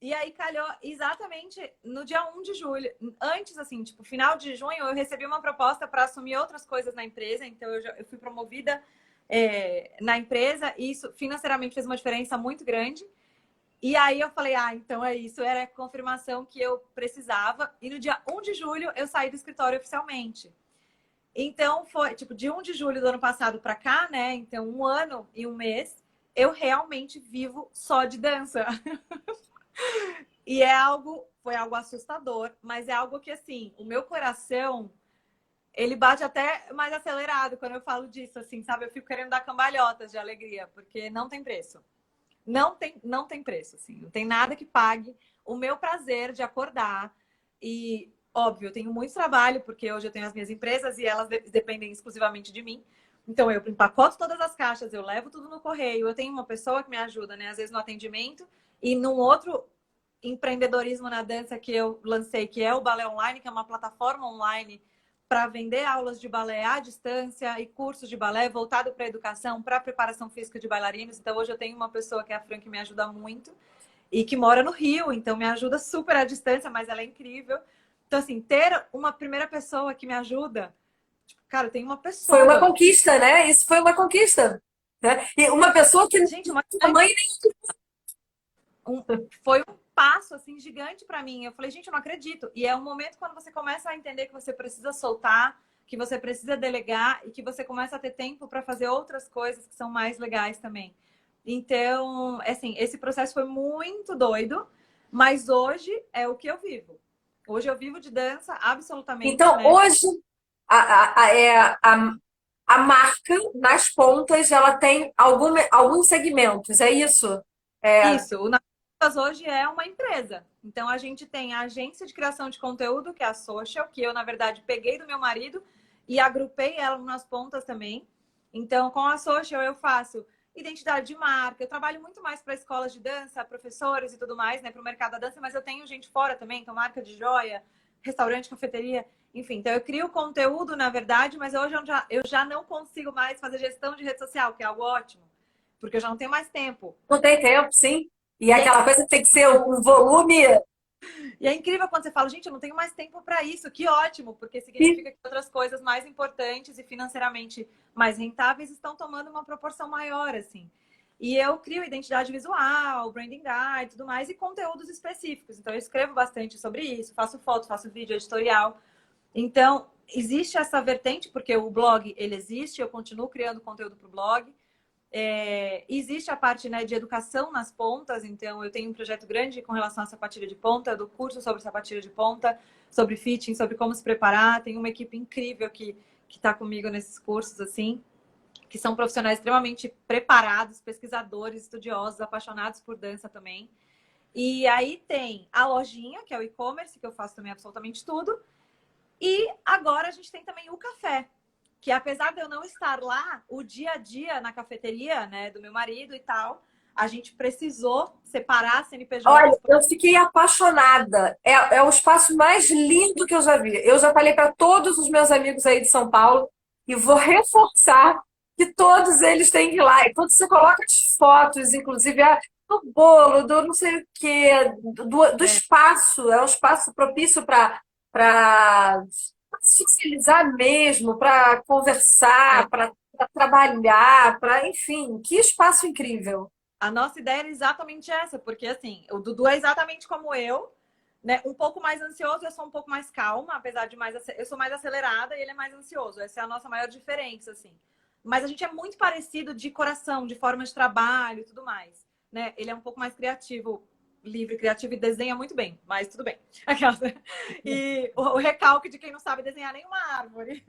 E aí calhou exatamente no dia 1 de julho. Antes, assim, tipo, final de junho, eu recebi uma proposta para assumir outras coisas na empresa. Então, eu fui promovida na empresa e isso financeiramente fez uma diferença muito grande. E aí eu falei, então é isso. Era a confirmação que eu precisava. E no dia 1 de julho, eu saí do escritório oficialmente. Então, foi, tipo, de 1 de julho do ano passado para cá, né? Então, 1 ano e 1 mês, eu realmente vivo só de dança. E foi algo assustador, mas é algo que, assim, o meu coração, ele bate até mais acelerado quando eu falo disso, assim, sabe? Eu fico querendo dar cambalhotas de alegria, porque não tem preço. Não tem preço, assim. Não tem nada que pague o meu prazer de acordar. E, óbvio, eu tenho muito trabalho, porque hoje eu tenho as minhas empresas e elas dependem exclusivamente de mim. Então, eu empacoto todas as caixas, eu levo tudo no correio. Eu tenho uma pessoa que me ajuda, né? Às vezes no atendimento. E num outro empreendedorismo na dança que eu lancei, que é o Balé Online, que é uma plataforma online para vender aulas de balé à distância e cursos de balé voltado para a educação, para a preparação física de bailarinos. Então, hoje eu tenho uma pessoa que é a Fran, que me ajuda muito e que mora no Rio, então me ajuda super à distância, mas ela é incrível. Então, assim, ter uma primeira pessoa que me ajuda, tipo, cara, tem uma Foi uma pessoa. conquista, né? Isso foi uma conquista, né? E uma pessoa que Gente, uma a mãe foi um passo assim gigante para mim. Eu falei, gente, eu não acredito. E é um momento quando você começa a entender que você precisa soltar, que você precisa delegar e que você começa a ter tempo para fazer outras coisas que são mais legais também. Então, assim, esse processo foi muito doido, mas hoje é o que eu vivo. Hoje eu vivo de dança absolutamente, Então, né? hoje, a marca, nas pontas, ela tem alguns segmentos, é isso? É, Isso, o Natas hoje é uma empresa. Então a gente tem a agência de criação de conteúdo, que é a Social, que eu, na verdade, peguei do meu marido e agrupei ela nas pontas também. Então, com a Social eu faço identidade de marca, eu trabalho muito mais para escolas de dança, professores e tudo mais, né, para o mercado da dança, mas eu tenho gente fora também, então marca de joia, restaurante, cafeteria, enfim. Então eu crio conteúdo, na verdade, mas hoje eu já não consigo mais fazer gestão de rede social, que é algo ótimo, porque eu já não tenho mais tempo. não tem tempo, sim. E E é aquela coisa tem que ser um volume. E é incrível quando você fala, gente, eu não tenho mais tempo para isso. Que ótimo, porque significa que outras coisas mais importantes e financeiramente mais rentáveis estão tomando uma proporção maior, assim. E eu crio identidade visual, branding guide, tudo mais, e conteúdos específicos. Então, eu escrevo bastante sobre isso, faço foto, faço vídeo, editorial. Então, existe essa vertente, porque o blog, ele existe, eu continuo criando conteúdo para o blog. Existe a parte, né, de educação nas pontas, então eu tenho um projeto grande com relação à sapatilha de ponta, do curso sobre sapatilha de ponta, sobre fitting, sobre como se preparar. Tem uma equipe incrível que está comigo nesses cursos, assim, que são profissionais extremamente preparados, pesquisadores, estudiosos, apaixonados por dança também. E aí tem a lojinha, que é o e-commerce, que eu faço também absolutamente tudo. E agora a gente tem também o café, que apesar de eu não estar lá, o dia a dia na cafeteria, né, do meu marido e tal, a gente precisou separar a Olha, CNPJ. eu fiquei apaixonada. É o espaço mais lindo que eu já vi. Eu já falei para todos os meus amigos aí de São Paulo e vou reforçar que todos eles têm que ir lá. E quando você coloca as fotos, inclusive do bolo, do não sei o quê, do espaço, é um espaço propício para socializar mesmo, para conversar, para trabalhar, para, enfim, que espaço incrível. A nossa ideia era exatamente essa, porque assim, o Dudu é exatamente como eu, né? Um pouco mais ansioso, eu sou um pouco mais calma, apesar de eu sou mais acelerada e ele é mais ansioso. Essa é a nossa maior diferença, assim. Mas a gente é muito parecido de coração, de forma de trabalho e tudo mais, né? Ele é um pouco mais criativo, livre, criativo e desenha muito bem, mas tudo bem. E o recalque de quem não sabe desenhar nenhuma árvore.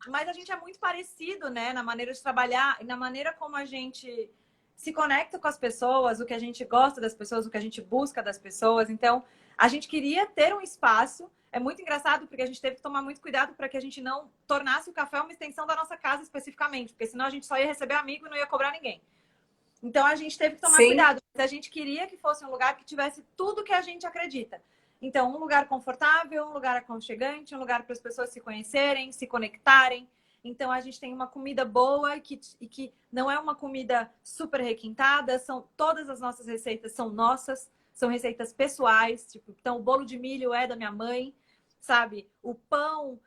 Mas a gente é muito parecido, né? Na maneira de trabalhar e na maneira como a gente se conecta com as pessoas, o que a gente gosta das pessoas, o que a gente busca das pessoas. Então, a gente queria ter um espaço. É muito engraçado porque a gente teve que tomar muito cuidado para que a gente não tornasse o café uma extensão da nossa casa especificamente, porque senão a gente só ia receber amigo e não ia cobrar ninguém. Então, a gente teve que tomar Sim. cuidado. Mas a gente queria que fosse um lugar que tivesse tudo que a gente acredita. Então, um lugar confortável, um lugar aconchegante, um lugar para as pessoas se conhecerem, se conectarem. Então, a gente tem uma comida boa e que não é uma comida super requintada. Todas as nossas receitas são nossas, são receitas pessoais. Tipo, então, o bolo de milho é da minha mãe, sabe? O pão,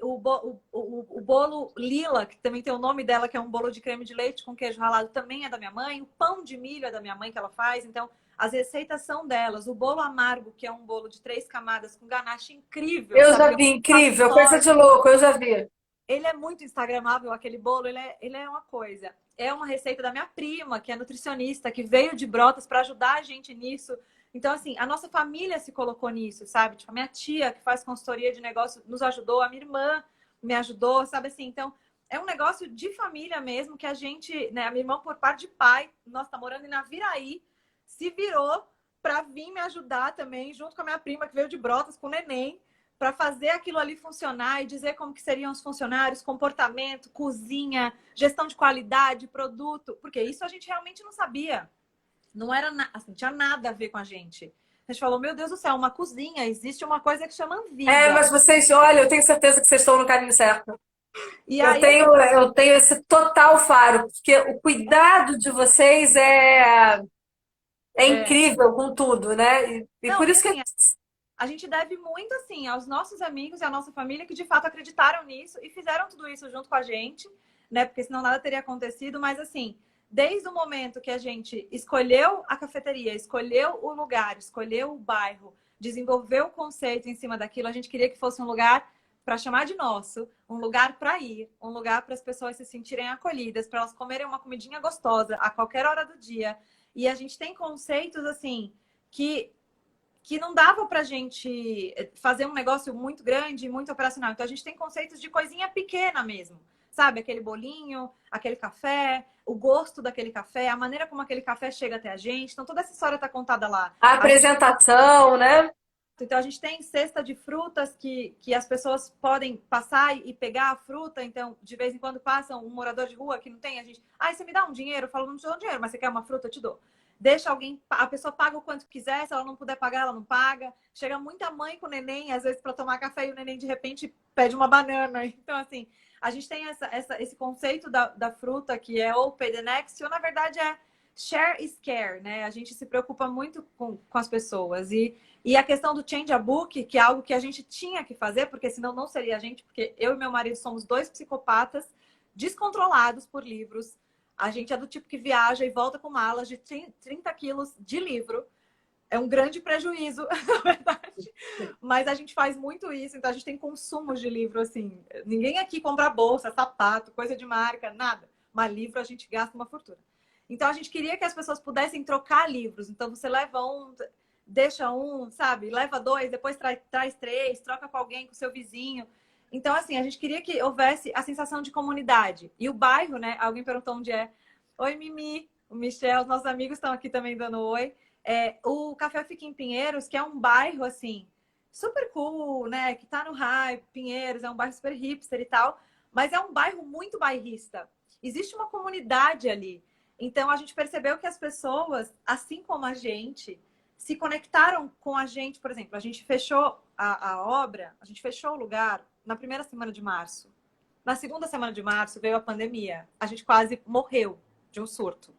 o bolo lila, que também tem o nome dela, que é um bolo de creme de leite com queijo ralado, também é da minha mãe. O pão de milho é da minha mãe que ela faz. Então, as receitas são delas. O bolo amargo, que é um bolo de 3 camadas com ganache incrível. Eu Sabe? já vi, incrível, coisa de louco, eu já vi. Ele é muito instagramável, aquele bolo. Ele é uma coisa. É uma receita da minha prima, que é nutricionista, que veio de Brotas para ajudar a gente nisso. Então, assim, a nossa família se colocou nisso, sabe? Tipo, a minha tia, que faz consultoria de negócio, nos ajudou. A minha irmã me ajudou, sabe assim? Então, é um negócio de família mesmo, que a gente, né? A minha irmã, por parte de pai, nós tá morando em Naviraí, se virou para vir me ajudar também, junto com a minha prima, que veio de Brotas com o neném, para fazer aquilo ali funcionar e dizer como que seriam os funcionários, comportamento, cozinha, gestão de qualidade, produto, porque isso a gente realmente não sabia. Não era assim, tinha nada a ver com a gente. A gente falou, meu Deus do céu, uma cozinha, existe uma coisa que chama Anvisa. Mas vocês, olha, eu tenho certeza que vocês estão no caminho certo. E Eu aí, tenho esse total faro, porque o cuidado de vocês é incrível com tudo, né? E não, por isso que assim, a gente deve muito assim aos nossos amigos e à nossa família que de fato acreditaram nisso e fizeram tudo isso junto com a gente, né? Porque senão nada teria acontecido, mas assim, desde o momento que a gente escolheu a cafeteria, escolheu o lugar, escolheu o bairro, desenvolveu o conceito em cima daquilo, a gente queria que fosse um lugar para chamar de nosso, um lugar para ir, um lugar para as pessoas se sentirem acolhidas, para elas comerem uma comidinha gostosa a qualquer hora do dia. E a gente tem conceitos assim que não dava pra gente fazer um negócio muito grande, muito operacional. Então a gente tem conceitos de coisinha pequena mesmo. Sabe? Aquele bolinho, aquele café, o gosto daquele café, a maneira como aquele café chega até a gente. Então toda essa história tá contada lá. a apresentação, né? Então a gente tem cesta de frutas que as pessoas podem passar e pegar a fruta. Então, de vez em quando passa um morador de rua que não tem, a gente. Você me dá um dinheiro? Eu falo, não te dou dinheiro, mas você quer uma fruta? Eu te dou. Deixa alguém, a pessoa paga o quanto quiser, se ela não puder pagar, ela não paga. Chega muita mãe com o neném, às vezes, para tomar café, e o neném de repente pede uma banana. Então, assim, a gente tem esse conceito da fruta que é ou pay the next, ou na verdade é share is care, né? A gente se preocupa muito com as pessoas. E a questão do change a book, que é algo que a gente tinha que fazer, porque senão não seria a gente, porque eu e meu marido somos dois psicopatas descontrolados por livros. A gente é do tipo que viaja e volta com malas de 30 quilos de livro. É um grande prejuízo, na verdade. Mas a gente faz muito isso, então a gente tem consumos de livro, assim. Ninguém aqui compra bolsa, sapato, coisa de marca, nada. Mas livro a gente gasta uma fortuna. Então a gente queria que as pessoas pudessem trocar livros. Então você leva um, deixa um, sabe? Leva dois, depois traz três, troca com alguém, com seu vizinho. Então, assim, a gente queria que houvesse a sensação de comunidade. E o bairro, né? Alguém perguntou onde é. Oi, Mimi, o Michel, os nossos amigos estão aqui também dando oi. O café fica em Pinheiros, que é um bairro, assim, super cool, né? Que tá no hype, Pinheiros, é um bairro super hipster e tal. Mas é um bairro muito bairrista. Existe uma comunidade ali. Então, a gente percebeu que as pessoas, assim como a gente, se conectaram com a gente. Por exemplo, a gente fechou a obra, a gente fechou o lugar na primeira semana de março. Na segunda semana de março veio a pandemia. A gente quase morreu de um surto.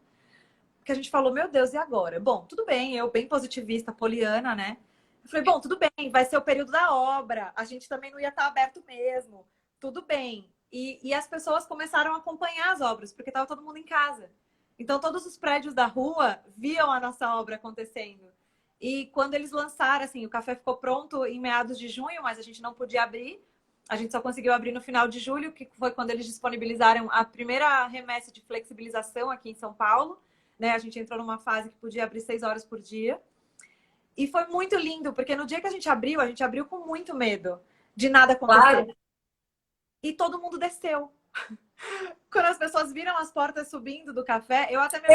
Porque a gente falou, meu Deus, e agora? Bom, tudo bem, eu bem positivista, poliana, né? Eu falei, bom, tudo bem, vai ser o período da obra. A gente também não ia estar aberto mesmo. Tudo bem. E as pessoas começaram a acompanhar as obras, porque estava todo mundo em casa. Então, todos os prédios da rua viam a nossa obra acontecendo. E quando eles lançaram, assim, o café ficou pronto em meados de junho, mas a gente não podia abrir. A gente só conseguiu abrir no final de julho, que foi quando eles disponibilizaram a primeira remessa de flexibilização aqui em São Paulo. Né? A gente entrou numa fase que podia abrir 6 horas por dia. E foi muito lindo, porque no dia que a gente abriu com muito medo de nada acontecer. Claro. E todo mundo desceu. Quando as pessoas viram as portas subindo do café, eu até me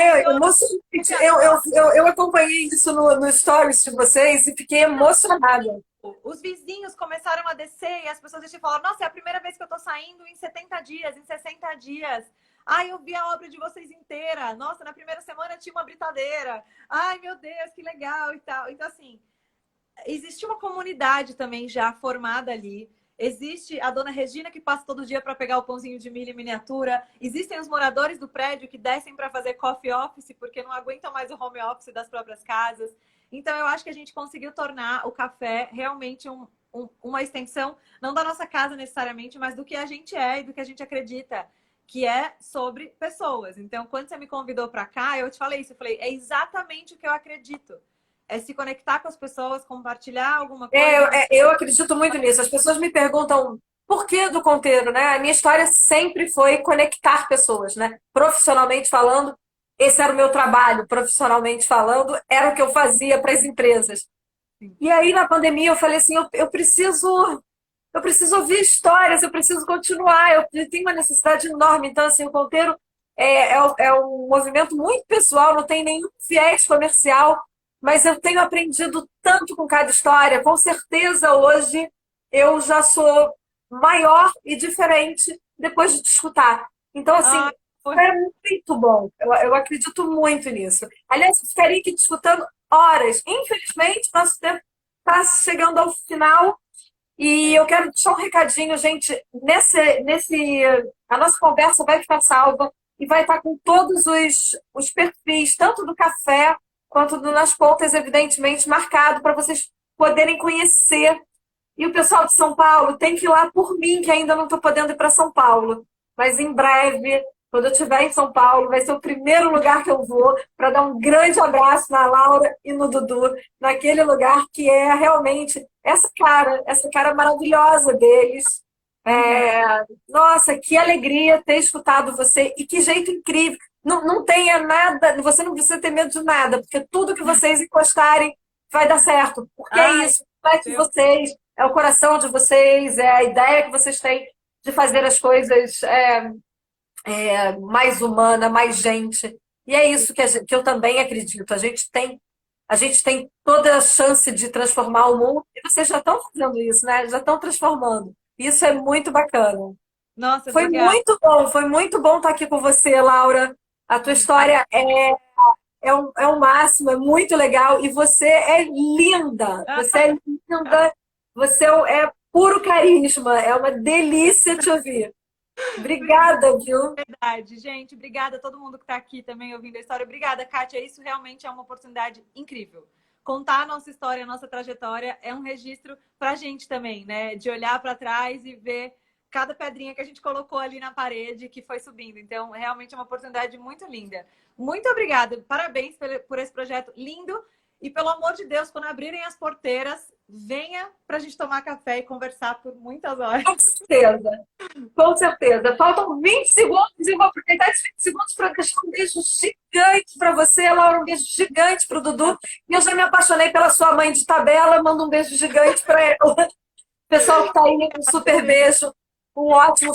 eu acompanhei isso no stories de vocês e fiquei emocionada. Os vizinhos começaram a descer e as pessoas falaram, nossa, é a primeira vez que eu tô saindo em 70 dias, em 60 dias. Ai, eu vi a obra de vocês inteira. Nossa, na primeira semana tinha uma britadeira. Ai, meu Deus, que legal e tal. Então, assim, existe uma comunidade também já formada ali. Existe a dona Regina que passa todo dia para pegar o pãozinho de milho em miniatura. Existem os moradores do prédio que descem para fazer coffee office porque não aguentam mais o home office das próprias casas. Então, eu acho que a gente conseguiu tornar o café realmente uma extensão, não da nossa casa necessariamente, mas do que a gente é e do que a gente acredita, que é sobre pessoas. Então, quando você me convidou para cá, eu te falei isso. Eu falei, é exatamente o que eu acredito. É se conectar com as pessoas, compartilhar alguma coisa. Eu acredito muito nisso. As pessoas me perguntam por que do Conteiro, né? A minha história sempre foi conectar pessoas, né? Profissionalmente falando, esse era o meu trabalho. Profissionalmente falando, era o que eu fazia para as empresas. E aí, na pandemia, eu falei assim, eu preciso ouvir histórias, eu preciso continuar, eu tenho uma necessidade enorme. Então, assim, o Conteiro é um movimento muito pessoal, não tem nenhum viés comercial, mas eu tenho aprendido tanto com cada história. Com certeza, hoje, eu já sou maior e diferente depois de te escutar. Então, assim, Ah, foi- é muito bom. Eu acredito muito nisso. Aliás, eu ficaria aqui te escutando horas. Infelizmente, nosso tempo está chegando ao final e eu quero deixar um recadinho, gente. A nossa conversa vai ficar salva e vai estar com todos os perfis, tanto do café quanto do Nas Pontas, evidentemente, marcado para vocês poderem conhecer. E o pessoal de São Paulo tem que ir lá por mim, que ainda não estou podendo ir para São Paulo. Mas em breve, quando eu estiver em São Paulo, vai ser o primeiro lugar que eu vou para dar um grande abraço na Laura e no Dudu, naquele lugar que é realmente essa cara maravilhosa deles. Nossa, que alegria ter escutado você e que jeito incrível. Não, não tenha nada, você não precisa ter medo de nada, porque tudo que vocês encostarem vai dar certo. Porque é Ai, isso, é de meu vocês, é o coração de vocês, é a ideia que vocês têm de fazer as coisas mais humana, mais gente. E é isso que eu também acredito. A gente tem toda a chance de transformar o mundo e vocês já estão fazendo isso, né? Já estão transformando. Isso é muito bacana. Nossa, obrigada. Foi muito bom estar aqui com você, Laura. A tua história é o máximo, é muito legal e você é linda. Você é linda, você é puro carisma, é uma delícia te ouvir. Obrigada, viu? Verdade, gente. Obrigada a todo mundo que está aqui também ouvindo a história. Obrigada, Kátia. Isso realmente é uma oportunidade incrível. Contar a nossa história, a nossa trajetória é um registro para a gente também, né? De olhar para trás e ver cada pedrinha que a gente colocou ali na parede que foi subindo. Então, realmente é uma oportunidade muito linda. Muito obrigada. Parabéns por esse projeto lindo. E, pelo amor de Deus, quando abrirem as porteiras, venha para a gente tomar café e conversar por muitas horas. Com certeza. Com certeza. Faltam 20 segundos e eu vou aproveitar esses 20 segundos para deixar um beijo gigante para você, Laura, um beijo gigante para o Dudu. E eu já me apaixonei pela sua mãe de tabela, mando um beijo gigante para ela. Pessoal que está aí, um super beijo, um ótimo